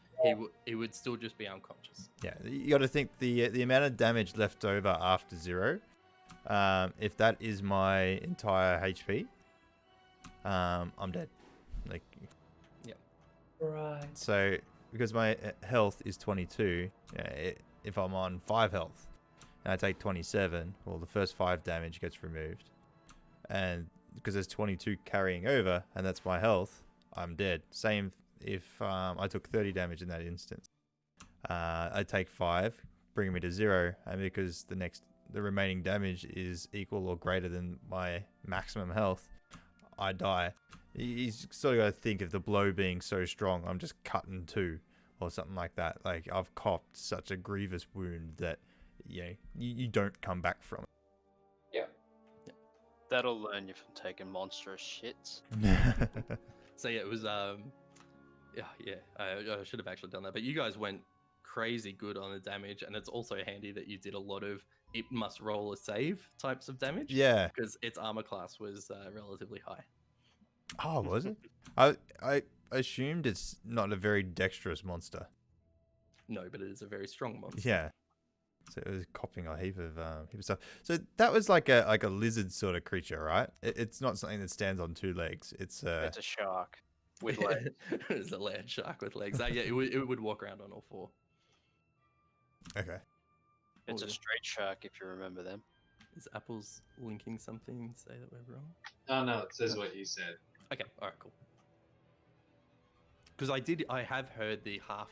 he would still just be unconscious. Yeah, you got to think the amount of damage left over after 0. If that is my entire HP, I'm dead. Like, right. so because my health is 22, if I'm on 5 health and I take 27, well, the first 5 damage gets removed, and because there's 22 carrying over, and that's my health, I'm dead. Same if I took 30 damage in that instance. I take 5, bringing me to 0, and because the remaining damage is equal or greater than my maximum health, I die. You sort of got to think of the blow being so strong, I'm just cut in 2 or something like that. Like, I've copped such a grievous wound that you don't come back from That'll learn you from taking monstrous shits. it. So yeah, it was I should have actually done that. But you guys went crazy good on the damage, and it's also handy that you did a lot of it must roll a save types of damage. Yeah. Because its armor class was relatively high. Oh, was it? I assumed it's not a very dexterous monster. No, but it is a very strong monster. Yeah. So it was copying a heap of stuff. So that was like a lizard sort of creature, right? It's not something that stands on 2 legs. It's It's a shark with legs. It's a land shark with legs. Yeah, it would walk around on all 4. Okay. It's Oh, a yeah. straight shark, if you remember them. Is Apple's linking something? Say that we're wrong. Oh no, it says what you said. Okay, all right, cool. Because I have heard the half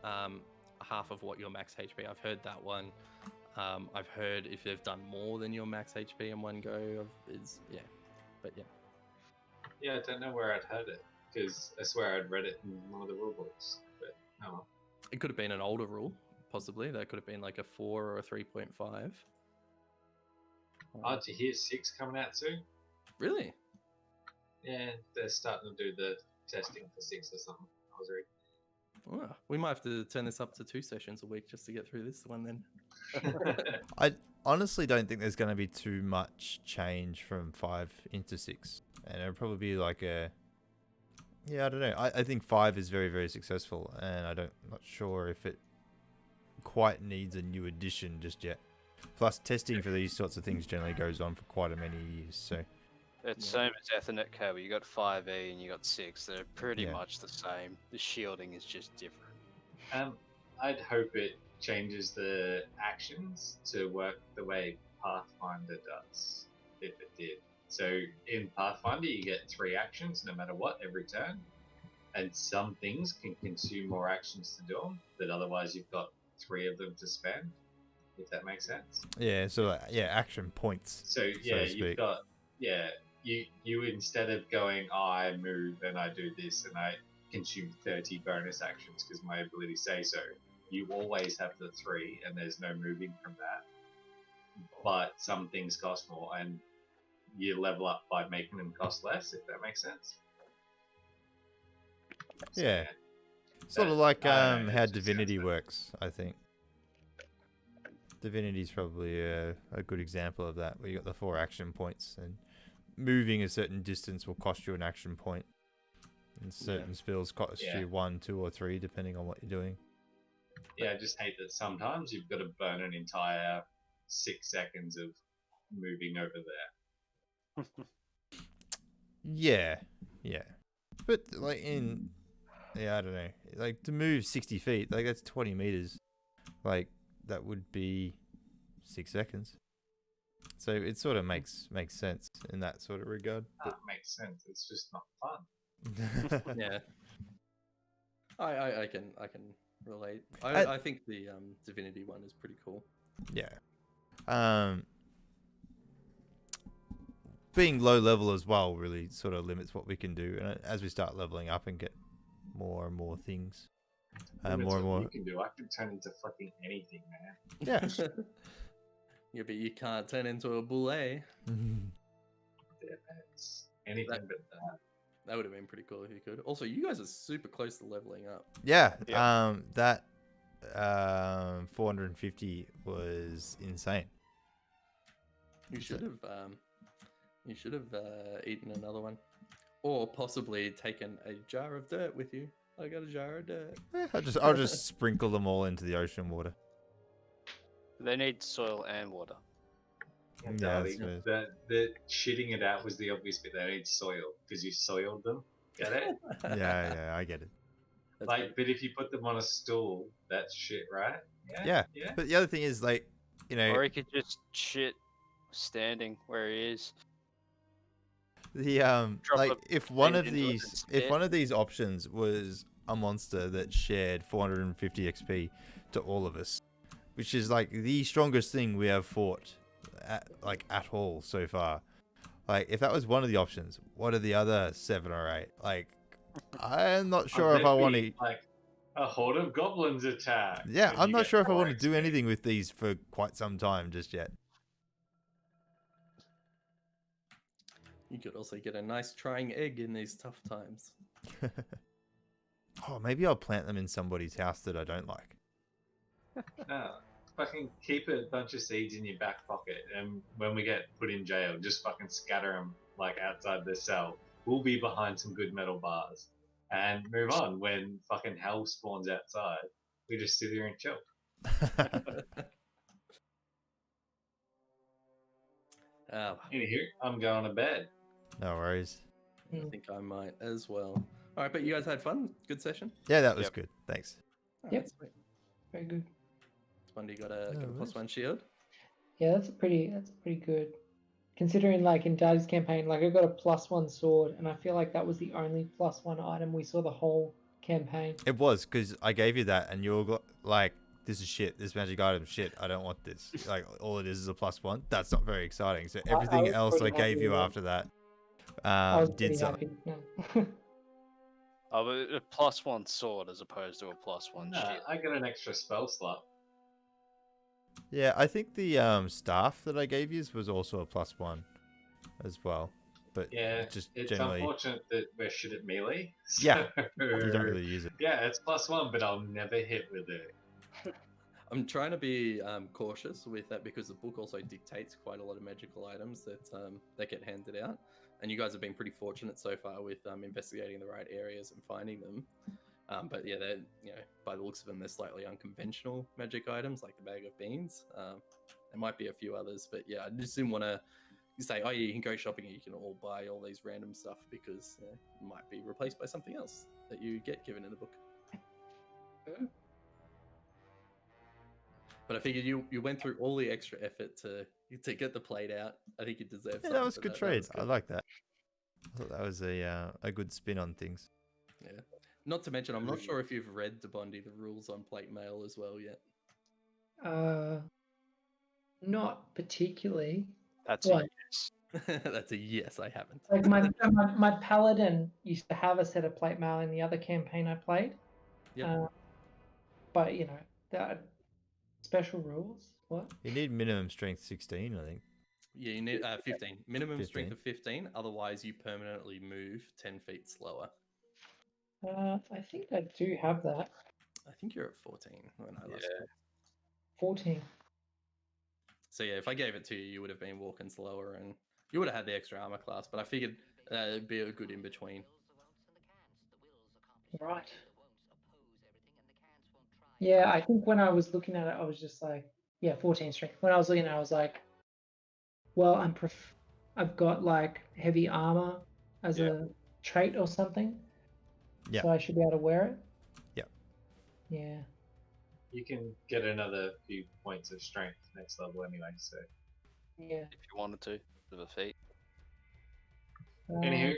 of what your max HP. I've heard that one. I've heard if they've done more than your max HP in one go, but yeah. Yeah, I don't know where I'd heard it because I swear I'd read it in one of the rule books. But oh well. It could have been an older rule, possibly. That could have been like a 4 or a 3.5. Oh, did you hear 6 coming out soon? Really? Yeah, they're starting to do the testing for 6 or something. I was reading. Well, we might have to turn this up to 2 sessions a week just to get through this one then. I honestly don't think there's going to be too much change from 5 into 6. And it'll probably be like I don't know. I think 5 is very, very successful. And I'm not sure if it quite needs a new addition just yet. Plus, testing for these sorts of things generally goes on for quite a many years. So, It's Yeah. same as Ethernet cable. You got 5E and you got 6. They're pretty Yeah. much the same. The shielding is just different. I'd hope it changes the actions to work the way Pathfinder does, if it did. So in Pathfinder, you get 3 actions no matter what every turn, and some things can consume more actions to do them, but otherwise you've got 3 of them to spend. If that makes sense. yeah. So, action points. So yeah, you've got you instead of going, oh, I move and I do this and I consume 30 bonus actions because my abilities say so. You always have the 3 and there's no moving from that. But some things cost more and you level up by making them cost less, if that makes sense. So, Yeah. Sort of that- like I don't know, how it just Divinity sounds works, I think. Divinity's probably a good example of that, where you got the 4 action points, and moving a certain distance will cost you an action point, and certain spells cost Yeah. you 1, 2, or 3, depending on what you're doing. Yeah, I just hate that sometimes you've got to burn an entire 6 seconds of moving over there. Yeah, but like I don't know, like to move 60 feet, like that's 20 meters, like that would be 6 seconds. So it sort of makes sense in that sort of regard. That makes sense. It's just not fun. But Yeah. I can relate. I- I think the Divinity one is pretty cool. yeah. Being low level as well really sort of limits what we can do, and as we start leveling up and get more and more things, That's more and what more. you can do. I can turn into fucking anything, man. Yeah. Yeah, but you can't turn into a bull, eh? Yeah, it's anything That- but that. That would have been pretty cool if you could. Also, you guys are super close to leveling up. Yeah. Yeah. That 450 was insane. You should have eaten another one, or possibly taken a jar of dirt with you. I got a jar of dirt. I'll just sprinkle them all into the ocean water. They need soil and water. Yeah, Darling, that's the shitting it out was the obvious bit. They need soil because you soiled them. Get it? Yeah, I get it. That's Like, good. but if you put them on a stool, that's shit, right? Yeah. Yeah. But the other thing is, like, you know, Or he could just shit standing where he is. the Drop like a if one plate of into it these and if spit. one of these options was a monster that shared 450 XP to all of us, which is like the strongest thing we have fought at all so far. Like, if that was one of the options, what are the other 7 or 8? Like, I'm not sure if I want to. Like a horde of goblins attack. Yeah, and I'm you not get sure if I 4 want to do XP. anything with these for quite some time just yet. You could also get a nice trying egg in these tough times. Oh, maybe I'll plant them in somebody's house that I don't like. No, fucking keep a bunch of seeds in your back pocket, and when we get put in jail, just fucking scatter them like outside the cell. We'll be behind some good metal bars and move on. When fucking hell spawns outside, we just sit here and chill. Anywho, I'm going to bed. No worries. I think I might as well. All right, but you guys had fun. Good session. Yeah, that was Yep. good. Thanks. All Yep. right, sweet. Very good. Bundy got a No, plus nice. 1 shield. Yeah, that's pretty good. Considering like in Daddy's campaign, like I got a +1 sword, and I feel like that was the only +1 item we saw the whole campaign. It was because I gave you that, and you were like, "This is shit. This magic item, shit. I don't want this." Like all it is a +1. That's not very exciting. So everything was else I pretty gave happy you with it. after that I was did pretty something. happy. No. Oh, but a +1 sword as opposed to a +1 Nah, shield. I got an extra spell slot. Yeah, I think the staff that I gave you was also a +1 as well. But Yeah, just it's generally, unfortunate that we're shit at melee. Yeah, So, you don't really use it. yeah, it's +1, but I'll never hit with it. I'm trying to be cautious with that because the book also dictates quite a lot of magical items that get handed out, and you guys have been pretty fortunate so far with investigating the right areas and finding them. But yeah, they're by the looks of them, they're slightly unconventional magic items like the bag of beans. There might be a few others, but yeah, I just didn't want to say, oh yeah, you can go shopping and you can all buy all these random stuff because it might be replaced by something else that you get given in the book. But I figured you went through all the extra effort to get the plate out. I think you deserve something. Yeah, that was a for good That trade. was I good. like that. I thought that was a good spin on things. Yeah. Not to mention, I'm not sure if you've read Bondi the rules on plate mail as well yet. Not particularly. That's What? a yes. That's a yes. I haven't. Like my paladin used to have a set of plate mail in the other campaign I played. Yep. But that special rules. What? You need minimum strength 16, I think. Yeah, you need 15. Minimum 15. strength of 15. Otherwise, you permanently move 10 feet slower. I think I do have that. I think you're at 14 when I last Yeah. looked. 14. So yeah, if I gave it to you, you would have been walking slower and you would have had the extra armor class. But I figured it'd be a good in between. Right. Yeah, I think when I was looking at it, I was just like, yeah, 14 strength. When I was looking at it, I was like, well, I've got like heavy armor as a trait or something. Yeah. So I should be able to wear it. Yeah. Yeah. You can get another few points of strength next level anyway, so. Yeah. If you wanted to, with a feat. Anywho,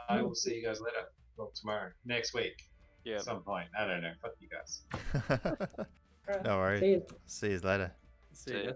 I will see you guys later. Well, tomorrow. Next week. Yeah. At some point. I don't know. Fuck you guys. No worries. See you. See you later. See See ya. ya.